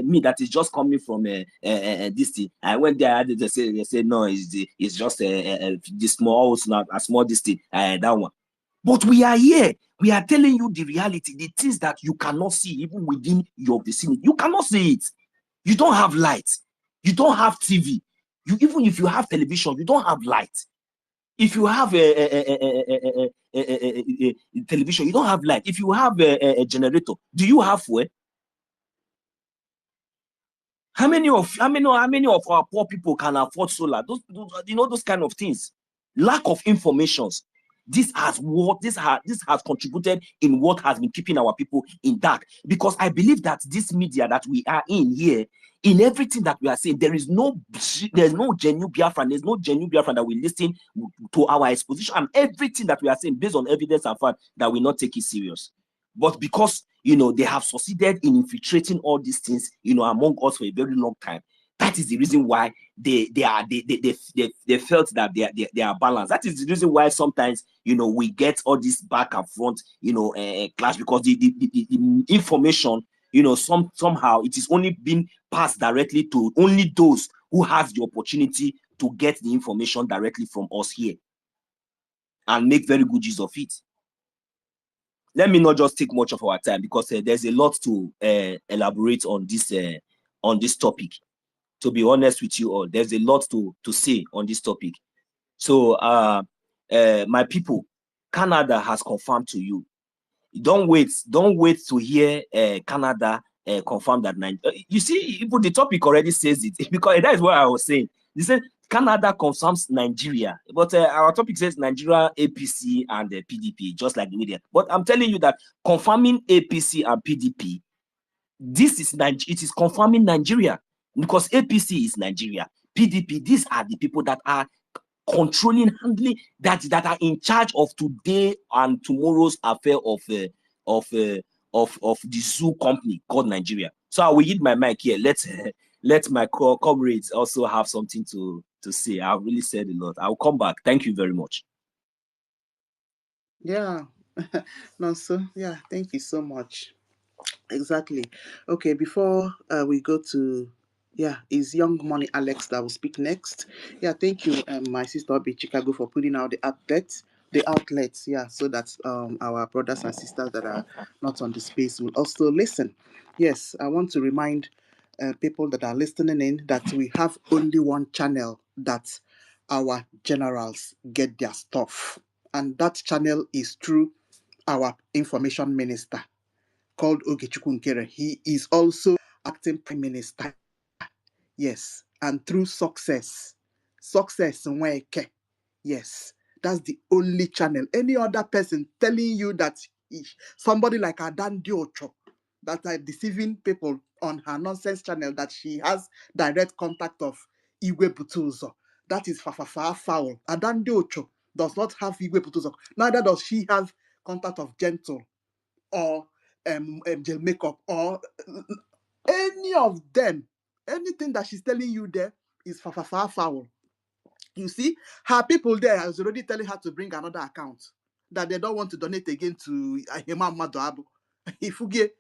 me that is just coming from this thing? I went there, they say no, it's just this small, a small this thing, that one. But we are here. We are telling you the reality, the things that you cannot see even within your vicinity. You cannot see it. You don't have light. You don't have TV. Even if you have television, you don't have light. If you have a television, you don't have light. If you have a generator, do you have fuel? How many of our poor people can afford solar? Those kind of things. Lack of information. This has contributed in what has been keeping our people in dark. Because I believe that this media that we are in here, in everything that we are saying, there's no genuine Biafran. There's no genuine Biafran that will listen to our exposition, and everything that we are saying based on evidence and fact, that we not take it serious. But because they have succeeded in infiltrating all these things among us for a very long time, that is the reason why they felt that they are balanced. That is the reason why sometimes we get all this back and front clash, because the information somehow it is only being passed directly to only those who have the opportunity to get the information directly from us here and make very good use of it. Let me not just take much of our time, because there's a lot to elaborate on this topic. To be honest with you all, there's a lot to say on this topic. So my people, Canada has confirmed to you. Don't wait to hear Canada confirm that you see, even the topic already says it, because that is what I was saying. They said Canada confirms Nigeria, but our topic says Nigeria, APC, and PDP, just like the media. But I'm telling you that confirming APC and PDP, it is confirming Nigeria, because APC is Nigeria, PDP, these are the people that are controlling, handling, that are in charge of today and tomorrow's affair of the zoo company called Nigeria. So I will yield my mic here. Let my comrades also have something to say. I've really said a lot. I'll come back. Thank you very much. Yeah. Nonso, yeah, thank you so much. Exactly. Okay, before we go to, is Young Money Alex that will speak next. Yeah, thank you, my sister Obi Chicago, for putting out the outlets, so that our brothers and sisters that are not on the space will also listen. Yes, I want to remind people that are listening in that we have only one channel that our generals get their stuff, and that channel is through our information minister, called Ogechukwu Nkere. He is also acting prime minister. Yes, and through success Nweke. Yes, that's the only channel. Any other person telling you that somebody like Adan Diocho, that are deceiving people on her nonsense channel, that she has direct contact of Igwe Butuzo, that is foul. Adan Diocho does not have Igwe Butuzo. Neither does she have contact of Gentle or gel makeup, or any of them. Anything that she's telling you there is foul. You see, her people there is already telling her to bring another account, that they don't want to donate again to Imam Madoabu. Ifuge.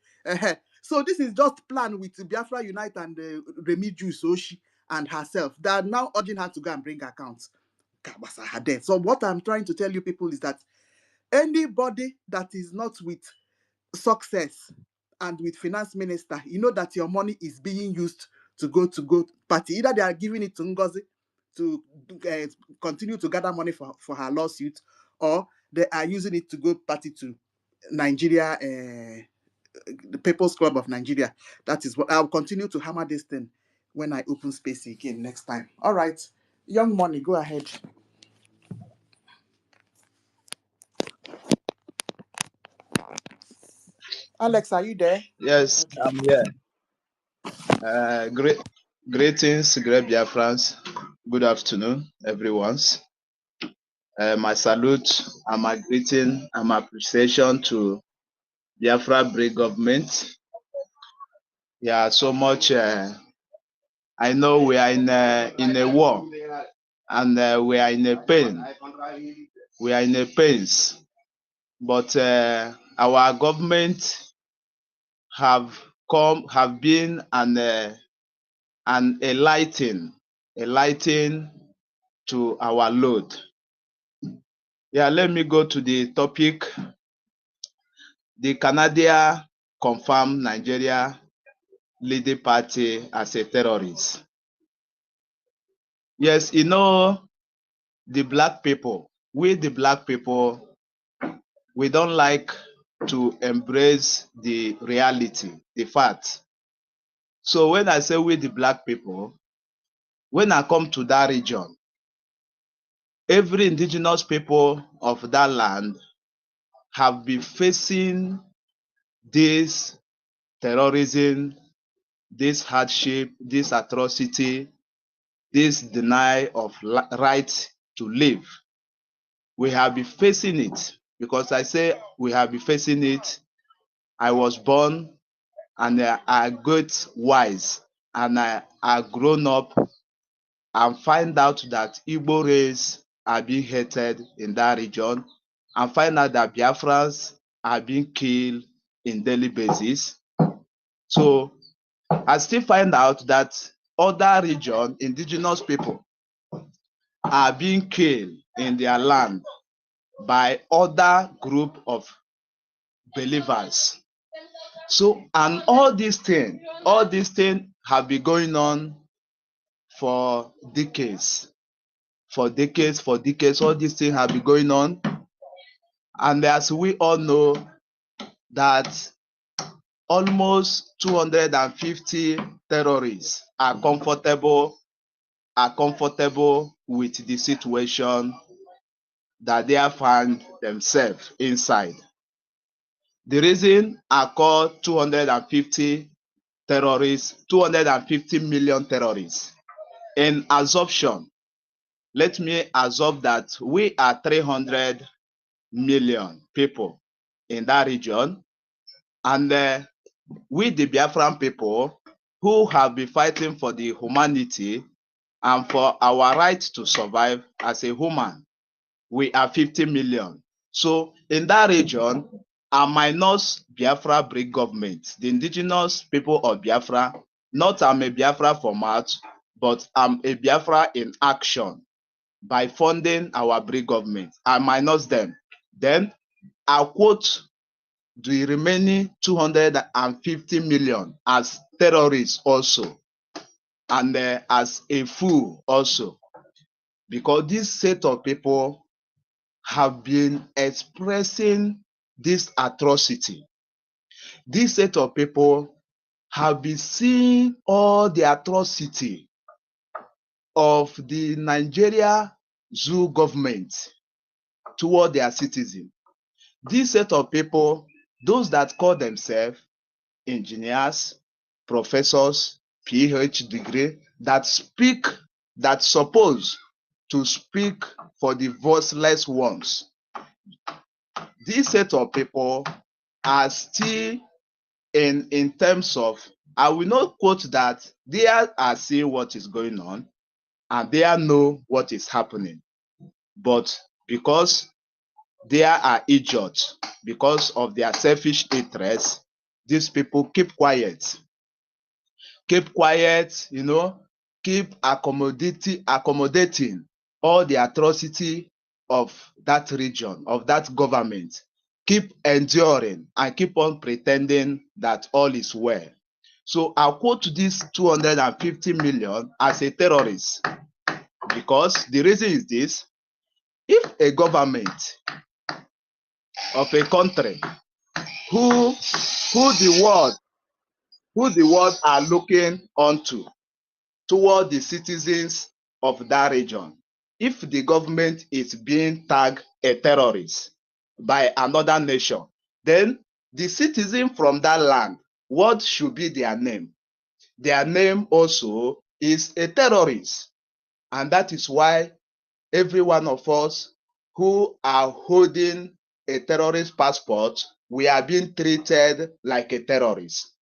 So this is just planned with Biafra Unite and Remiju Soshi and herself. They are now urging her to go and bring accounts. Kabasa her there. So what I'm trying to tell you people is that anybody that is not with success and with finance minister, you know that your money is being used to go party. Either they are giving it to Ngozi to continue to gather money for her lawsuit, or they are using it to go party to Nigeria, the People's Club of Nigeria. That is what I'll continue to hammer this thing when I open space again next time. All right, Young Money, go ahead. Alex, are you there? Yes, Okay. I'm here. Greetings, great Biafrans. Good afternoon, everyone. My salute and my greeting and my appreciation to Biafra Brigade government. Yeah, so much. I know we are in a war, and we are in a pain. We are in a pains, but our government have been an enlighten to our load. Yeah, let me go to the topic. The Canadian confirmed Nigeria leading party as a terrorist. Yes, you know, the black people, we the black people, we don't like to embrace the reality, the fact. So when I say we the black people, when I come to that region, every indigenous people of that land have been facing this terrorism, this hardship, this atrocity, this deny of right to live. We have been facing it, because I say we have been facing it. I was born and I got wise, and I grown up and find out that Igbo race are being hated in that region, and find out that Biafrans are being killed in daily basis. So I still find out that other region, indigenous people, are being killed in their land by other group of believers. So, and all these things have been going on for decades. All these things have been going on. And as we all know, that almost 250 terrorists are comfortable with the situation that they have found themselves inside. The reason I call 250 terrorists, 250 million terrorists. In absorption, let me absorb that we are 300 million people in that region, and we the Biafran people who have been fighting for the humanity and for our right to survive as a human, we are 50 million. So in that region, I minus Biafra Brigade government, the indigenous people of Biafra, not I'm a Biafra format, but I'm a Biafra in action by funding our Brigade government. I minus them. Then I quote the remaining 250 million as terrorists also, and as a fool also, because this set of people have been expressing this atrocity. This set of people have been seeing all the atrocity of the Nigeria zoo government toward their citizens. This set of people, those that call themselves engineers, professors, PhD degree, that suppose to speak for the voiceless ones. This set of people are still in terms of, I will not quote that they are seeing what is going on, and they know what is happening. But because they are idiots, because of their selfish interests, these people keep quiet, keep accommodating all the atrocity of that region, of that government, keep enduring and keep on pretending that all is well. So I'll quote this 250 million as a terrorist, because the reason is this: if a government of a country who the world are looking onto toward the citizens of that region, if the government is being tagged a terrorist by another nation, then the citizen from that land, what should be their name? Their name also is a terrorist. And that is why every one of us who are holding a terrorist passport, we are being treated like a terrorist.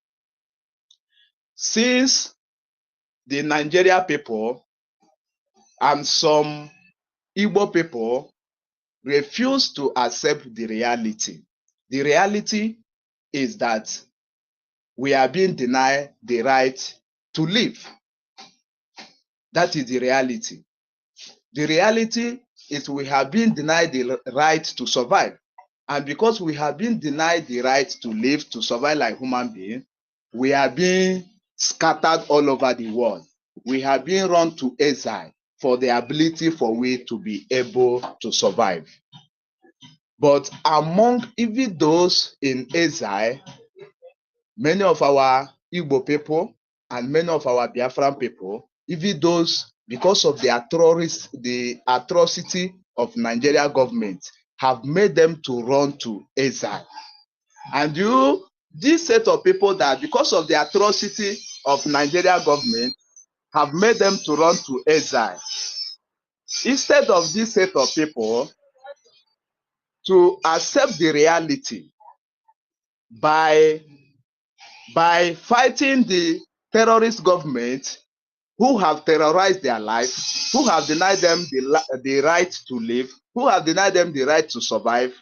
Since the Nigeria people and some Igbo people refuse to accept the reality is that we are being denied the right to live. That is the reality. The reality is we have been denied the right to survive. And because we have been denied the right to live, to survive like human beings, we are being scattered all over the world. We have been run to exile for the ability for we to be able to survive. But among even those in exile, many of our Igbo people and many of our Biafran people, even those, because of the atrocity of Nigeria government, have made them to run to exile. And this set of people that, because of the atrocity of Nigeria government, have made them to run to exile. Instead of this set of people to accept the reality by fighting the terrorist government who have terrorized their life, who have denied them the right to live, who have denied them the right to survive,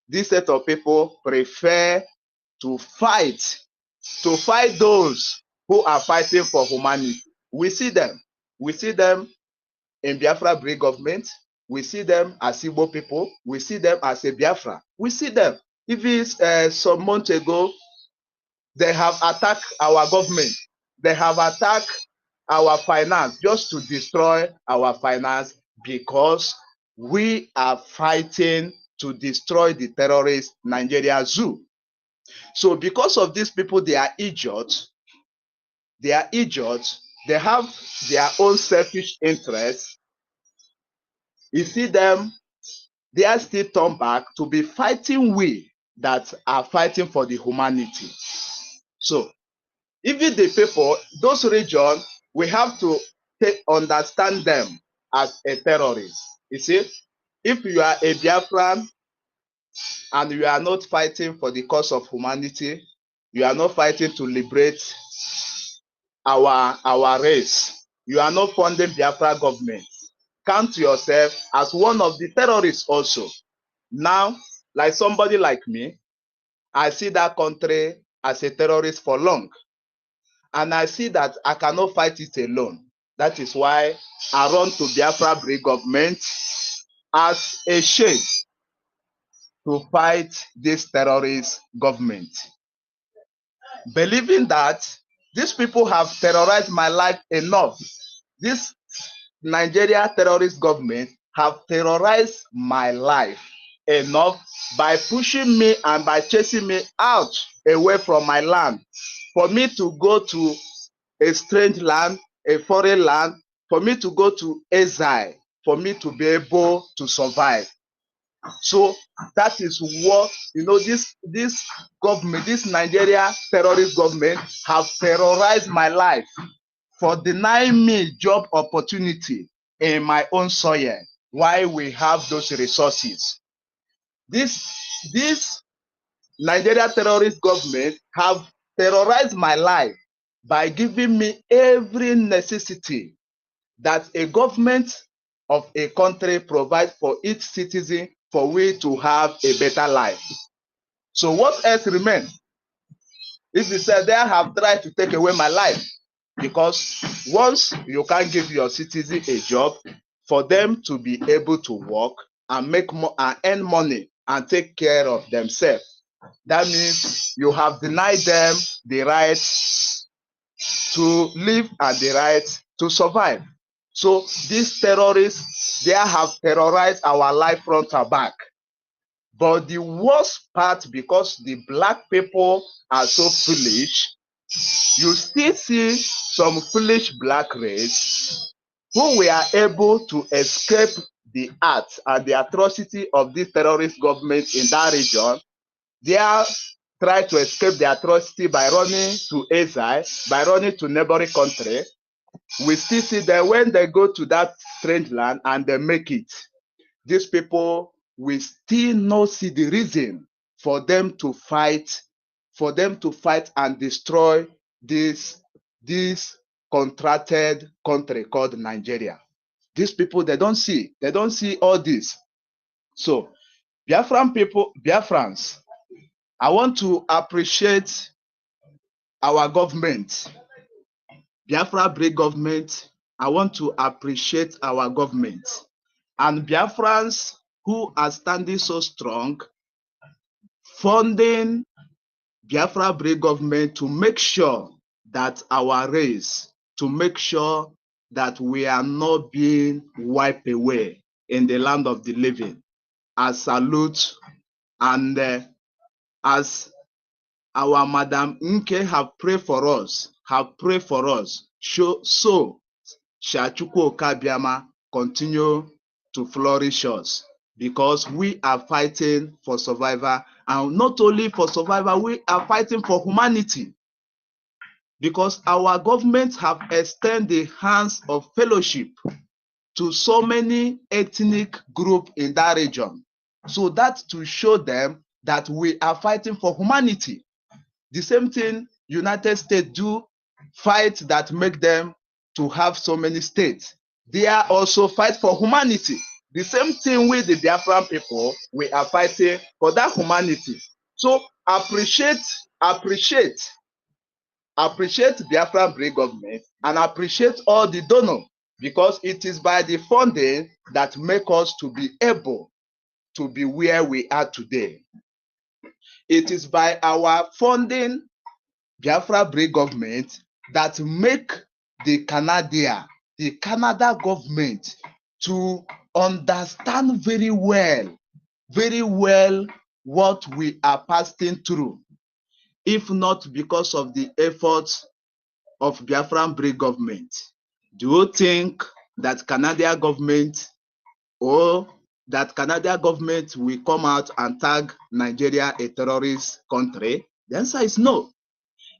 this set of people prefer to fight those who are fighting for humanity. We see them in Biafra BRGIE government. We see them as Igbo people. We see them as a Biafra. We see them. Even some months ago, they have attacked our government. They have attacked our finance just to destroy our finance, because we are fighting to destroy the terrorist Nigeria zoo. So because of these people, they are idiots. They have their own selfish interests. You see them, they are still turned back to be fighting we that are fighting for the humanity. So even the people, those regions, we have to understand them as a terrorist. You see, if you are a Biafran and you are not fighting for the cause of humanity, you are not fighting to liberate our race, you are not funding Biafra government, count yourself as one of the terrorists also. Now, like somebody like me, I see that country as a terrorist for long. And I see that I cannot fight it alone. That is why I run to Biafra BRGIE government as a shade to fight this terrorist government. Believing that these people have terrorized my life enough. This Nigeria terrorist government have terrorized my life enough by pushing me and by chasing me out away from my land, for me to go to a strange land, a foreign land, for me to go to exile, for me to be able to survive. So that is what, this government, this Nigeria terrorist government have terrorized my life for denying me job opportunity in my own soil, while we have those resources. This Nigeria terrorist government have terrorized my life by giving me every necessity that a government of a country provides for each citizen for we to have a better life. So what else remains? If you say they have tried to take away my life, because once you can't give your citizen a job for them to be able to work and make more and earn money and take care of themselves, that means you have denied them the right to live and the right to survive. So these terrorists, they have terrorized our life front and back. But the worst part, because the black people are so foolish, you still see some foolish black race who were able to escape the acts and the atrocity of this terrorist government in that region. They are trying to escape the atrocity by running to exile, by running to neighboring country. We still see that when they go to that strange land and they make it, these people will still not see the reason for them to fight, and destroy this contracted country called Nigeria. These people, they don't see all this. So Biafran people, Biafrans, I want to appreciate our government, Biafra Brigade government. I want to appreciate our government and Biafrans who are standing so strong, funding Biafra Brigade government to make sure that our race, to make sure that we are not being wiped away in the land of the living. I salute, and as our Madam Nke have prayed for us, so shall Chukwu Okabiama continue to flourish us, because we are fighting for survival, and not only for survival, we are fighting for humanity, because our government have extended the hands of fellowship to so many ethnic groups in that region, so that to show them that we are fighting for humanity. The same thing United States do, fight that make them to have so many states. They are also fight for humanity. The same thing with the Biafran people, we are fighting for that humanity. So appreciate Biafran Brigade government and appreciate all the donors, because it is by the funding that make us to be able to be where we are today. It is by our funding Biafra Brigade government that make the Canada government to understand very well what we are passing through. If not because of the efforts of Biafran Brigade government, do you think that Canadian government will come out and tag Nigeria a terrorist country? The answer is no.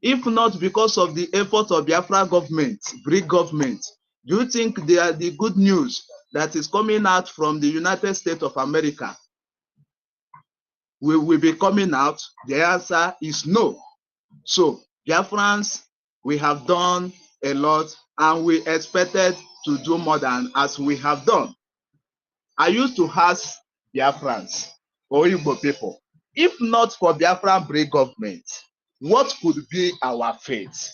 If not because of the efforts of Biafra government, Brigade government, do you think the good news that is coming out from the United States of America will be coming out? The answer is no. So Biafrans, we have done a lot, and we expected to do more than as we have done. I used to ask Biafrans or Igbo people, if not for Biafran Brigade government, what could be our fate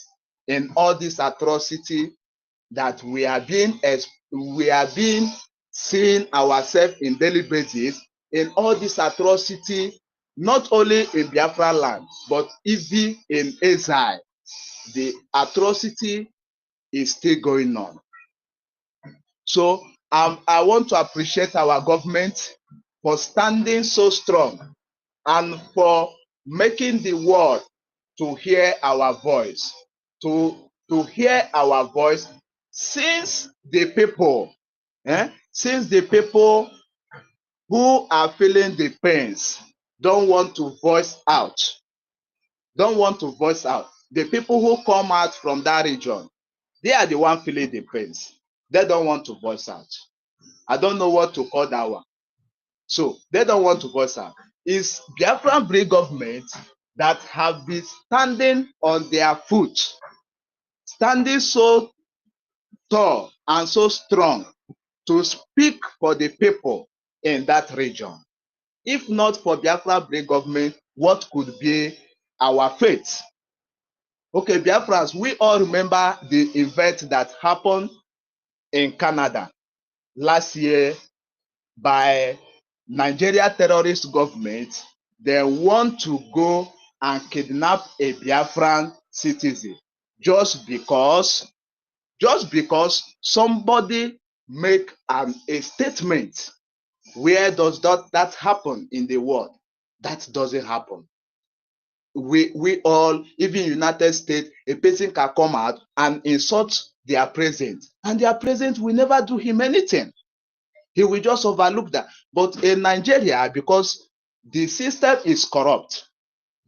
in all this atrocity that we are being seeing ourselves in daily basis, in all this atrocity, not only in Biafra land, but even in exile? The atrocity is still going on. So I want to appreciate our government for standing so strong and for making the world to hear our voice, to hear our voice, since the people who are feeling the pains don't want to voice out. The people who come out from that region, they are the one feeling the pains. They don't want to voice out. I don't know what to call that one. So they don't want to voice out. It's Biafran Brigade government that have been standing on their foot, standing so tall and so strong to speak for the people in that region. If not for Biafra Brave government, what could be our fate? Okay, Biafrans, we all remember the event that happened in Canada last year by Nigeria terrorist government. They want to go and kidnap a Biafran citizen just because somebody make a statement. Where does that happen in the world? That doesn't happen. We all, even United States, a person can come out and insult their president, and their president will never do him anything. He will just overlook that. But in Nigeria, because the system is corrupt,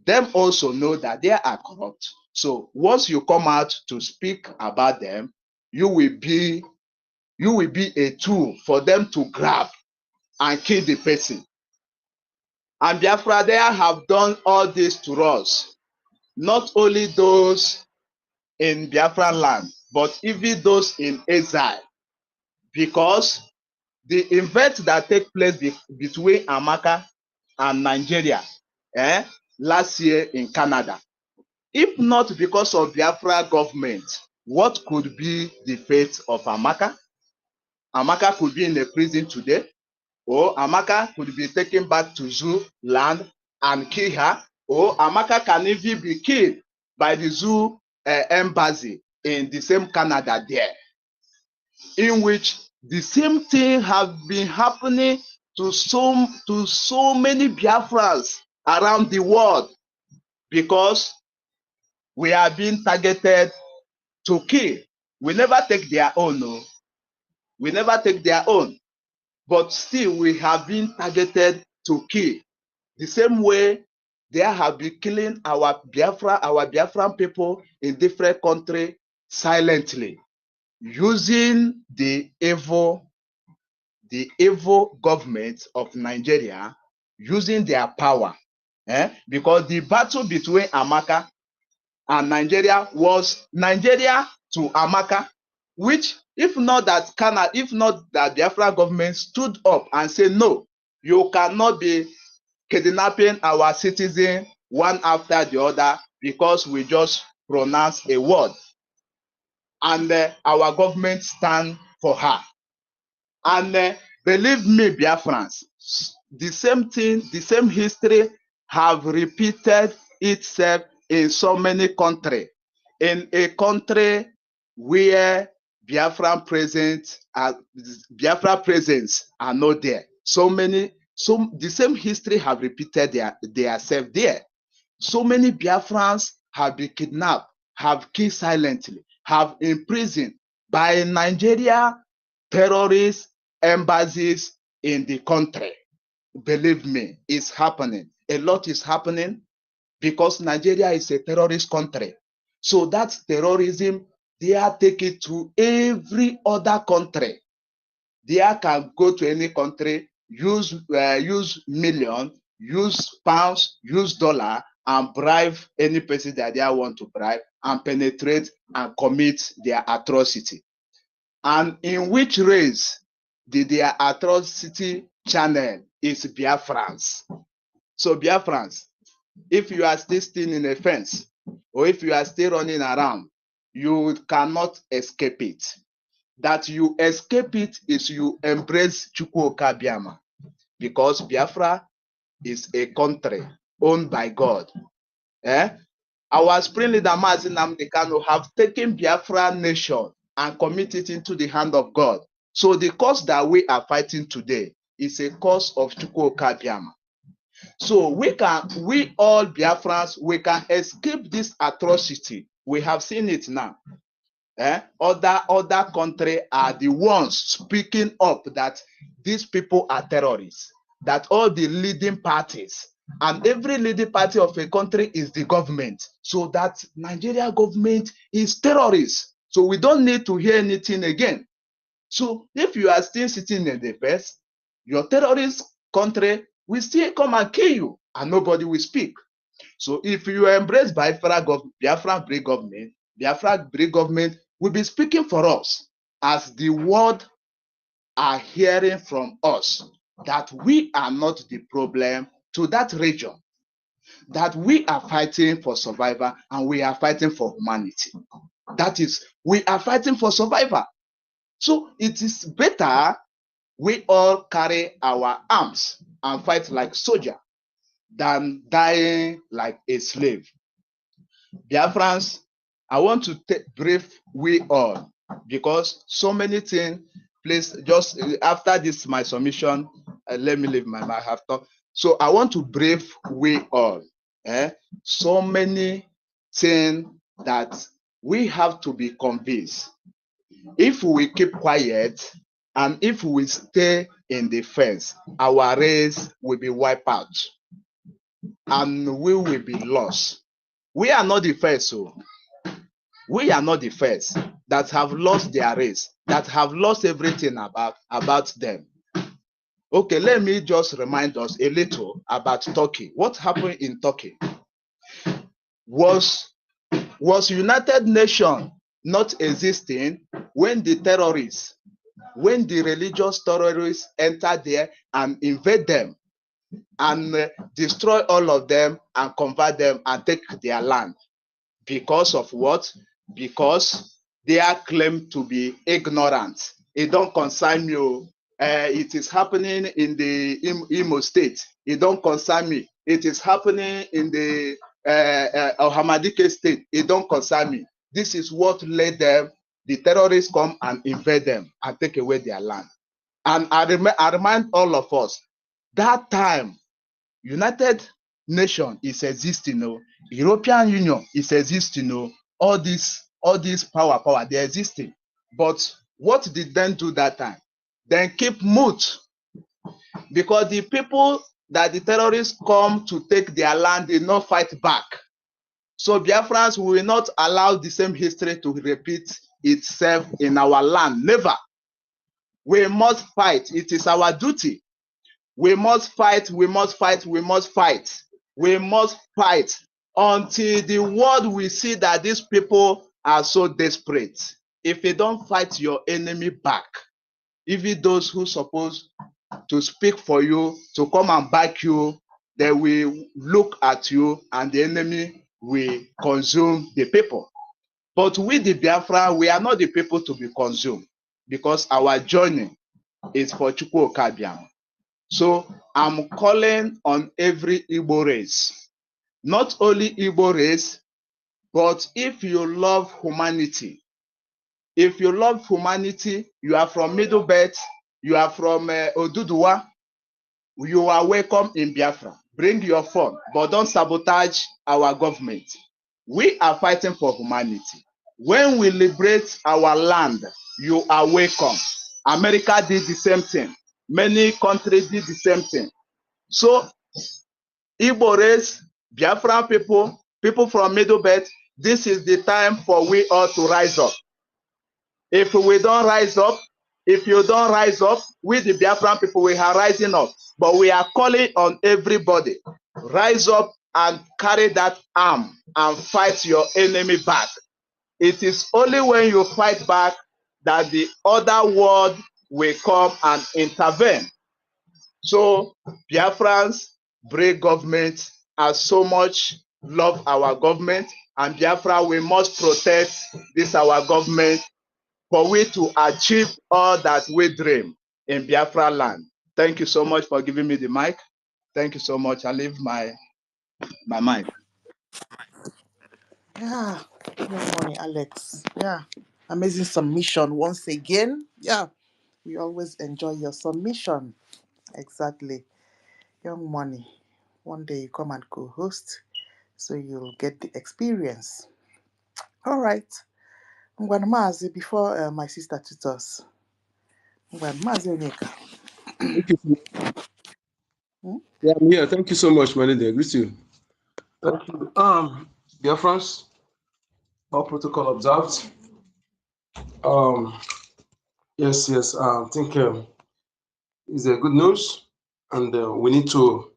them also know that they are corrupt. So once you come out to speak about them, you will be a tool for them to grab and kill the person. And Biafra, they have done all this to us. Not only those in Biafran land, but even those in exile. Because the event that take place between Amaka and Nigeria last year in Canada, if not because of Biafra government, what could be the fate of Amaka? Amaka could be in a prison today, or Amaka could be taken back to zoo land and kill her, or Amaka can even be killed by the zoo embassy in the same Canada there, in which the same thing have been happening to so many Biafrans around the world, because we are being targeted to kill. We never take their own, no. We never take their own, but still we have been targeted to kill. The same way they have been killing our Biafran people in different countries silently, using the evil government of Nigeria, using their power. Because the battle between Amaka and Nigeria was Nigeria to Amaka, which if not that Biafra government stood up and said, no, you cannot be kidnapping our citizens one after the other because we just pronounce a word, and our government stand for her. And believe me, Biafrans, the same thing, the same history have repeated itself in so many countries. In a country where Biafra presence are not there. The same history have repeated their self there. So many Biafrans have been kidnapped, have killed silently, have imprisoned by Nigeria terrorist embassies in the country. Believe me, it's happening. A lot is happening because Nigeria is a terrorist country. So that terrorism, they are taking to every other country. They can go to any country, use million, use pounds, use dollar, and bribe any person that they want to bribe, and penetrate and commit their atrocity. And in which race did their atrocity channel is Biafrans. So Biafrans, if you are still in a fence, or if you are still running around, you cannot escape it. That you escape it is you embrace Chukwuka Biama, because Biafra is a country owned by God. Our spring leader Mazi Nnamdi Kanu have taken Biafra nation and committed it into the hand of God. So the cause that we are fighting today is a cause of Chukwuka Biama. So we all Biafrans, we can escape this atrocity. We have seen it now. Other countries are the ones speaking up that these people are terrorists, that all the leading parties, and every leading party of a country is the government. So that Nigeria government is terrorists. So we don't need to hear anything again. So if you are still sitting in the fence, your terrorist country will still come and kill you, and nobody will speak. So if you embrace Biafra Brave government, Biafra Brave government will be speaking for us. as the world are hearing from us that we are not the problem to that region, that we are fighting for survival and we are fighting for humanity. That is, we are fighting for survival. So it is better we all carry our arms and fight like soldier than dying like a slave. Biafrans, I want to brief we all because so many things. Please, just after this my submission, let me leave my mouth after. So I want to brief we all. So many things that we have to be convinced. If we keep quiet and if we stay in the fence, our race will be wiped out and we will be lost. We are not the first, so we are not the first that have lost their race, that have lost everything about them. Okay, let me just remind us a little about Turkey. What happened in Turkey? Was United Nations not existing when the terrorists, when the religious terrorists entered there and invade them and destroy all of them and convert them and take their land? Because of what? Because they are claimed to be ignorant. It don't concern you. It is happening in the Imo state. It don't concern me. It is happening in the Hamadike state. It don't concern me. This is what led them. The terrorists come and invade them and take away their land. And I remind all of us, that time, United Nation is existing, European Union is existing, all these power, they're existing. But what did they do that time? Then keep mute, because the people that the terrorists come to take their land did not fight back. So Biafrans will not allow the same history to repeat itself in our land. Never. We must fight. It is our duty. We must fight, we must fight, we must fight. We must fight until the world will see that these people are so desperate. If you don't fight your enemy back, even those who supposed to speak for you, to come and back you, they will look at you and the enemy will consume the people. But we, the Biafra, we are not the people to be consumed because our journey is for Chukwu Okabiam. So I'm calling on every Igbo race, not only Igbo race, but if you love humanity, you are from Middle Belt, you are from Oduduwa, you are welcome in Biafra. Bring your phone, but don't sabotage our government. We are fighting for humanity. When we liberate our land, you are welcome. America did the same thing. Many countries did the same thing. So, Igbo race, Biafran people, people from Middle Belt, this is the time for we all to rise up. If we don't rise up, if you don't rise up, we the Biafran people, we are rising up. But we are calling on everybody, rise up and carry that arm and fight your enemy back. It is only when you fight back that the other world will come and intervene. So Biafrans, brave government, are so much love our government, and Biafra, we must protect this our government for we to achieve all that we dream in Biafra land. Thank you so much for giving me the mic. Thank you so much. I leave my mic. Yeah, good morning, Alex. Yeah, amazing submission once again. Yeah, we always enjoy your submission. Exactly. Young money. One day you come and co-host, so you'll get the experience. All right. Ngwanmazi, before my sister tutors. Ngwanmazi Onyeka. Thank you. Hmm? Yeah, I'm here. Thank you so much, my lady. I greet you. Thank you. Dear friends, all protocol observed. Yes. I think it's a good news, and we need to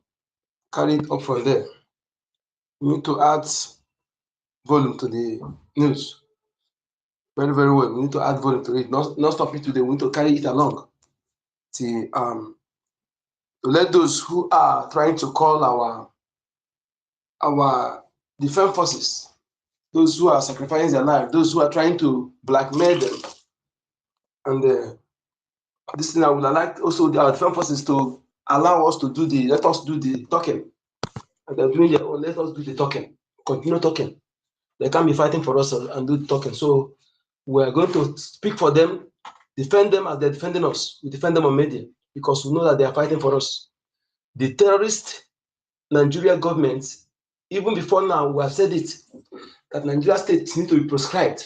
carry it up from there. We need to add volume to the news. very, very well. We need to add volume to it. Not stop it today. We need to carry it along. To let those who are trying to call our defense forces, those who are sacrificing their life, those who are trying to blackmail them, and this thing I would like also our defense forces to allow us to let us do the talking. And they're doing their own, let us do the talking, continue talking. They can't be fighting for us and do the talking. So we're going to speak for them, defend them as they're defending us. We defend them on media because we know that they are fighting for us. The terrorist Nigeria government, even before now, we have said it, that Nigeria states need to be proscribed.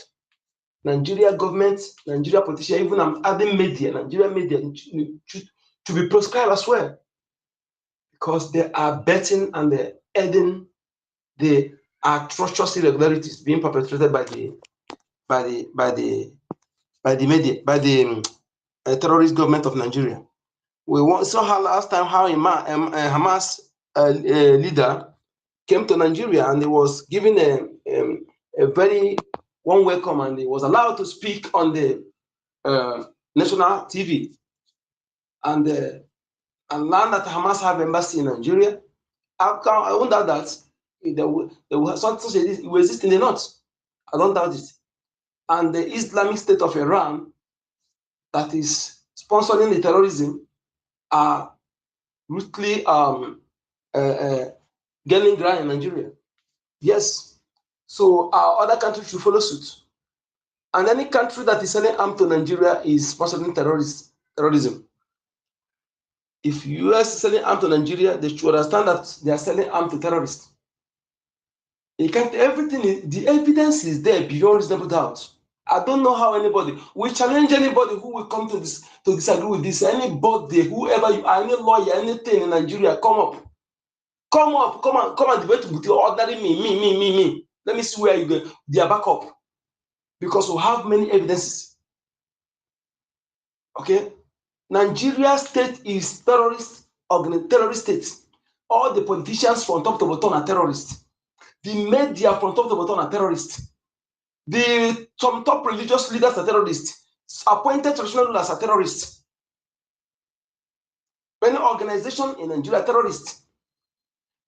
Nigeria government, Nigeria politicians, even I'm adding media, Nigeria media to be proscribed as well. Because they are betting and they're aiding the atrocious irregularities being perpetrated by the media, by the terrorist government of Nigeria. We saw last time how Hamas leader came to Nigeria and he was given a very warm welcome, and he was allowed to speak on the national TV. And now that Hamas have embassy in Nigeria, I wonder that there will something will exist in the north. I don't doubt it. And the Islamic State of Iran that is sponsoring the terrorism are ruthlessly gaining ground in Nigeria. Yes. So our other countries should follow suit. And any country that is selling arms to Nigeria is sponsoring terrorism. If US is selling arms to Nigeria, they should understand that they are selling arms to terrorists. You can't, the evidence is there beyond reasonable doubt. I don't know how we challenge anybody who will come to disagree with this. Anybody, whoever you are, any lawyer, anything in Nigeria, come up. Come and debate with your ordinary me. Let me see where you go. They are back up. Because we have many evidences. Okay? Nigeria state is terrorist state. All the politicians from top to bottom are terrorists. The media from top to bottom are terrorists. Some top religious leaders are terrorists. Appointed traditional rulers are terrorists. Many organizations in Nigeria are terrorists.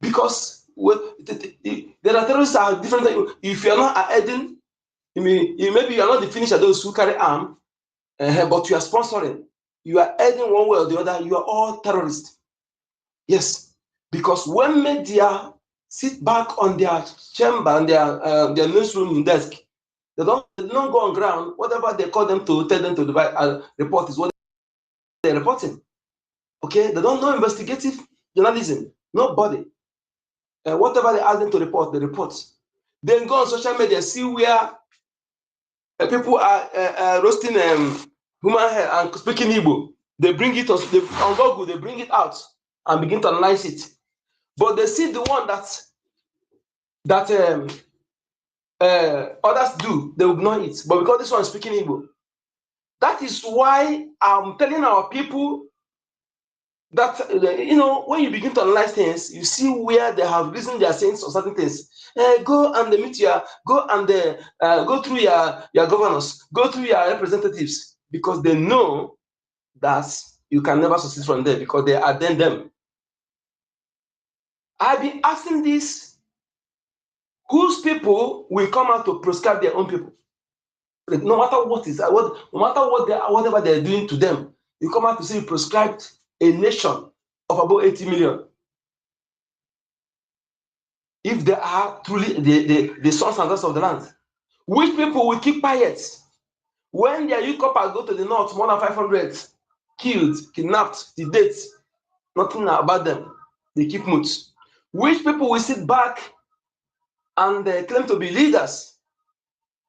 Because there are terrorists that are different. If you are not aiding, maybe you are not the finisher those who carry arms, but you are sponsoring. You are aiding one way or the other. You are all terrorists. Yes, because when media sit back on their chamber and their newsroom desk, they don't go on ground. Whatever they call them to tell them to report is what they're reporting. Okay, they don't know investigative journalism. Nobody. Whatever they ask them to report, they report. Then go on social media, see where people are roasting human hair and speaking Igbo. They bring it on Google, they bring it out and begin to analyze it. But they see the one that others do, they ignore it. But because this one is speaking Igbo, that is why I'm telling our people that when you begin to analyze things, you see where they have reason they are saying certain things. Go and go through your governors, go through your representatives, because they know that you can never succeed from there because they are them. I've been asking this: whose people will come out to proscribe their own people? No matter whatever they're doing to them, you come out to see proscribed a nation of about 80 million. If they are truly the sons and daughters of the land, which people will keep quiet when their youth couples go to the north, more than 500 killed, kidnapped, to date, nothing about them, they keep mute. Which people will sit back and claim to be leaders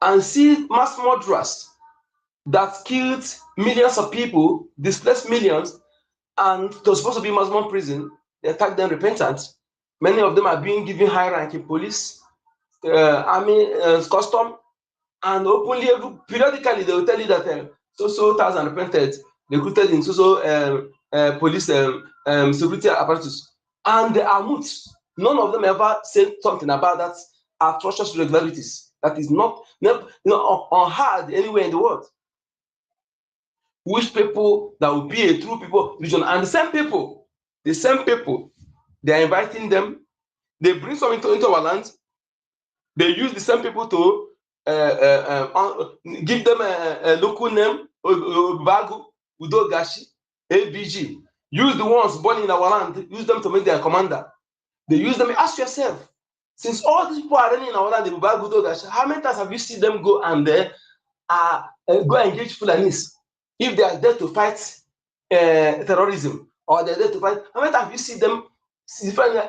and see mass murderers that killed millions of people, displaced millions, and they're supposed to be maximum prison, they attack them repentant. Many of them are being given high rank in police, army, custom, and openly, periodically, they will tell you that so thousand repented, recruited in police security apparatus, and they are mute. None of them ever said something about that atrocious irregularities. that is not unheard anywhere in the world. Which people that will be a true people religion, and the same people, they are inviting them. They bring some into our land. They use the same people to give them a local name, Bagu, Udogashi, ABG. Use the ones born in our land, use them to make their commander. They use them. Ask yourself, since all these people are running in our land, the Bagu, Udogashi, how many times have you seen them go and go engage Fulanis? If they are there to fight terrorism, or they're there to fight, how many times have you seen them?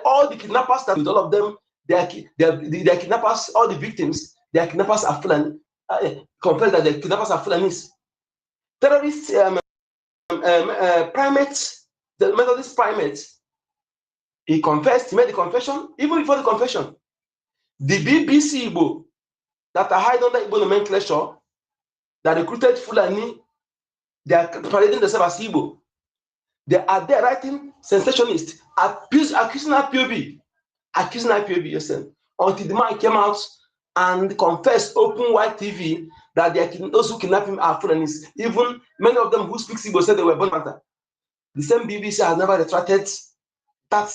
All the kidnappers that with all of them, they are kidnappers, all the victims, their kidnappers are Fulani. Confess that the kidnappers are Fulanis. Terrorists, primates, the Methodist primates, he confessed, he made the confession, even before the confession. The BBC Igbo that are hiding under Igbo nomenclature, that recruited Fulani, they are parading themselves as Igbo. They are there writing sensationist, accusing IPOB, yes, until the man came out and confessed open white TV that those who kidnapped him are Fulanis. Even many of them who speak Igbo said they were born matter. The same BBC has never retracted that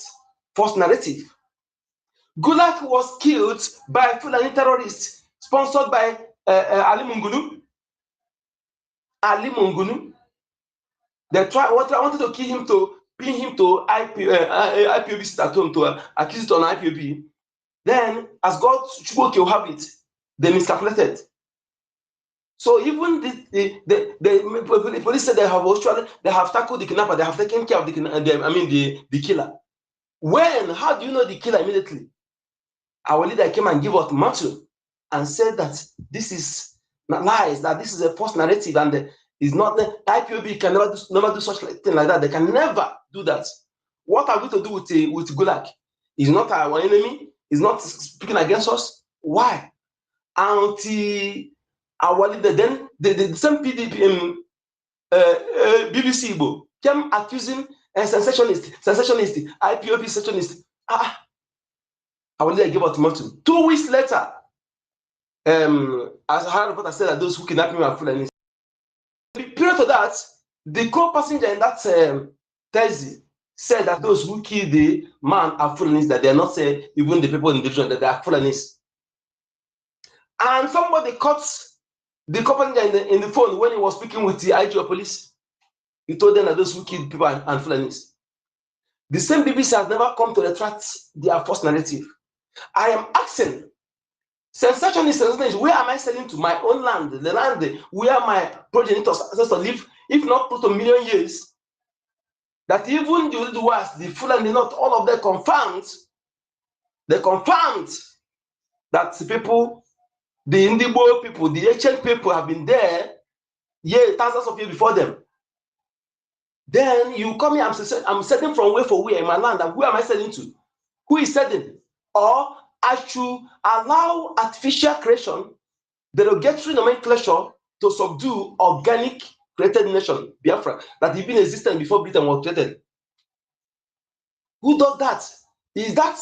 false narrative. Gulag was killed by Fulani terrorists sponsored by Ali Mungunu. They wanted to kill him, to pin him to IPOB sit at home, to accuse it on IPOB. Then, as God will have it, they miscalculated. So even the police said they have tackled the kidnapper, they have taken care of the killer. When? How do you know the killer immediately? Our leader came and gave ultimatum and said that this is lies, that this is a false narrative, and is not the IPOB can never do such thing like that. They can never do that. What are we to do with Gulag? He's not our enemy. He's not speaking against us. Why? Until our leader, then the same PDP, BBC Igbo came accusing sensationist, IPOB sensationist. Our leader gave ultimatum. 2 weeks later, as Harry Potter said that those who kidnapped him are Fulani. Prior to that, the co-passenger in that thesis said that those who killed the man are Fulanis, that they are not even the people in the region, that they are Fulanis. And somebody caught the co-passenger in the phone when he was speaking with the IG of police. He told them that those who killed people are Fulanis. The same BBC has never come to retract their false narrative. I am asking, sensationist, where am I selling to? My own land, the land where my progenitors live, if not put a million years. That even the West, the Fulani, not all of them confirmed that the people, the Indigo people, the ancient people have been there thousands of years before them. Then you come here, I'm selling from where for where in my land, and who am I selling to? Who is selling? Or I should allow artificial creation, derogatory nomenclature, to subdue organic created nation, Biafra, that had been existing before Britain was created. Who does that? Is that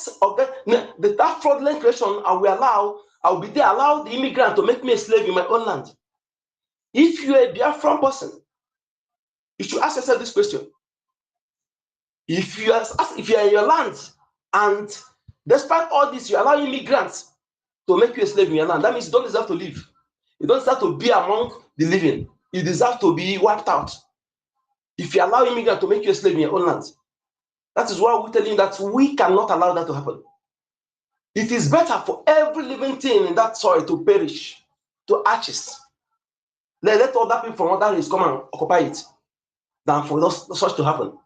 that fraudulent creation? I will be there, allow the immigrant to make me a slave in my own land. If you're a Biafran person, you should ask yourself this question. If you are in your land, and despite all this, you allow immigrants to make you a slave in your land, that means you don't deserve to live. You don't deserve to be among the living. You deserve to be wiped out. If you allow immigrants to make you a slave in your own land, that is why we're telling you that we cannot allow that to happen. It is better for every living thing in that soil to perish, to ashes. Let other people from other races come and occupy it, than for such to happen.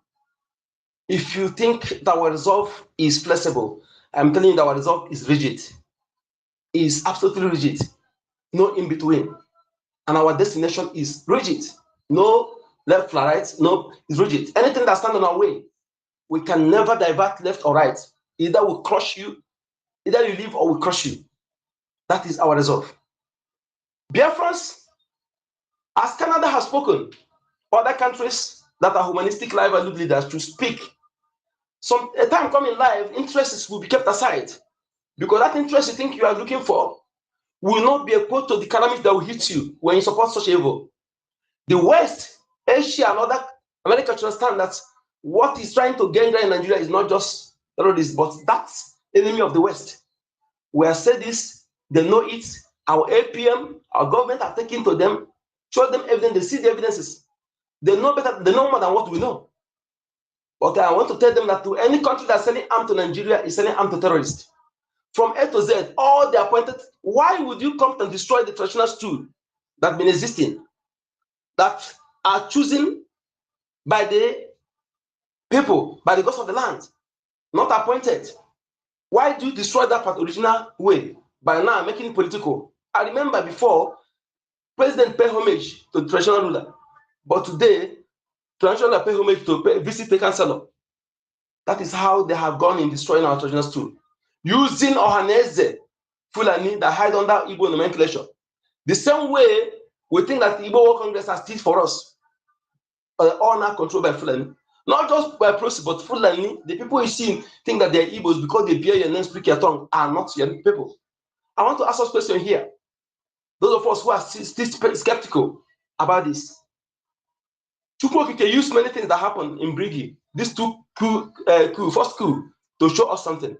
If you think that our resolve is flexible, I'm telling you that our resolve is rigid. It is absolutely rigid. No in between. And our destination is rigid. No left or right, no, it's rigid. Anything that stands on our way, we can never divert left or right. Either we crush you, either you live or we crush you. That is our resolve. Biafrans, as Canada has spoken, other countries that are humanistic life value leaders to speak. A time coming live, interests will be kept aside. Because that interest you think you are looking for will not be equal to the calamity that will hit you when you support such evil. The West, Asia, and other America should understand that what is trying to gain in Nigeria is not just terrorists, but that's enemy of the West. We have said this, they know it. Our APM, our government are taking to them, show them evidence, they see the evidences. They know better, they know more than what we know. But I want to tell them that to any country that's selling arms to Nigeria is selling arms to terrorists. From A to Z, all the appointed, why would you come and destroy the traditional stool that have been existing, that are chosen by the people, by the gods of the land, not appointed? Why do you destroy that original way by now making it political? I remember before, president pay homage to the traditional ruler, but today, traditional ruler pay homage to visit the councillor. That is how they have gone in destroying our traditional stool. Using Ohaneze, Fulani that hide under Igbo nomenclature. The same way we think that the Igbo World Congress has teeth for us, all now controlled by Fulani. Not just by process, but Fulani, the people you see think that they're Igbos because they bear your name, speak your tongue, are not your people. I want to ask us a question here. Those of us who are still skeptical about this. Chukwu can use many things that happened in BRGIE, these first coup, to show us something.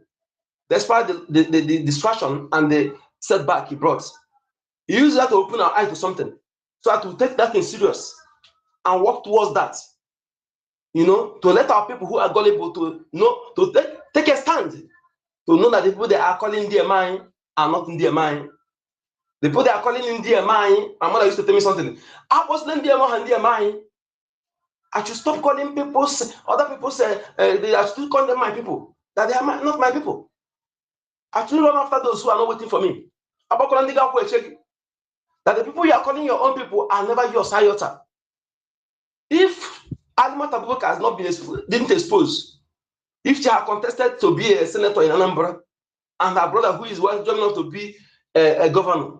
Despite the distraction and the setback he brought. He used that to open our eyes to something. So that we take that thing serious and work towards that. You know, to let our people who are gullible to know, to take a stand, to know that the people they are calling their mind are not in their mind. The people they are calling in their mind, my mother used to tell me something. I was in their mind and their mind. I should stop calling people, other people say, they are still calling them my people, that they are not my people. I should run after those who are not waiting for me. That the people you are calling your own people are never your sayota. If Alma Tabuka has not been didn't expose, if she had contested to be a senator in Anambra, and her brother who is joining up to be a governor,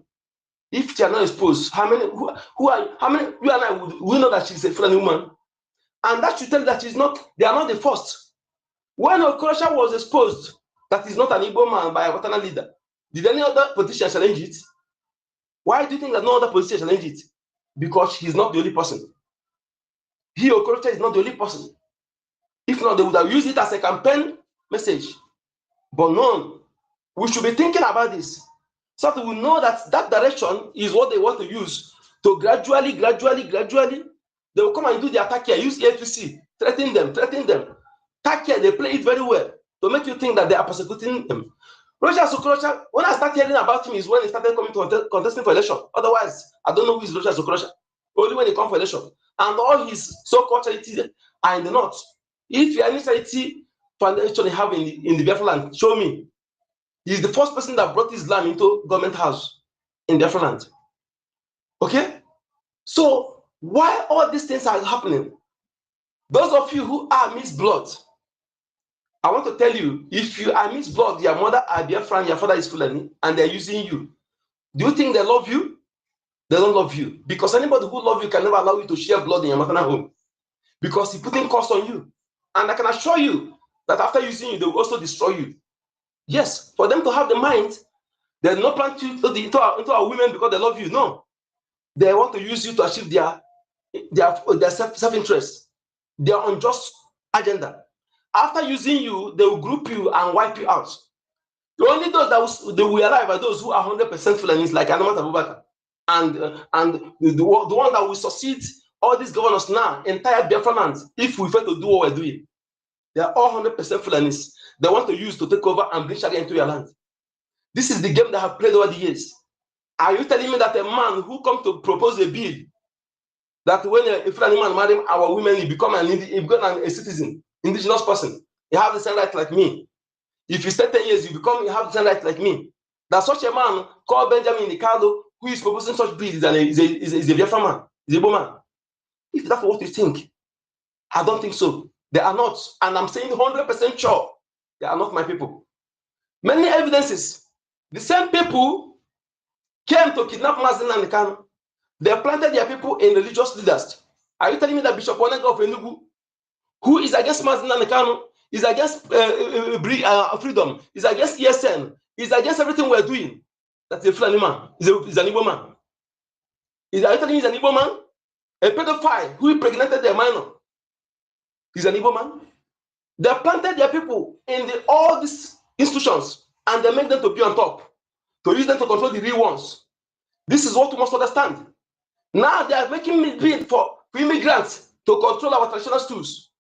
if she are not exposed, how many you and I would know that she's a Fulani woman? And that should tell you that she's not, they are not the first. When Okorocha was exposed, that is not an Igbo man by a Watana leader, did any other politician challenge it? Why do you think that no other politician challenge it? Because he's not the only person. He, Okorocha, is not the only person. If not, they would have used it as a campaign message. But no, we should be thinking about this, so that we know that that direction is what they want to use to gradually, they will come and do the attack here, use APC, threaten them. Attack here, they play it very well to make you think that they are persecuting them. Roger Okorocha, when I started hearing about him is when he started coming to contesting for election. Otherwise, I don't know who is Roger Okorocha. Only when he comes for election. And all his so-called charities are in the north. If you have any charity foundation they have in the Biafra land, show me. He's the first person that brought Islam into government house in Biafra land. Okay? So, why all these things are happening? Those of you who are mixed blood, I want to tell you, if you are mixed blood, your mother are Biafran, your father is Fulani, and they're using you. Do you think they love you? They don't love you. Because anybody who loves you can never allow you to share blood in your maternal home. Because he's putting cost on you. And I can assure you that after using you, they will also destroy you. Yes, for them to have the mind, they do not plan to into our women because they love you. No. They want to use you to achieve their self-interest, their unjust agenda. After using you, they will group you and wipe you out. The only those that they will arrive are those who are 100% Fulanis, like Anamat Abubakar. And the one that will succeed all these governors now, entire Biafra land, if we fail to do what we're doing. They are all 100% Fulanis. They want to use to take over and bring Sharia into your land. This is the game they have played over the years. Are you telling me that a man who comes to propose a bill, that when a Fulani man marry our women, he become a citizen, indigenous person, he has the same right like me. If you stay 10 years, you have the same right like me. That such a man called Benjamin Ricardo, who is proposing such bill, is a Biafra man, is a Igbo man. If that's what you think, I don't think so. They are not. And I'm saying 100% sure they are not my people. Many evidences. The same people came to kidnap Mazin and Kanu. They planted their people in religious leaders. Are you telling me that Bishop Onega of Enugu, who is against Mazin and Kanu, is against freedom, is against ESN, is against everything we're doing? That's a Fulani man. He's an Igbo man. Are you telling me he's an Igbo man? A pedophile who impregnated their minor. He's an Igbo man. They planted their people in all these institutions and they make them to be on top, to use them to control the real ones. This is what we must understand. Now they are making me bid for immigrants to control our traditional schools.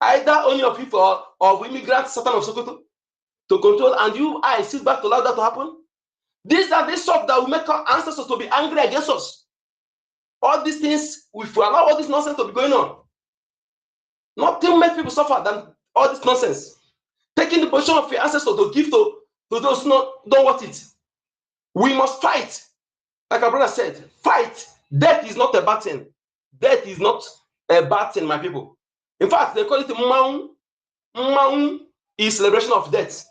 Either only of people or of immigrants, Satan of Sokoto, to control, and I sit back to allow that to happen. These are the stuff that will make our ancestors to be angry against us. All these things, if we allow all this nonsense to be going on, nothing makes people suffer than all this nonsense. Taking the position of your ancestors to give to those who don't want it. We must fight. Like our brother said, fight. Death is not a bad thing. Death is not a bad thing, my people. In fact, they call it Maun. Maun is celebration of death.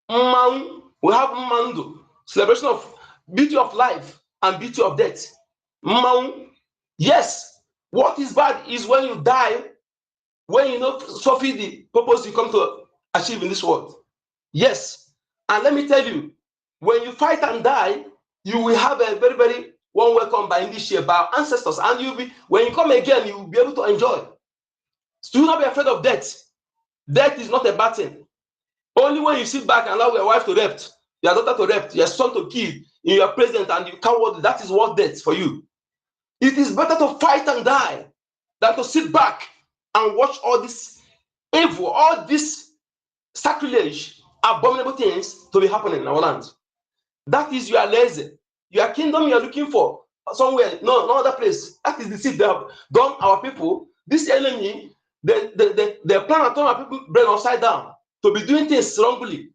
Maun, we have Mandu, celebration of beauty of life and beauty of death. Maun, yes. What is bad is when you die, when you not fulfill the purpose you come to achieve in this world. Yes. And let me tell you, when you fight and die, you will have a very, very warm welcome by this year, by our ancestors. And you'll be, when you come again, you will be able to enjoy. So do not be afraid of death. Death is not a bad thing. Only when you sit back and allow your wife to rape, your daughter to rape, your son to kill in your presence and you coward, that is what death for you. It is better to fight and die than to sit back and watch all this evil, all this sacrilege, abominable things to be happening in our land. That is your lazy. Your kingdom you are looking for somewhere, no other place. That is the seed they have done our people. This enemy, they plan to turn our people brain upside down to be doing things wrongly.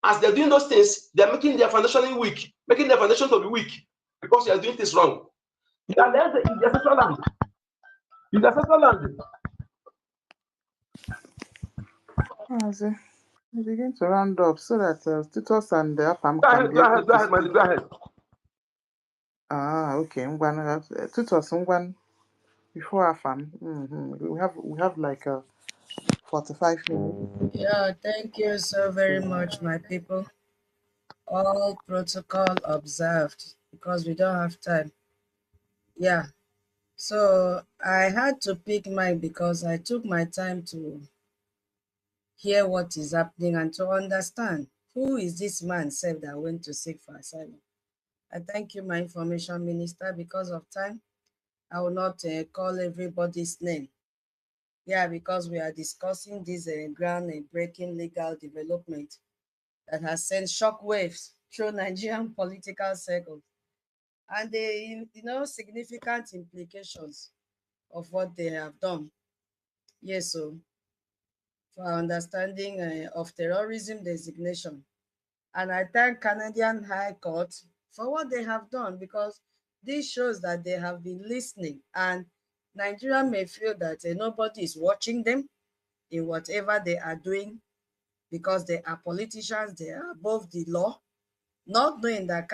As they're doing those things, they're making their foundation weak, making their foundation to be weak because you are doing things wrong. You are lazy in the ancestral land. In the ancestral land. We begin to round up so that Titus and the Afam Go can ahead, be go able ahead, go to ahead, speak. go ahead. Okay. Titus Ngwan before Afam. We have like 45 minutes. Yeah, thank you so very much, my people. All protocol observed because we don't have time. Yeah, so I had to pick mine because I took my time to hear what is happening and to understand who is this man self that went to seek for asylum. I thank you, my information minister. Because of time, I will not call everybody's name. Yeah, because we are discussing this ground-breaking legal development that has sent shockwaves through Nigerian political circles and the significant implications of what they have done. Yes, so for our understanding of terrorism designation. And I thank Canadian High Court for what they have done because this shows that they have been listening and Nigeria may feel that nobody is watching them in whatever they are doing because they are politicians, they are above the law, not knowing that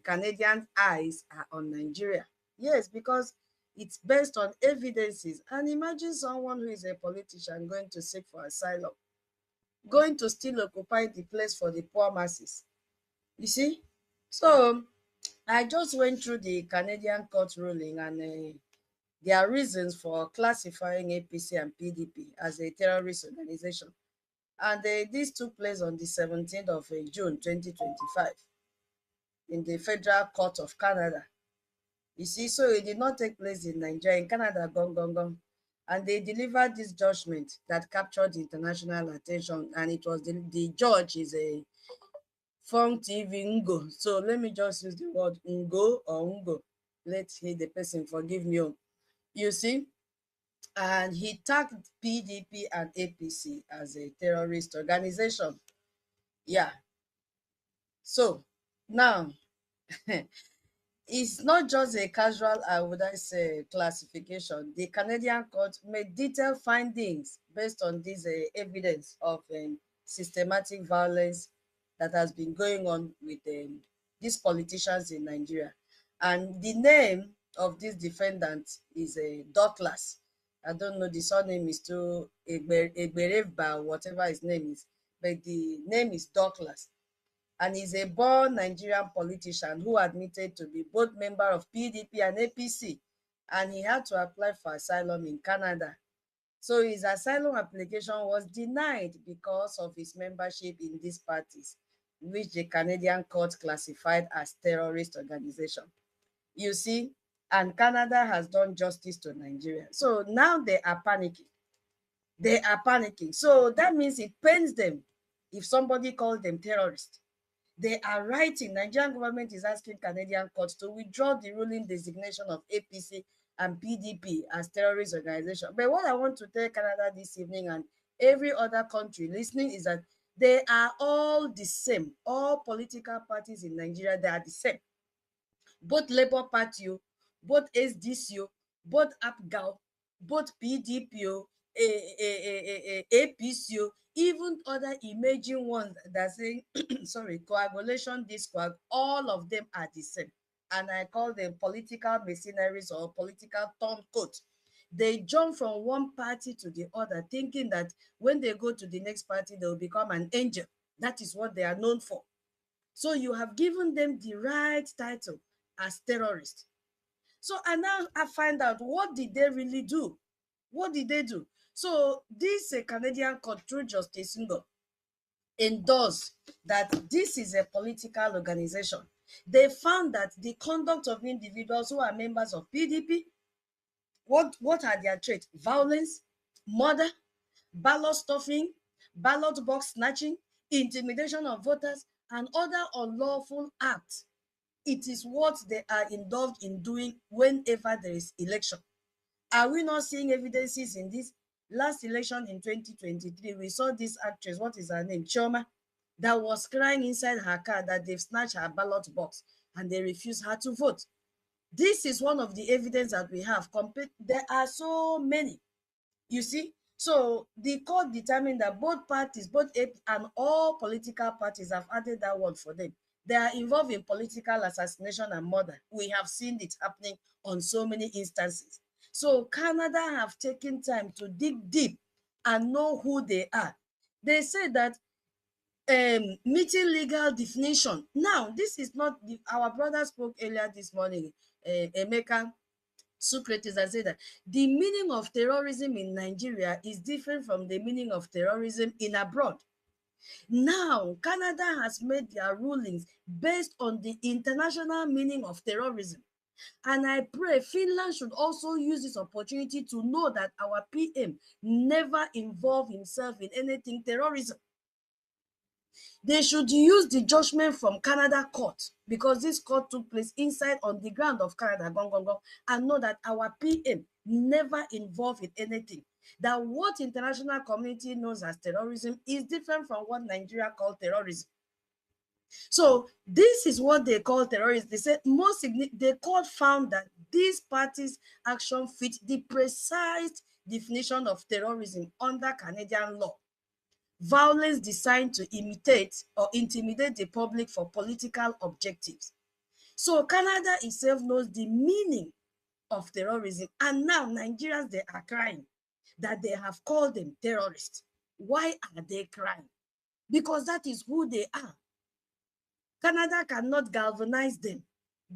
Canadian eyes are on Nigeria. Yes, because it's based on evidences. And imagine someone who is a politician going to seek for asylum, going to still occupy the place for the poor masses. You see? So I just went through the Canadian court ruling and their reasons for classifying APC and PDP as a terrorist organization. And this took place on the 17th of June 2025 in the Federal Court of Canada. You see, so it did not take place in Nigeria, in Canada, gone. And they delivered this judgment that captured international attention. And it was the judge is a Fong TV Ngo. So let me just use the word Ngo or Ngo. Let's hear the person forgive me. You see, and he tagged PDP and APC as a terrorist organization. Yeah. So now, it's not just a casual, would I say, classification. The Canadian court made detailed findings based on this evidence of systematic violence that has been going on with these politicians in Nigeria. And the name of this defendant is Douglas. I don't know, the surname is too Egbereva, whatever his name is, but the name is Douglas. and is a born Nigerian politician who admitted to be both member of PDP and APC, and he had to apply for asylum in Canada. So his asylum application was denied because of his membership in these parties, which the Canadian court classified as terrorist organization. You see, and Canada has done justice to Nigeria. So now they are panicking. They are panicking. So that means it pains them if somebody calls them terrorists. They are writing, Nigerian government is asking Canadian courts to withdraw the ruling designation of APC and PDP as terrorist organization. But what I want to tell Canada this evening and every other country listening is that they are all the same. All political parties in Nigeria, they are the same. Both Labour Party, both SDC, both APGAO, both PDP, APC, even other emerging ones that say, sorry, coagulation, discoag, all of them are the same. And I call them political mercenaries or political turncoats. They jump from one party to the other, thinking that when they go to the next party, they will become an angel. That is what they are known for. So you have given them the right title as terrorists. So and now I find out, what did they really do? What did they do? So this Canadian court, through Justice Ngo, endorsed that this is a political organization. They found that the conduct of individuals who are members of PDP, what are their traits? Violence, murder, ballot stuffing, ballot box snatching, intimidation of voters, and other unlawful acts. It is what they are involved in doing whenever there is election. Are we not seeing evidences in this? Last election in 2023, we saw this actress, what is her name, Chioma, that was crying inside her car that they've snatched her ballot box and they refused her to vote. This is one of the evidence that we have. There are so many, you see. So the court determined that both parties, both AP and all political parties, have added that word for them. They are involved in political assassination and murder. We have seen it happening on so many instances. So Canada have taken time to dig deep and know who they are. They say that meeting legal definition. Now, this is not, our brother spoke earlier this morning, Emeka Socrates, and said that the meaning of terrorism in Nigeria is different from the meaning of terrorism in abroad. Now, Canada has made their rulings based on the international meaning of terrorism. And I pray Finland should also use this opportunity to know that our PM never involved himself in anything terrorism. They should use the judgment from Canada court, because this court took place inside on the ground of Canada, and know that our PM never involved in anything. That what international community knows as terrorism is different from what Nigeria called terrorism. So this is what they call terrorism. They said the court found that these parties' action fit the precise definition of terrorism under Canadian law. Violence designed to imitate or intimidate the public for political objectives. So Canada itself knows the meaning of terrorism, and now Nigerians, they are crying that they have called them terrorists. Why are they crying? Because that is who they are. Canada cannot galvanize them.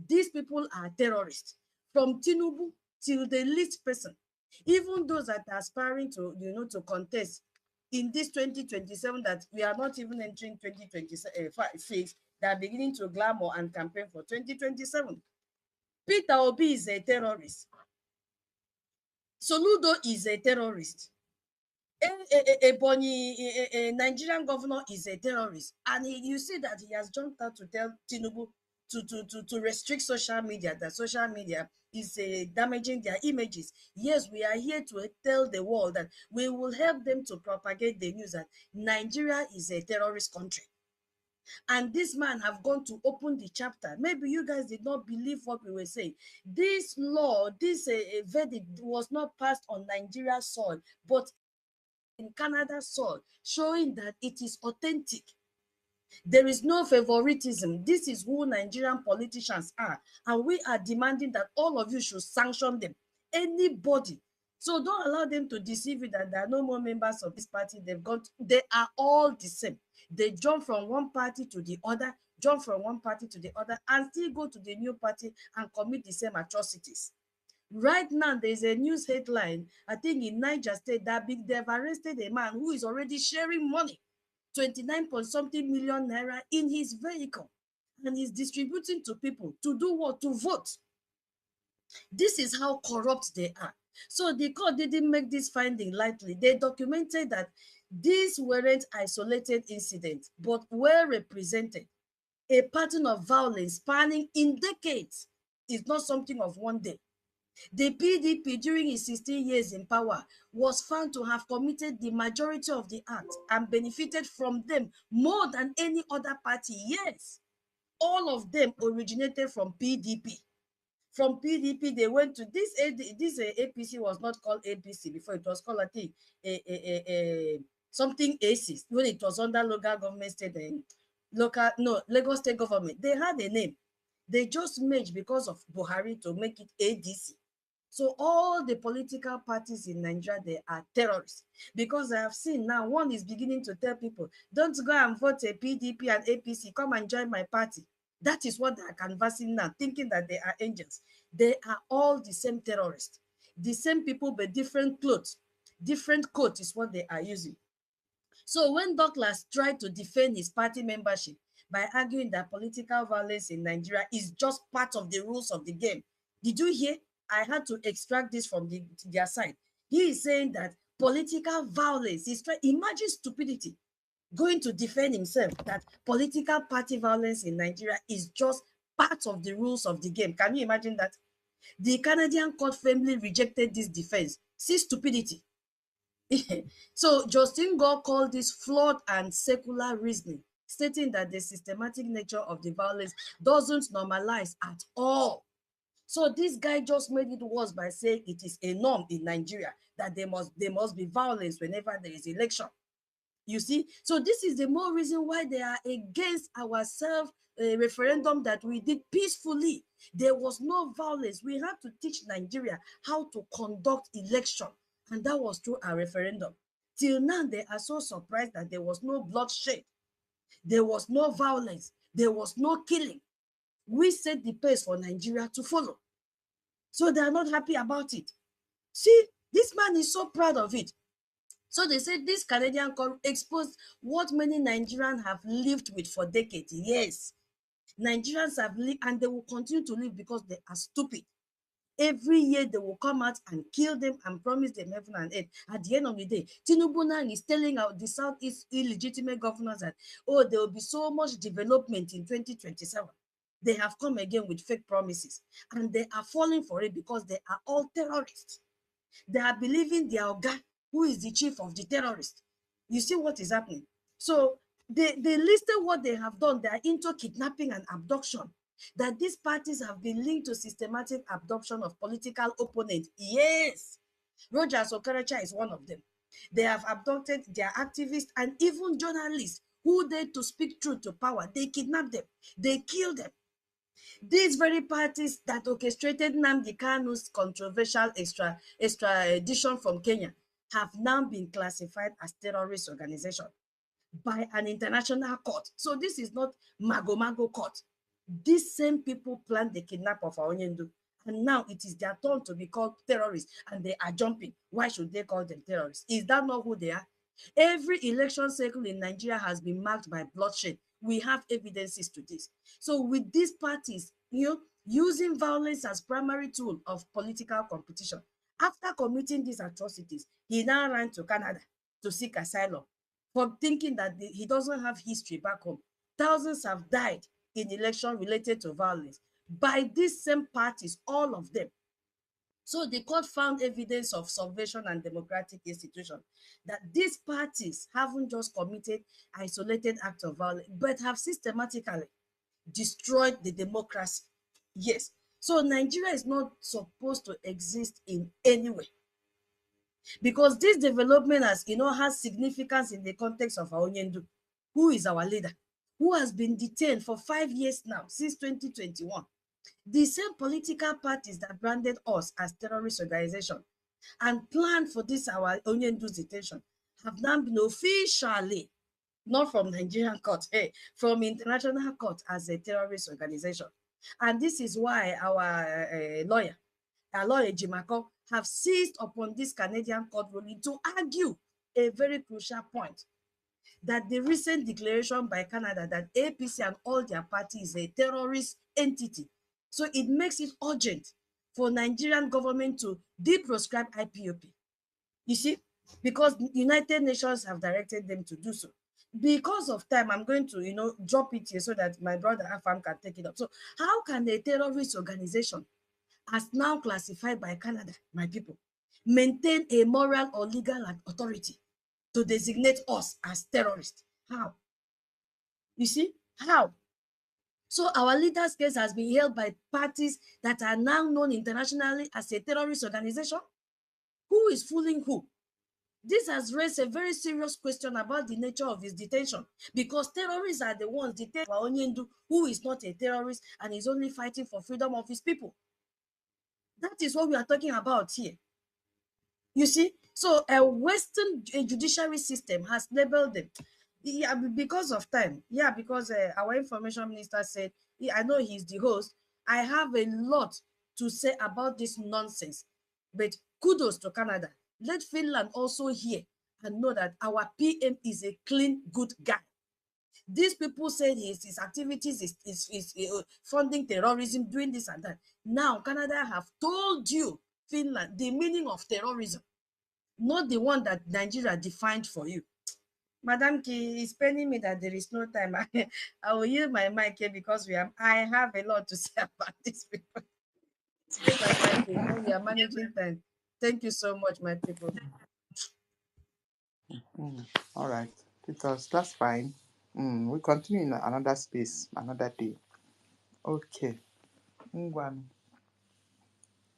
These people are terrorists, from Tinubu till the least person. Even those that are aspiring to, to contest in this 2027, that we are not even entering 2026, they are beginning to glamour and campaign for 2027. Peter Obi is a terrorist. Soludo is a terrorist. A Nigerian governor is a terrorist. And you see that he has jumped out to tell Tinubu to restrict social media, that social media is damaging their images. Yes, we are here to tell the world that we will help them to propagate the news that Nigeria is a terrorist country. And this man have gone to open the chapter. Maybe you guys did not believe what we were saying. This law, this verdict was not passed on Nigeria's soil, but in Canada's soil, showing that it is authentic. There is no favoritism. This is who Nigerian politicians are. And we are demanding that all of you should sanction them. Anybody. So don't allow them to deceive you that there are no more members of this party. They are all the same. They jump from one party to the other, jump from one party to the other, and still go to the new party and commit the same atrocities. Right now, there's a news headline, I think in Niger State, that they've arrested a man who is already sharing money, 29 point something million naira in his vehicle, and he's distributing to people to do what? To vote. This is how corrupt they are. So the court didn't make this finding lightly. They documented that these weren't isolated incidents, but were represented a pattern of violence spanning in decades. It's not something of one day. The PDP, during its 16 years in power, was found to have committed the majority of the acts and benefited from them more than any other party. Yes, all of them originated from PDP. From PDP, they went to this APC was not called APC before. It was called, I think, something ACIS, when it was under local government state, Lagos state government. They had a name. They just merged because of Buhari to make it ADC. So all the political parties in Nigeria, they are terrorists. Because I have seen now, one is beginning to tell people, don't go and vote a PDP and APC, come and join my party. That is what they are canvassing now, thinking that they are angels. They are all the same terrorists. The same people, but different clothes. Different coat is what they are using. So when Douglas tried to defend his party membership by arguing that political violence in Nigeria is just part of the rules of the game, did you hear? I had to extract this from their side. He is saying that political violence is imagine stupidity, going to defend himself that political party violence in Nigeria is just part of the rules of the game. Can you imagine that? The Canadian court firmly rejected this defense. See stupidity. So Justin Gore called this flawed and secular reasoning, stating that the systematic nature of the violence doesn't normalize at all. So this guy just made it worse by saying it is a norm in Nigeria that there must be violence whenever there is election. You see, so this is the more reason why they are against our referendum that we did peacefully. There was no violence. We had to teach Nigeria how to conduct election, and that was through our referendum. Till now, they are so surprised that there was no bloodshed, there was no violence, there was no killing. We set the pace for Nigeria to follow. So they are not happy about it. See, this man is so proud of it. So they said this Canadian court exposed what many Nigerians have lived with for decades. Yes, Nigerians have lived and they will continue to live because they are stupid. Every year they will come out and kill them and promise them heaven and earth. At the end of the day, Tinubu now is telling the Southeast illegitimate governors that, oh, there will be so much development in 2027. They have come again with fake promises and they are falling for it because they are all terrorists. They are believing their Oga, who is the chief of the terrorists. You see what is happening? So they listed what they have done. They are into kidnapping and abduction. That these parties have been linked to systematic abduction of political opponents. Yes, Rogers Okerecha is one of them. They have abducted their activists and even journalists who dared to speak truth to power. They kidnapped them. They killed them. These very parties that orchestrated Nnamdi Kanu's controversial extradition from Kenya have now been classified as terrorist organization by an international court. So this is not Mago court. These same people planned the kidnap of Onyendu, and now it is their turn to be called terrorists, and they are jumping. Why should they call them terrorists? Is that not who they are? Every election cycle in Nigeria has been marked by bloodshed. We have evidences to this. So with these parties, using violence as primary tool of political competition, after committing these atrocities, he now ran to Canada to seek asylum for thinking that he doesn't have history back home. Thousands have died in elections related to violence by these same parties, all of them. So the court found evidence of salvation and democratic institutions, that these parties haven't just committed isolated acts of violence, but have systematically destroyed the democracy. Yes. So Nigeria is not supposed to exist in any way, because this development has significance in the context of Onyendu, who is our leader, who has been detained for 5 years now, since 2021. The same political parties that branded us as terrorist organization and planned for this our Onyendu's detention have now been officially not from Nigerian court, hey, from international court as a terrorist organization. And this is why our lawyer Jimako, have seized upon this Canadian court ruling to argue a very crucial point, that the recent declaration by Canada that APC and all their parties is a terrorist entity. So it makes it urgent for Nigerian government to deproscribe IPOP. You see, because United Nations have directed them to do so. Because of time, I'm going to, drop it here so that my brother Afam can take it up. So how can a terrorist organization, as now classified by Canada, my people, maintain a moral or legal authority to designate us as terrorists? How? You see, how? So our leaders' case has been held by parties that are now known internationally as a terrorist organization. Who is fooling who? This has raised a very serious question about the nature of his detention, because terrorists are the ones detained by Onyendu, who is not a terrorist and is only fighting for freedom of his people. That is what we are talking about here. You see, so a Western judiciary system has labeled them. Yeah, because of time. Yeah, because our information minister said, I know he's the host. I have a lot to say about this nonsense. But kudos to Canada. Let Finland also hear and know that our PM is a clean, good guy. These people said his activities is funding terrorism, doing this and that. Now, Canada have told you, Finland, the meaning of terrorism, not the one that Nigeria defined for you. Madam Ki is telling me that there is no time. I will use my mic here because I have a lot to say about this people. Space and time, we are managing time. Thank you so much, my people. All right, that's fine. We continue in another space, another day. Okay. Ngwan.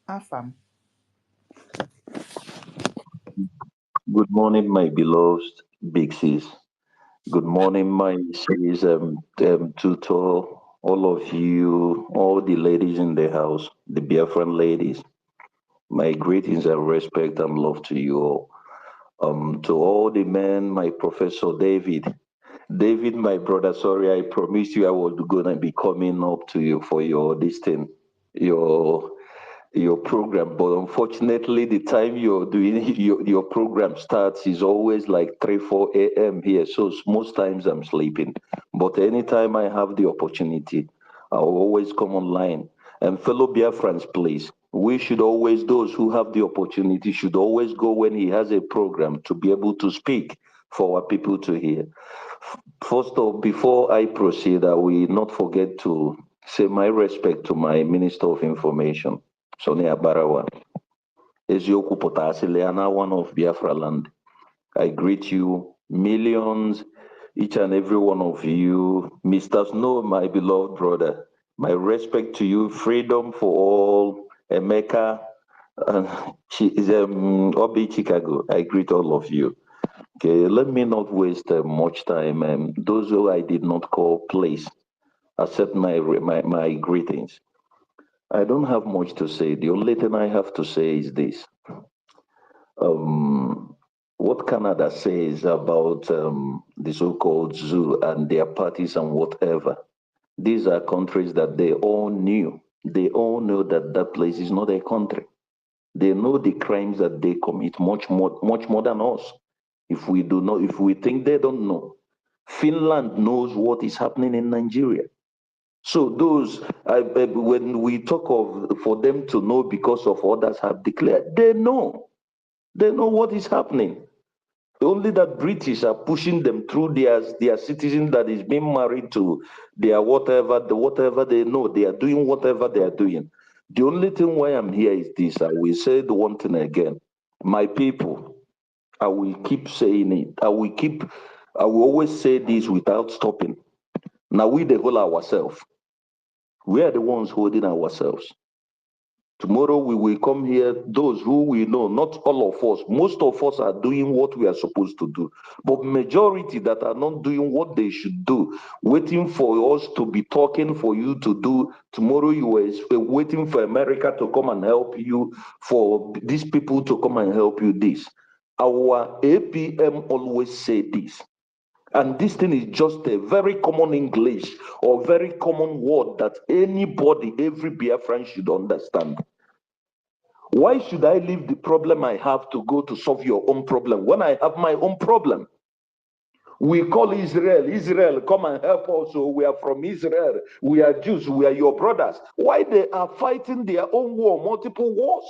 Afam. Good morning, my beloved Big Sis. Good morning, my sis, tutor, all of you, all the ladies in the house, the Biafran ladies. My greetings and respect and love to you all. To all the men, my Professor David. David, my brother, sorry, I promised you I was gonna be coming up to you for your this thing, your program, but unfortunately the time you're doing your program starts is always like 3-4 a.m. here, so most times I'm sleeping, but anytime I have the opportunity I'll always come online. And fellow Biafrans, please, we should always, those who have the opportunity should always go when he has a program to be able to speak for our people to hear. First of, before I proceed, I will not forget to say my respect to my Minister of Information, Sonia Barawa. Ezioku Potasiliana, one of Biafra land. I greet you, millions, each and every one of you. Mr. Snow, my beloved brother, my respect to you, freedom for all, Emeka, she is Obi Chicago. I greet all of you. Okay, let me not waste much time. Those who I did not call, please accept my greetings. I don't have much to say. The only thing I have to say is this. What Canada says about the so-called zoo and their parties and whatever, these are countries that they all knew. They all know that that place is not a country. They know the crimes that they commit much more than us. If we think they don't know, Finland knows what is happening in Nigeria. So when we talk of for them to know because of others have declared, they know what is happening. Only that British are pushing them through their citizen that is being married to their whatever they know. They are doing whatever they are doing. The only thing why I'm here is this. I will say the one thing again. My people, I will keep saying it. I will always say this without stopping. Now we the whole ourselves. We are the ones holding ourselves. Tomorrow we will come here, those who we know, not all of us. Most of us are doing what we are supposed to do. But majority that are not doing what they should do, waiting for us to be talking for you to do. Tomorrow you are waiting for America to come and help you, for these people to come and help you this. Our APM always say this. And this thing is just a very common English or very common word that anybody, every Biafran should understand. Why should I leave the problem I have to go to solve your own problem when I have my own problem? We call Israel, Israel, come and help us. So we are from Israel. We are Jews. We are your brothers. Why they are fighting their own war, multiple wars?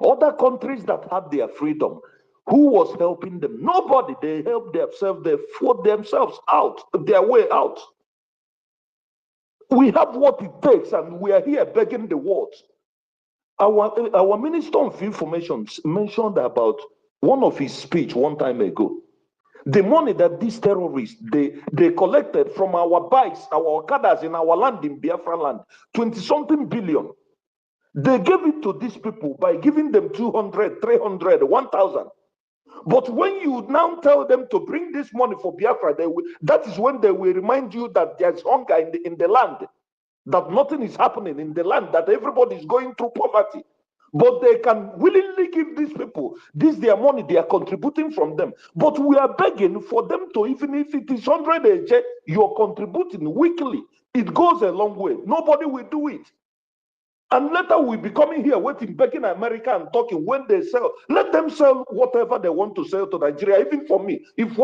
Other countries that had their freedom, who was helping them? Nobody. They helped themselves. They fought themselves out, their way out. We have what it takes, and we are here begging the world. Our Minister of Information mentioned about one of his speech one time ago. The money that these terrorists they collected from our bikes, our Okadas in our land in Biafra land, 20-something billion. They gave it to these people by giving them 200, 300, 1,000. But when you now tell them to bring this money for Biafra, that is when they will remind you that there's hunger in the land, that nothing is happening in the land, that everybody is going through poverty. But they can willingly give these people their money, they are contributing from them. But we are begging for them to, even if it is 100 AJ, you're contributing weekly. It goes a long way. Nobody will do it. And later we'll be coming here waiting, begging America and talking when they sell. Let them sell whatever they want to sell to Nigeria, even for me. If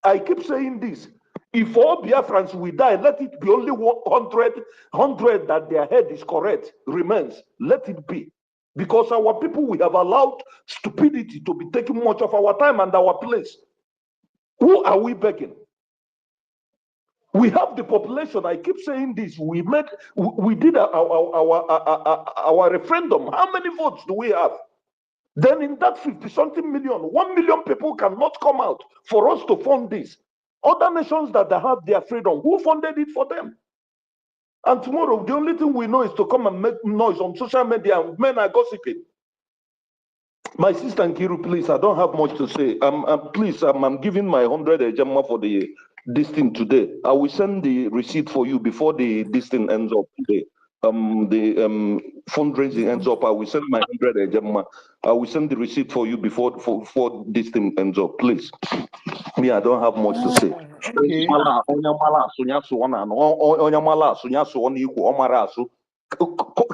I keep saying this, if all Biafrans will die, let it be only 100 that their head is correct, remains. Let it be. Because our people, we have allowed stupidity to be taking much of our time and our place. Who are we begging? We have the population. I keep saying this. We did our referendum. How many votes do we have? Then in that 50-something million, 1 million people cannot come out for us to fund this. Other nations that have their freedom, who funded it for them? And tomorrow, the only thing we know is to come and make noise on social media, and men are gossiping. My sister Nkiru, please, I don't have much to say. Please, I'm giving my 100 ejema for this thing today. I will send the receipt for you before this thing ends up today. The fundraising ends up. I will send my 100 ejema. I will send the receipt for you before this thing ends up, please. Me, I don't have much to say. Okay.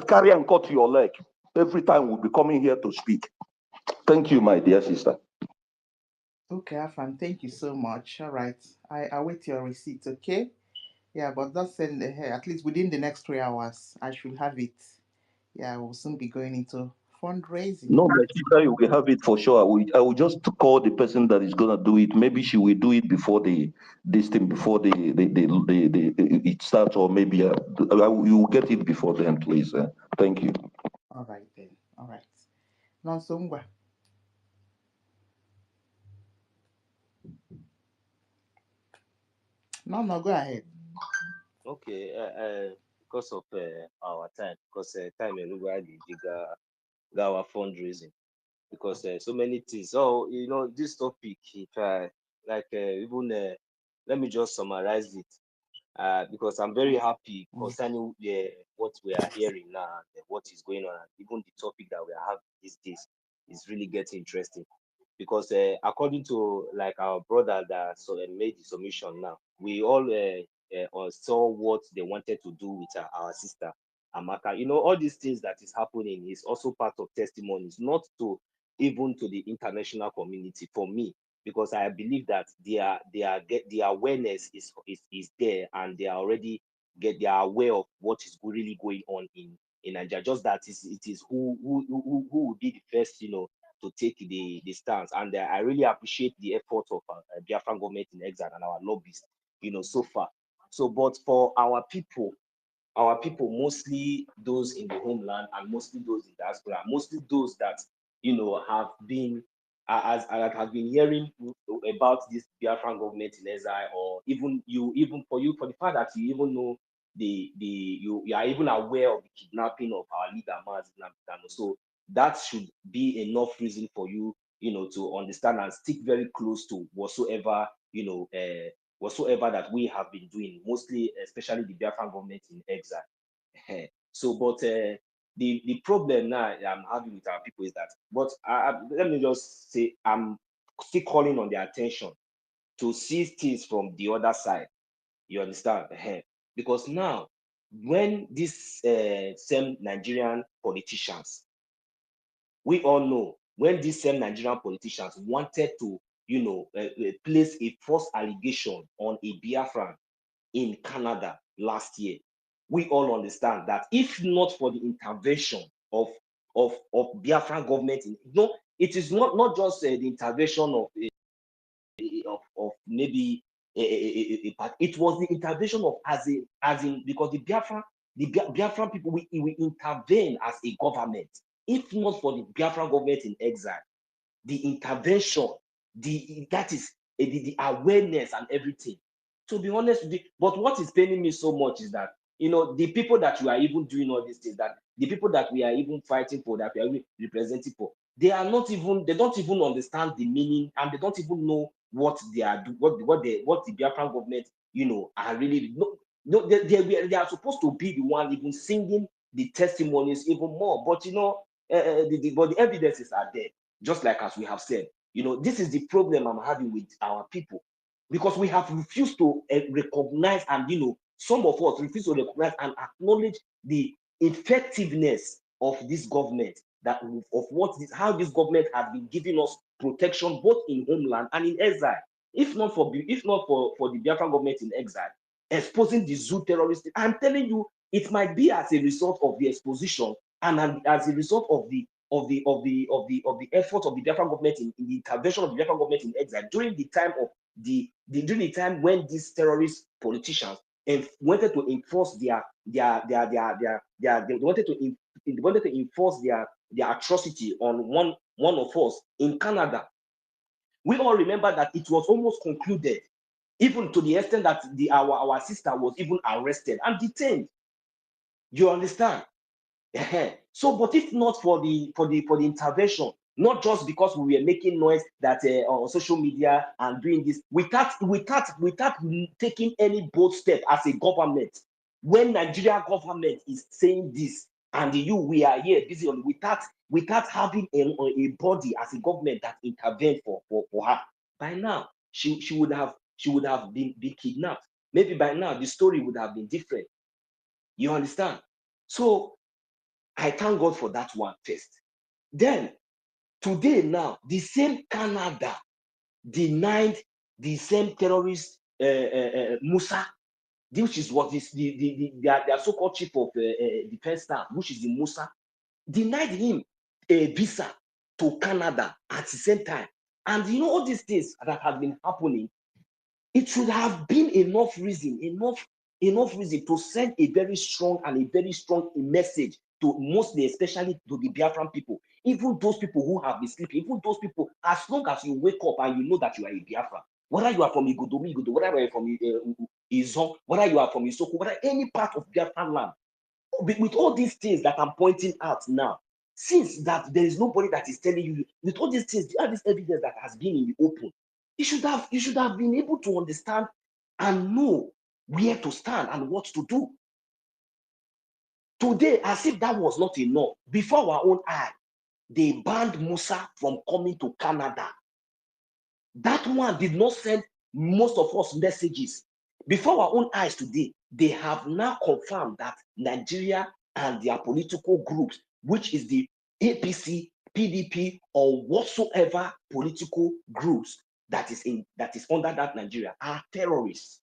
Carry and cut your leg. Every time we'll be coming here to speak. Thank you, my dear sister. Okay, Afam, thank you so much. All right. I await your receipt, okay? Yeah, but don't send at least within the next 3 hours. I should have it. Yeah, we'll soon be going into fundraising. No, my sister, you will have it for sure. I will just call the person that is gonna do it. Maybe she will do it before this thing, before it starts, or maybe you will get it before then, please. Thank you. All right then. All right. Nonsongwa. No, go ahead. Okay, because of our time, because time everybody our fundraising, because so many things. So this topic, if I even let me just summarize it, because I'm very happy concerning what we are hearing now, and what is going on, and even the topic that we are having these days is really getting interesting. Because according to like our brother that made the submission now, we all saw what they wanted to do with our sister Amaka. All these things that is happening is also part of testimonies, not to even to the international community for me, because I believe that the awareness is there, and they are already they are aware of what is really going on in Nigeria. Just that it is who will be the first, to take the stance. And I really appreciate the effort of Biafran government in exile and our lobbyists, so far. So, but for our people, mostly those in the homeland, and mostly those in diaspora, mostly those that have been have been hearing about this Biafran government in exile, or even for the fact that you even know you are even aware of the kidnapping of our leader Mazi Nnamdi Kanu. So that should be enough reason for you, to understand and stick very close to whatsoever whatsoever that we have been doing, mostly, especially the Biafran government in exile. So, but the problem now I'm having with our people is that, but let me just say, I'm still calling on their attention to see things from the other side. You understand? Because now, when these same Nigerian politicians, we all know, when these same Nigerian politicians wanted to, place a false allegation on a Biafran in Canada last year, we all understand that if not for the intervention of Biafran government, it is not just the intervention of maybe it was the intervention of as in because the Biafran people, we intervene as a government. If not for the Biafran government in exile, the intervention, that is the awareness and everything. To be honest with you, but what is paining me so much is that the people that you are even doing all these things, that the people that we are even fighting for, that we are even representing for, they don't even understand the meaning, and they don't even know what they are what the Biafran government are really they are supposed to be the one even singing the testimonies even more, but but the evidences are there. Just like as we have said, this is the problem I'm having with our people, because we have refused to recognize, and some of us refuse to recognize and acknowledge the effectiveness of this government, how this government has been giving us protection both in homeland and in exile. If not for the Biafran government in exile exposing the zoo terrorists, I'm telling you, it might be as a result of the exposition and as a result of the effort of the Biafran government in the intervention of the Biafran government in exile during the time of during the time when these terrorist politicians wanted to enforce they wanted to enforce their atrocity on one of us in Canada. We all remember that it was almost concluded, even to the extent that our sister was even arrested and detained. You understand? So, but if not for the intervention, not just because we were making noise that on social media and doing this, without taking any bold step as a government, when Nigeria government is saying this, and we are here busy on without having a body as a government that intervened for her, by now she would have been kidnapped. Maybe by now the story would have been different. You understand? So I thank God for that one first. Then today now, the same Canada denied the same terrorist Musa, which is what is their so-called chief of defense staff, which is the Musa, denied him a visa to Canada at the same time. And all these things that have been happening, it should have been enough reason to send a very strong message to mostly, especially to the Biafran people, even those people who have been sleeping, even those people, as long as you wake up and you know that you are a Biafran, whether you are from Igodomi, whether you are from Izon, whether you are from Isoko, whether any part of Biafran land, with all these things that I'm pointing out now, since that there is nobody that is telling you, with all these things, all this evidence that has been in the open, you should have been able to understand and know where to stand and what to do. Today, as if that was not enough, before our own eye, they banned Musa from coming to Canada. That one did not send most of us messages. Before our own eyes today, they have now confirmed that Nigeria and their political groups, which is the APC, PDP, or whatsoever political groups that is under that Nigeria, are terrorists.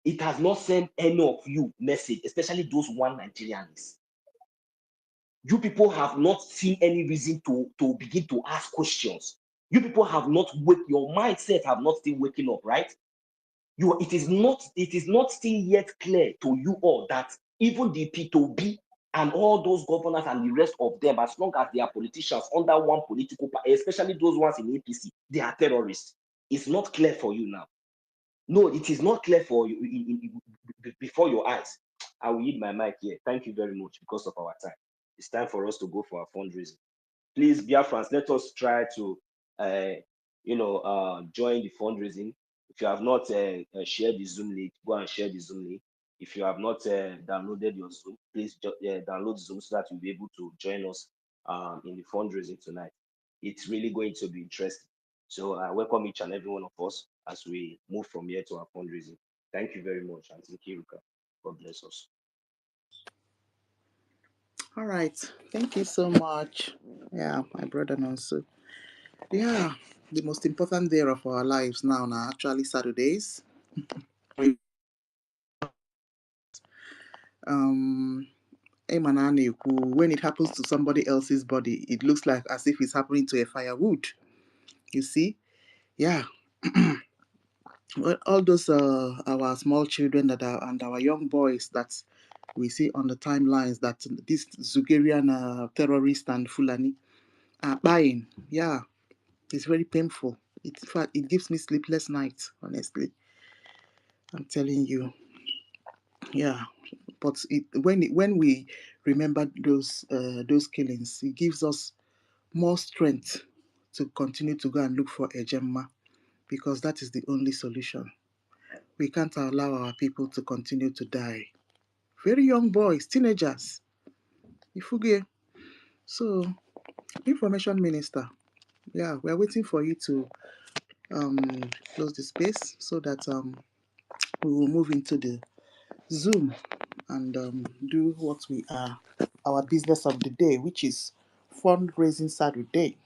It has not sent any of you message, especially those one Nigerians. You people have not seen any reason to begin to ask questions. You people have not your mindset have not still waking up, right? It is not still yet clear to you all that even the P2B and all those governors and the rest of them, as long as they are politicians under one political party, especially those ones in APC, they are terrorists. It's not clear for you now. No, it is not clear for you before your eyes. I will yield my mic here. Thank you very much because of our time. It's time for us to go for our fundraising. Please, Biafrans, let us try to, join the fundraising. If you have not shared the Zoom link, go and share the Zoom link. If you have not downloaded your Zoom, please download Zoom so that you'll be able to join us in the fundraising tonight. It's really going to be interesting. So I welcome each and every one of us as we move from here to our fundraising. Thank you very much, Auntie Kiruka. God bless us. All right. Thank you so much. Yeah, my brother Nonso. Yeah, the most important day of our lives now are actually Saturdays. When it happens to somebody else's body, it looks like as if it's happening to a firewood. You see? Yeah. Well, all those our small children that are and our young boys that we see on the timelines that this Zugarian terrorist and Fulani are buying. Yeah, it's very painful. In fact, it gives me sleepless nights, honestly. I'm telling you. Yeah. But when we remember those killings, it gives us more strength to continue to go and look for a Gemma, because that is the only solution. We can't allow our people to continue to die. Very young boys, teenagers. Ifuge. So, Information Minister, yeah, we are waiting for you to close the space so that we will move into the Zoom and do what we are, our business of the day, which is fundraising Saturday.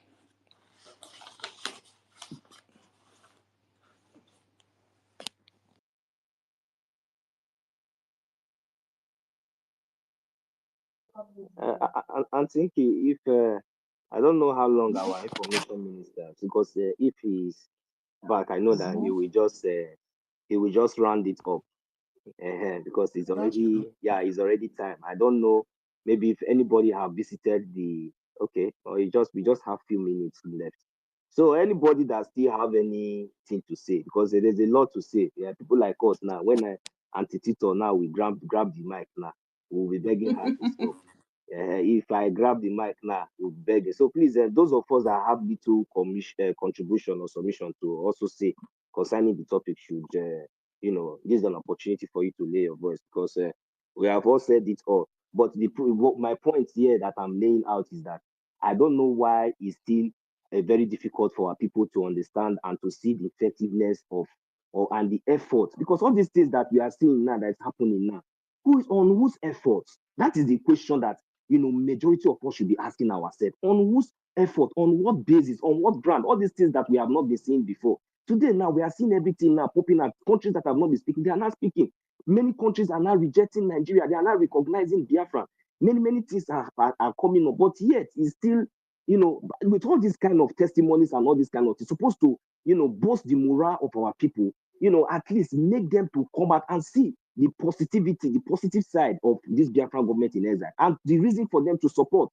I'm thinking if I don't know how long our information minister, because if he's back, I know that he will just round it up. Because it's already it's already time. I don't know, maybe if anybody have visited the or we just have few minutes left. So anybody that still have anything to say, because there's a lot to say. Yeah, people like us now. When Auntie Tito now we grab the mic now, we'll be begging her to stop. If I grab the mic now, we'll be begging. So please, those of us that have little contribution or submission to also say concerning the topic should this is an opportunity for you to lay your voice, because we have all said it all. But my point here that I'm laying out is that I don't know why it's still very difficult for our people to understand and to see the effectiveness of and the effort, because all these things that we are seeing now that is happening now, who is on whose efforts? That is the question that majority of us should be asking ourselves. On whose effort? On what basis? On what ground? All these things that we have not been seeing before. Today now we are seeing everything now popping up. Countries that have not been speaking, they are not speaking. Many countries are now rejecting Nigeria. They are now recognizing Biafra. Many things are coming up, but yet it's still, with all these kind of testimonies and all this kind of things, supposed to, boost the morale of our people, at least make them to come out and see the positivity, the positive side of this Biafra government in exile, and the reason for them to support.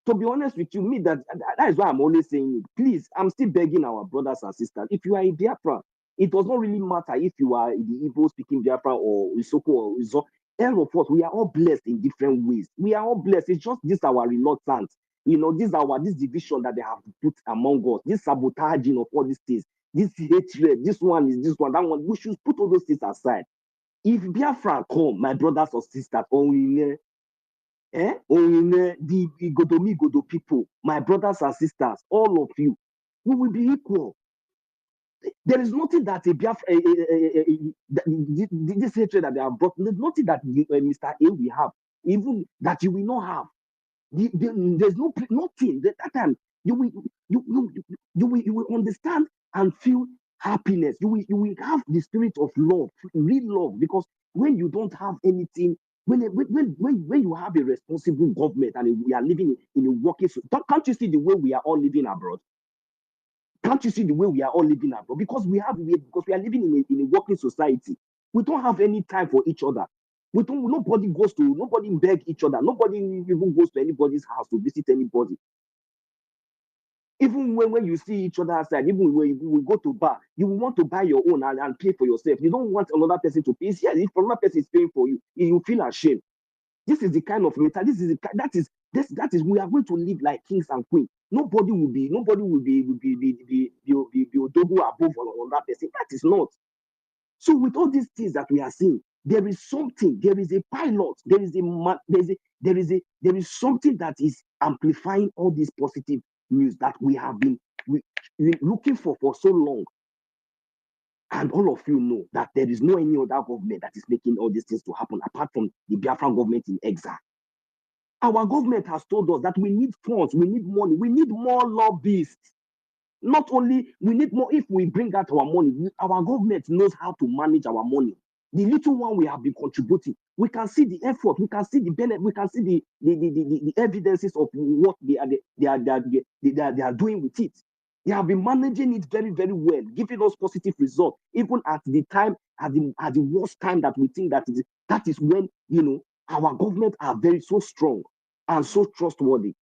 To be honest with you, that is why I'm always saying, please, I'm still begging our brothers and sisters, if you are in Biafra, it does not really matter if you are the Igbo speaking Biafra or Isoko or Izo. All of us, we are all blessed in different ways. We are all blessed. It's just this our reluctance. This division that they have put among us, this sabotaging of all these things, this hatred, this one is this one, that one. We should put all those things aside. If Biafra come, my brothers or sisters, the Godo people, my brothers and sisters, all of you, we will be equal. There is nothing that a Biafra, this hatred that they have brought, there's nothing that Mr. A will have, even that you will not have. There's nothing. That time you will understand and feel happiness. You will have the spirit of love, real love, because when you don't have anything, when you have a responsible government and we are living in a working, can't you see the way we are all living abroad? Can't you see the way we are all living abroad? Because we are living in a working society. We don't have any time for each other. Nobody beg each other. Nobody even goes to anybody's house to visit anybody. Even when you see each other outside, even when you go to bar, you want to buy your own and pay for yourself. You don't want another person to pay. Yes, if another person is paying for you, you feel ashamed. This is the kind of mentality. That is we are going to live like kings and queens. Nobody will be Odogu above another person. That is not. So with all these things that we are seeing, there is something, there is a pilot, there is something that is amplifying all this positive news that we have been we looking for so long. And all of you know that there is no any other government that is making all these things to happen apart from the Biafran government in exile. Our government has told us that we need funds, we need money, we need more lobbyists. Not only we need more, if we bring out our money, our government knows how to manage our money. The little one we have been contributing, we can see the effort, we can see the benefit, we can see the evidences of what they are doing with it. They have been managing it very, very well, giving us positive results, even at the time, at the worst time that we think that is when, you know, our government are very so strong and so trustworthy.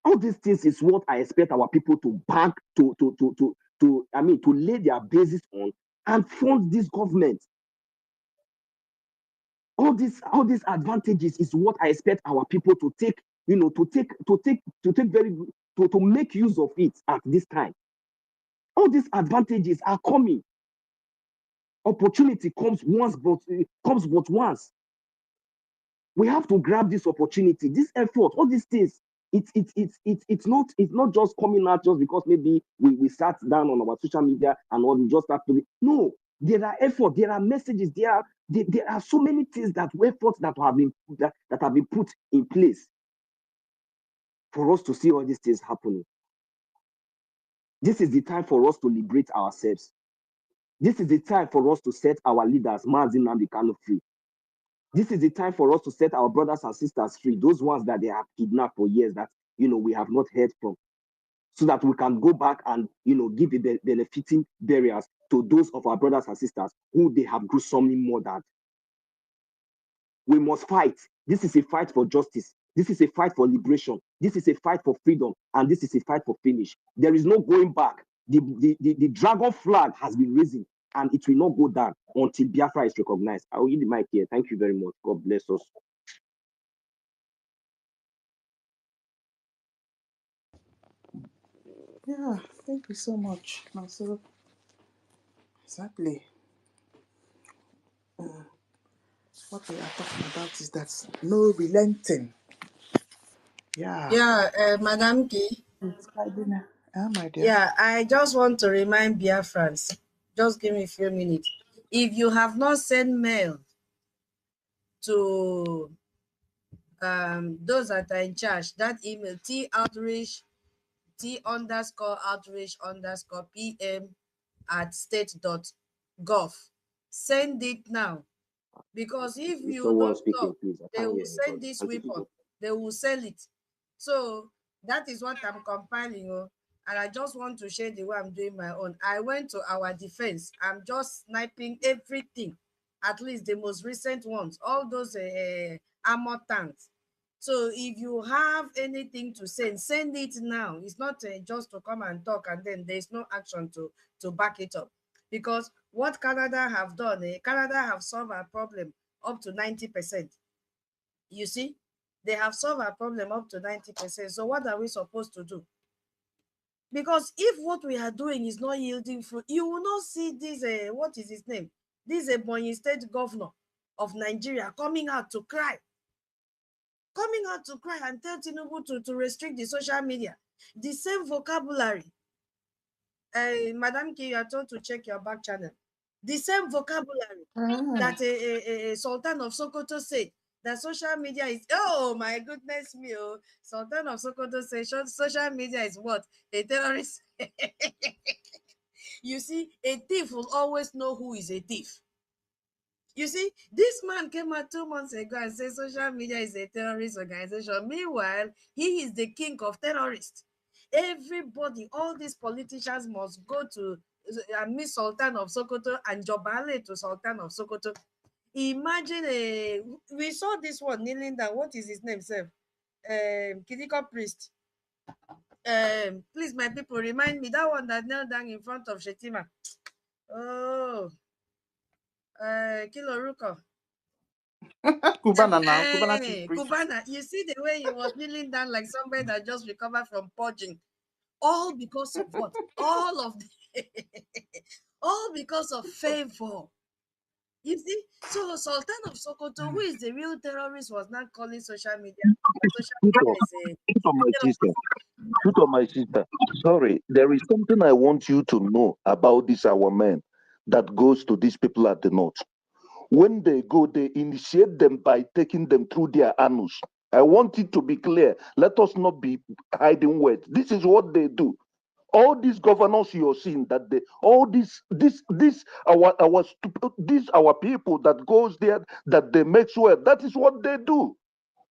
All these things is what I expect our people to bank to lay their basis on and fund this government. All these advantages is what I expect our people to take, you know, to make use of it at this time. All these advantages are coming. Opportunity comes but once. We have to grab this opportunity, this effort, all these things. It's not just coming out just because maybe we sat down on our social media and all we just start to be. No, there are effort, there are messages, there are so many things that efforts that have been put in place for us to see all these things happening. This is the time for us to liberate ourselves. This is the time for us to set our leaders, Mazi Nnamdi Kanu, free. This is the time for us to set our brothers and sisters free, those ones that they have kidnapped for years that, you know, we have not heard from, so that we can go back and, you know, give the benefiting burials to those of our brothers and sisters who they have gruesomely murdered. We must fight. This is a fight for justice. This is a fight for liberation. This is a fight for freedom. And this is a fight for finish. There is no going back. The dragon flag has been risen, and it will not go down until Biafra is recognized. I will give the mic here. Thank you very much. God bless us. Yeah, thank you so much. So exactly what we are talking about is that no relenting. Yeah. Yeah, Madam Key. My dear. Yeah, I just want to remind Biafrans, just give me a few minutes. If you have not sent mail to those that are in charge, that email, t_outreach_pm@state.gov. Send it now. Because if Is you someone don't speaking, talk, please? I they can't will hear send anybody. this Auntie Figo. weapon, they will sell it. So that is what I'm compiling. And I just want to share the way I'm doing my own. I went to our defense. I'm just sniping everything, at least the most recent ones, all those armor tanks. So if you have anything to send it now. It's not just to come and talk and then there's no action to back it up. Because what Canada have done, Canada have solved our problem up to 90%. You see, they have solved our problem up to 90%. So what are we supposed to do? Because if what we are doing is not yielding fruit, you will not see this, what is his name? This Ebonyi State governor of Nigeria coming out to cry and tell Tinubu to restrict the social media. The same vocabulary. Madam K, you are told to check your back channel. The same vocabulary that a Sultan of Sokoto said, that social media is, oh my goodness me, Sultan of Sokoto said social media is what? A terrorist. You see, a thief will always know who is a thief. You see, this man came out 2 months ago and said social media is a terrorist organization. Meanwhile, he is the king of terrorists. Everybody, all these politicians must go to Miss Sultan of Sokoto and Jobale to Sultan of Sokoto. Imagine, we saw this one kneeling down. What is his name, sir? Kidiko Priest. Please, my people, remind me, that one that knelt down in front of Shetima. Oh, Kiloruko. Cubana now, Cubana chief priest. Cubana, you see the way he was kneeling down like somebody that just recovered from purging. All because of what? All because of favor. You see, so Sultan of Sokoto, who is the real terrorist, was not calling social media. Social media is a Shoot on my sister. terrorist. Shoot on my sister. Sorry, there is something I want you to know about this our men that goes to these people at the north. When they go, they initiate them by taking them through their anus. I want it to be clear. Let us not be hiding words. This is what they do. All these governors you're seeing that they, all this our people that goes there that they make sure that is what they do.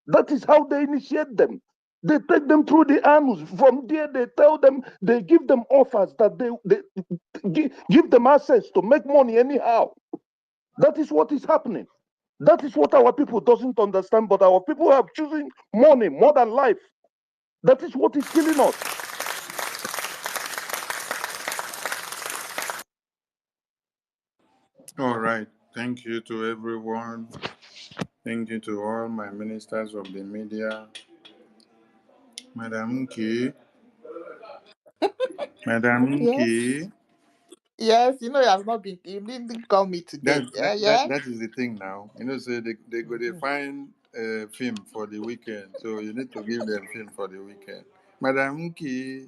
That is how they initiate them. They take them through the anus. From there, they tell them, they give them offers that they give them access to make money anyhow. That is what is happening. That is what our people doesn't understand, but our people have choosing money more than life. That is what is killing us. All right. Thank you to everyone. Thank you to all my ministers of the media. Madam K. Madam Yes. K. Yes, you know, you have not been, you didn't call me That today. that Yeah, that yeah. that is the thing now. You know, say they go they Mhm. find a film for the weekend, so you need to give them film for the weekend. Madam K,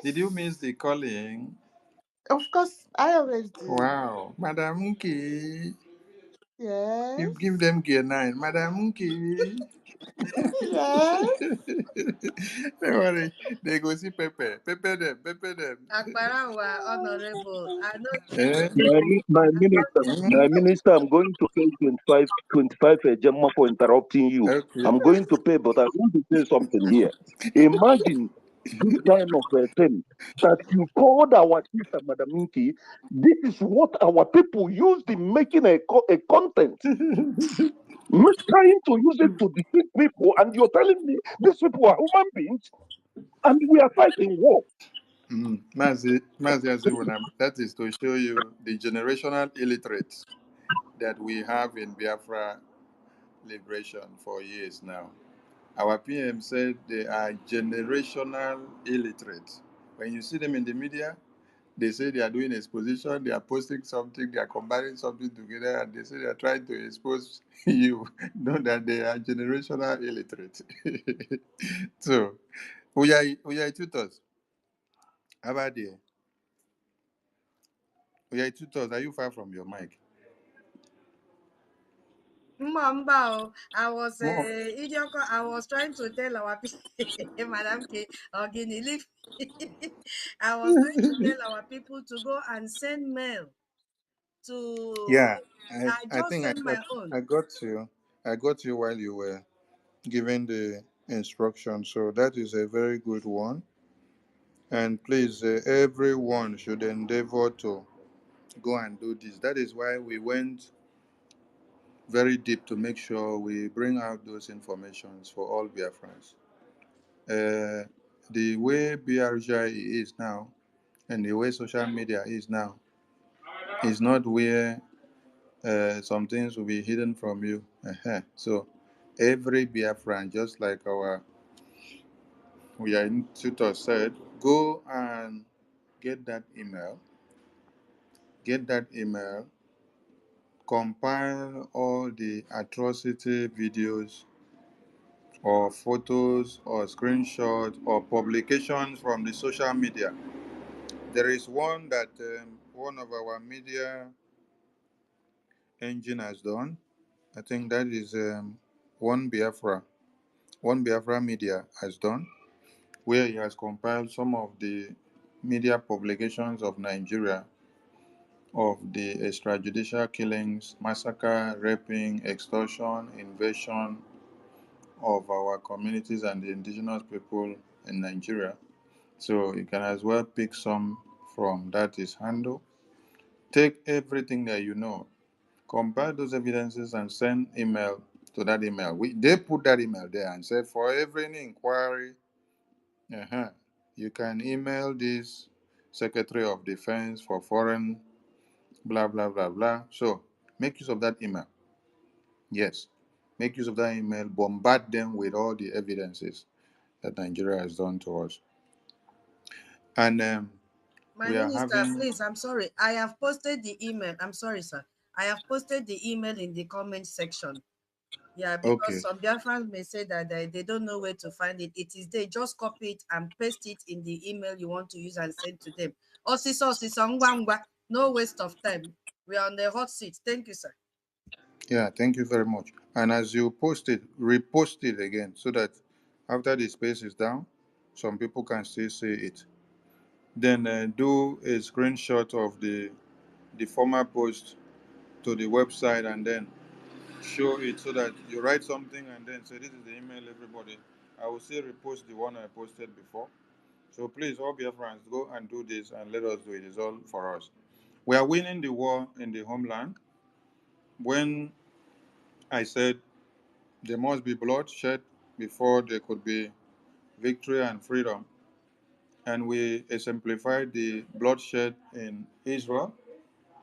did you Yes. miss the calling? Of course, I always do. Wow, Madam K, Yes. give them gear nine, Madam K. Yes. Don't worry, they go see Pepe, Pepe them. Akbarawa, honorable. I know Eh? My minister, I'm going to pay 25 a Gemma for interrupting you. Okay. I'm going to pay, but I want to say something here. Imagine this kind of a thing that you called our sister, Madam Inki. This is what our people used in making a content. Trying to use it to defeat people, and you're telling me these people are human beings and we are fighting war. Mazi Aziwunam, that is to show you the generational illiterates that we have in Biafra liberation for years now. Our PM said they are generational illiterates. When you see them in the media, they say they are doing exposition, they are posting something, they are combining something together, and they say they are trying to expose you. Know that they are generational illiterate. So, we are tutors. How about there? We are tutors. Are you far from your mic? Mamba. I was More. idioko. I was trying to tell our Madam K. Ogini, leave. I was trying to tell our people to go and send mail to. Yeah, I I just think sent my own. I got you. I got you while you were giving the instruction. So that is a very good one. And please, everyone should endeavor to go and do this. That is why we went very deep to make sure we bring out those informations for all Biafrans. The way BRGIE is now and the way social media is now is not where some things will be hidden from you. So every Biafran, just like our we are tutor said, go and get that email, get that email, compile all the atrocity videos or photos or screenshots or publications from the social media. There is one that one of our media engine has done. I think that is one Biafra. One Biafra Media has done, where he has compiled some of the media publications of Nigeria of the extrajudicial killings, massacre, raping, extortion, invasion of our communities and the indigenous people in Nigeria. So you can as well pick some from that is handle. Take everything that you know, compile those evidences and send email to that email. They put that email there and say for every inquiry. Uh-huh. You can email this Secretary of Defense for foreign, blah, blah, blah, blah. So make use of that email. Yes. Make use of that email. Bombard them with all the evidences that Nigeria has done to us. And My We are minister, having, please, I'm sorry. I have posted the email. I'm sorry, sir. I have posted the email in the comment section. Yeah, because okay. some Biafrans may say that they don't know where to find it. It is there. Just copy it and paste it in the email you want to use and send to them. No waste of time. We are on the hot seat. Thank you, sir. Yeah, thank you very much. And as you post it, repost it again so that after the space is down, some people can still see it. Then do a screenshot of the former post to the website and then show it so that you write something and then say, this is the email, everybody. I will still repost the one I posted before. So please, all friends, go and do this and let us do it. It's all for us. We are winning the war in the homeland. When I said there must be bloodshed before there could be victory and freedom, and we exemplified the bloodshed in Israel,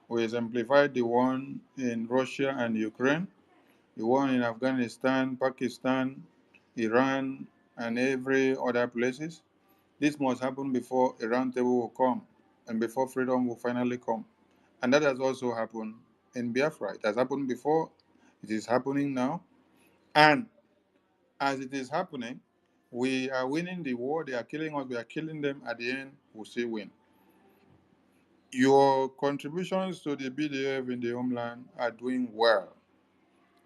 we exemplified the one in Russia and Ukraine, the one in Afghanistan, Pakistan, Iran, and every other places. This must happen before a roundtable will come and before freedom will finally come. And that has also happened in Biafra. It has happened before, it is happening now. And as it is happening, we are winning the war, they are killing us, we are killing them. At the end, we'll still win. Your contributions to the BDF in the homeland are doing well.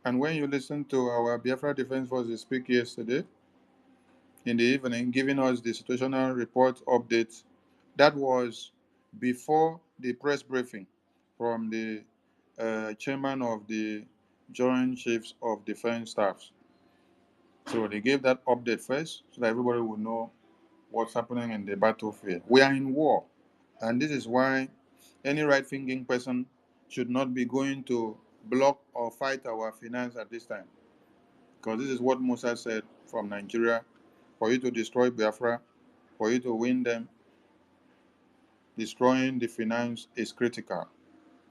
And when you listen to our Biafra Defense Forces speak yesterday in the evening, giving us the situational report updates, that was before the press briefing from the chairman of the Joint Chiefs of Defense Staffs. So they gave that update first so that everybody would know what's happening in the battlefield. We are in war. And this is why any right thinking person should not be going to block or fight our finance at this time. Because this is what Musa said from Nigeria. For you to destroy Biafra, for you to win them, destroying the finance is critical.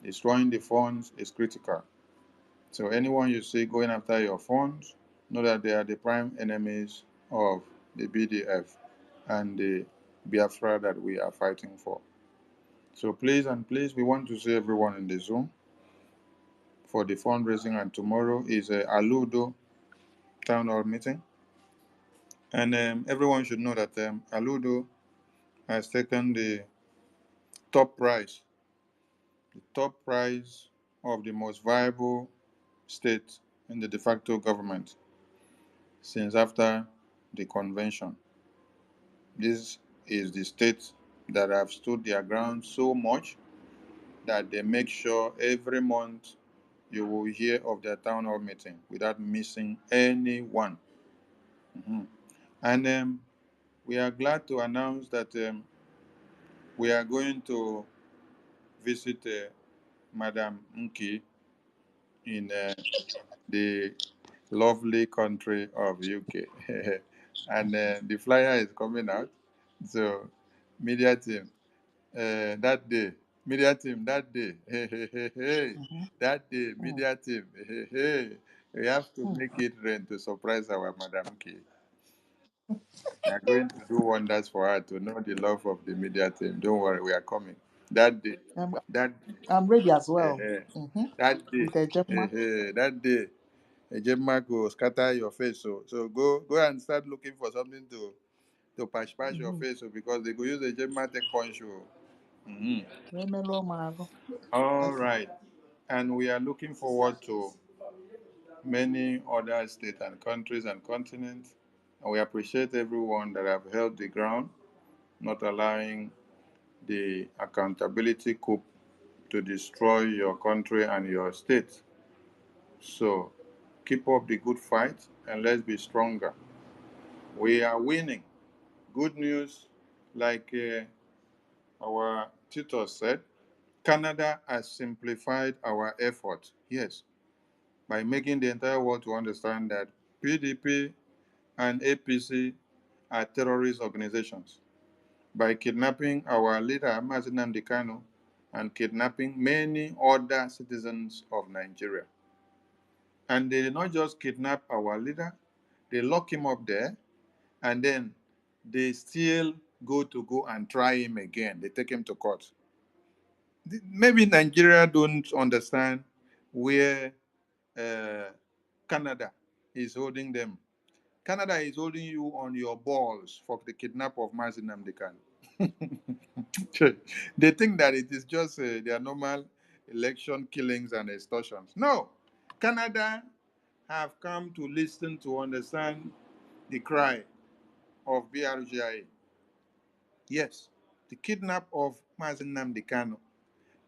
Destroying the funds is critical. So anyone you see going after your funds, know that they are the prime enemies of the BDF and the Biafra that we are fighting for. So please and please, we want to see everyone in the Zoom for the fundraising, and tomorrow is a Aludo town hall meeting. And everyone should know that Aludo has taken the top prize, of the most viable state in the de facto government since after the convention. This is the state that have stood their ground so much that they make sure every month you will hear of their town hall meeting without missing anyone. Mhm. And we are glad to announce that we are going to visit Madam Nki in the lovely country of UK. And the flyer is coming out. So, media team, that day, media team, that day, hey, hey, hey, hey, Mm-hmm. that day, Mm, media team, hey, hey, hey, we have to mm. make it rain to surprise our Madam K. We are going to do wonders for her to know the love of the media team. Don't worry, we are coming. That day, I'm, that, I'm ready as hey, well. hey, Mm-hmm. that day, With a hey, Gemma. hey, that day, a Gemma go scatter your face. So go and start looking for something to patch your Mm-hmm. face, because they go use a Gemma take punch you. Mhm. Remelo Mago. All Okay. right. And we are looking forward to many other states and countries and continents. And we appreciate everyone that have held the ground, not allowing the accountability coup to destroy your country and your state. So keep up the good fight and let's be stronger. We are winning. Good news, like our tutor said, Canada has simplified our effort. Yes, by making the entire world to understand that PDP and APC are terrorist organizations. By kidnapping our leader, Mazi Nnamdi Kanu, and kidnapping many other citizens of Nigeria. And they did not just kidnap our leader, they lock him up there, and then they steal go and try him again. They take him to court. Maybe Nigeria don't understand where Canada is holding them. Canada is holding you on your balls for the kidnap of Mazi Nnamdi Kanu. They think that it is just their normal election killings and extortions. No, Canada have come to listen to understand the cry of BRGIE. Yes, the kidnap of Mazi Nnamdi Kanu.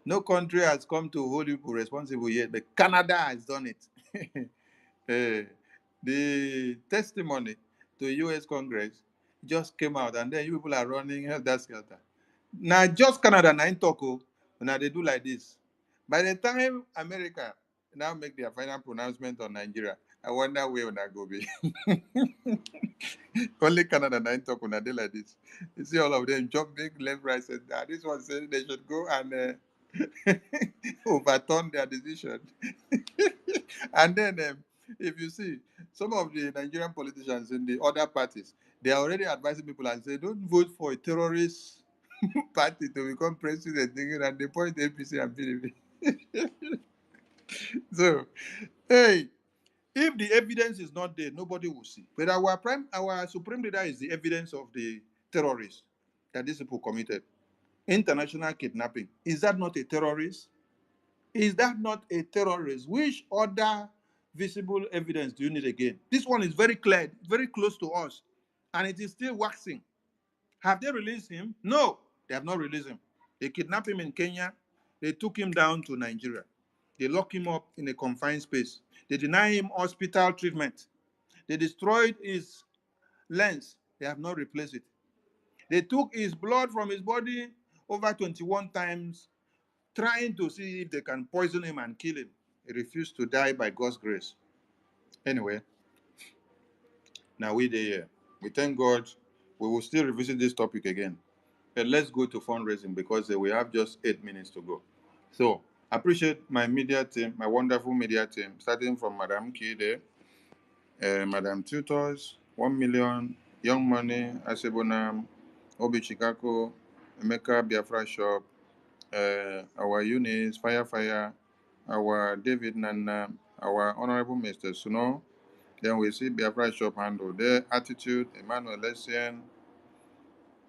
No country has come to hold you responsible yet, but Canada has done it. Eh, the testimony to U.S. Congress just came out, and then you people are running helter skelter. Now, just Canada, now in Toko, now they do like this. By the time America now make their final pronouncement on Nigeria, I wonder where will that go be. Only Canada now in Toko, now they like this. You see all of them jumping left, right, center. This one said they should go and overturn their decision. And then, if you see some of the Nigerian politicians in the other parties, they are already advising people and say, don't vote for a terrorist party to become president, and they point APC and PDP. So, hey, if the evidence is not there, nobody will see. But our supreme leader is the evidence of the terrorists that these people committed. International kidnapping. Is that not a terrorist? Is that not a terrorist? Which other visible evidence do you need again? This one is very clear, very close to us, and it is still waxing. Have they released him? No, they have not released him. They kidnapped him in Kenya. They took him down to Nigeria. They locked him up in a confined space. They denied him hospital treatment. They destroyed his lens. They have not replaced it. They took his blood from his body over 21 times, trying to see if they can poison him and kill him. He refused to die by God's grace. Anyway, now we're here. We thank God. We will still revisit this topic again. But let's go to fundraising because we have just 8 minutes to go. So, I appreciate my media team, my wonderful media team, starting from Madam Kide, Madam Tutors, 1 million, Young Money, Asebonam, Obi Chikako, Emeka Biafra Shop, our Eunice, Fire, our David Nana, our Honorable Mr. Suno. Then we see Biafra Shop handle their attitude, Emmanuel Essien,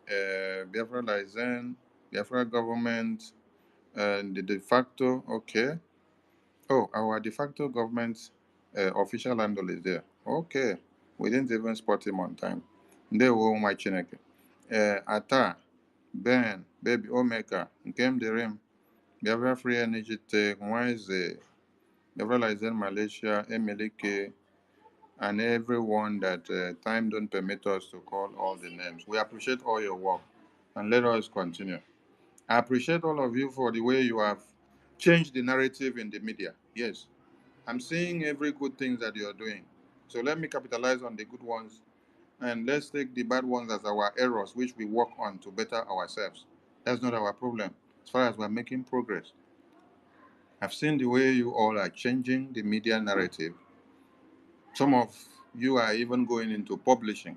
Biafra Lizen, Biafra government, and the de facto, okay. Oh, our de facto government official handle is there. Okay. We didn't even spot him on time. They were my chineke. Ata, Ben, Baby Omeka, Nkem Derim, Biafra Free Energy Tech, Wise, Biafra Lizen Malaysia, Emelike, and everyone that time don't permit us to call all the names. We appreciate all your work, and let us continue. I appreciate all of you for the way you have changed the narrative in the media. Yes, I'm seeing every good thing that you're doing. So let me capitalize on the good ones, and let's take the bad ones as our errors, which we work on to better ourselves. That's not our problem, as far as we're making progress. I've seen the way you all are changing the media narrative. Some of you are even going into publishing.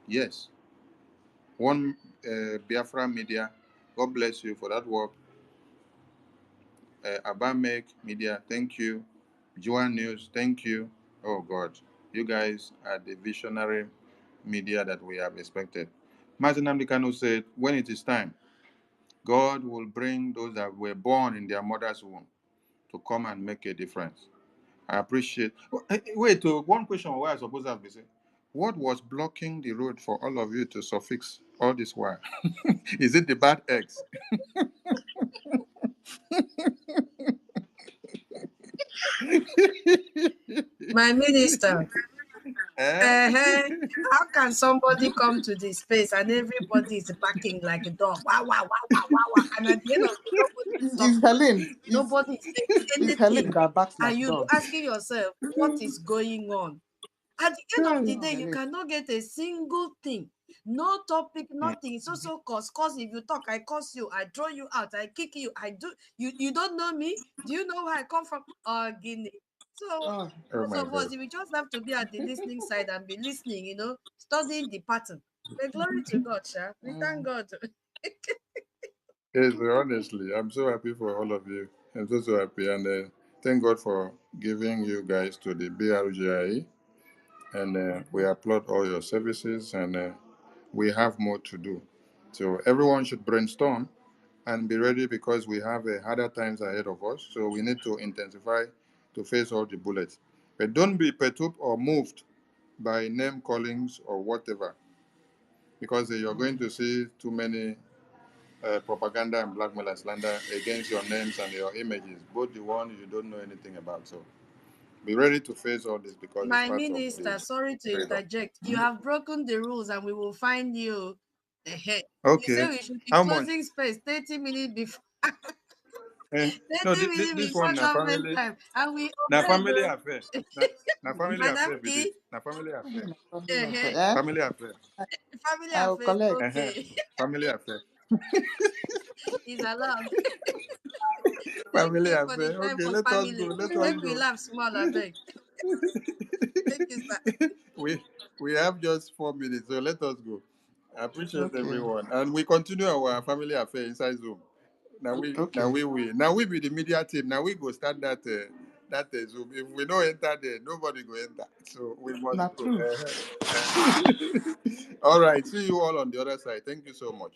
Yes. One Biafra Media, God bless you for that work. Abamek Media, thank you. Juan News, thank you. Oh God, you guys are the visionary media that we have expected. Mazi Nnamdi Kanu said, when it is time, God will bring those that were born in their mother's womb to come and make a difference. I appreciate. Wait, one question why I suppose I've been saying. What was blocking the road for all of you to suffix all this while? Is it the bad eggs? My minister, Eh? how can somebody come to this space and everybody is barking like a dog? Wow, wow, wow, wow, wow, wow. And at the end of the day, nobody is It's talking. Helen. Nobody is saying It's Helen anything. that backs And like you dog. asking yourself, what is going on? At the end of the day, you Helen. cannot get a single thing. No topic, nothing. It's also cause. Cause if you talk, I curse you, I throw you out, I kick you, I do you don't know me? Do you know where I come from? Guinea. So Oh, Oh most my of us, God. we just have to be at the listening side and be listening, studying the pattern. The glory to God, Sha. We thank God. Yes, honestly, I'm so happy for all of you. I'm so happy, and thank God for giving you guys to the BRGIE, and we applaud all your services, and we have more to do. So everyone should brainstorm and be ready because we have harder times ahead of us. So we need to intensify to face all the bullets. But don't be perturbed or moved by name callings or whatever, because you're going to see too many propaganda and blackmail and slander against your names and your images, both the one you don't know anything about. So be ready to face all this because it's My part of minister, the sorry to trade-off. interject. You have broken the rules and we will find you. You say Okay. we should be How much? closing space 30 minutes before No, 30 minutes this before one na government family, time. And we na obey family though. affair. Na family Madam affair be E, this. Na family affair. uh-huh. Family affair. Family I will affairs, collect. okay. Family affair. Is allowed. Thank Family you for the affair. time Okay, for let us go. family. Let us Make we go. laugh small, I beg. Thank you, sir. we have just 4 minutes, so let us go. I appreciate Okay. everyone, and we continue our family affair inside Zoom. Okay. Now we be the media team. Now we go start that Zoom. If we don't enter there, nobody go enter. So we must Not go. true. All right. See you all on the other side. Thank you so much.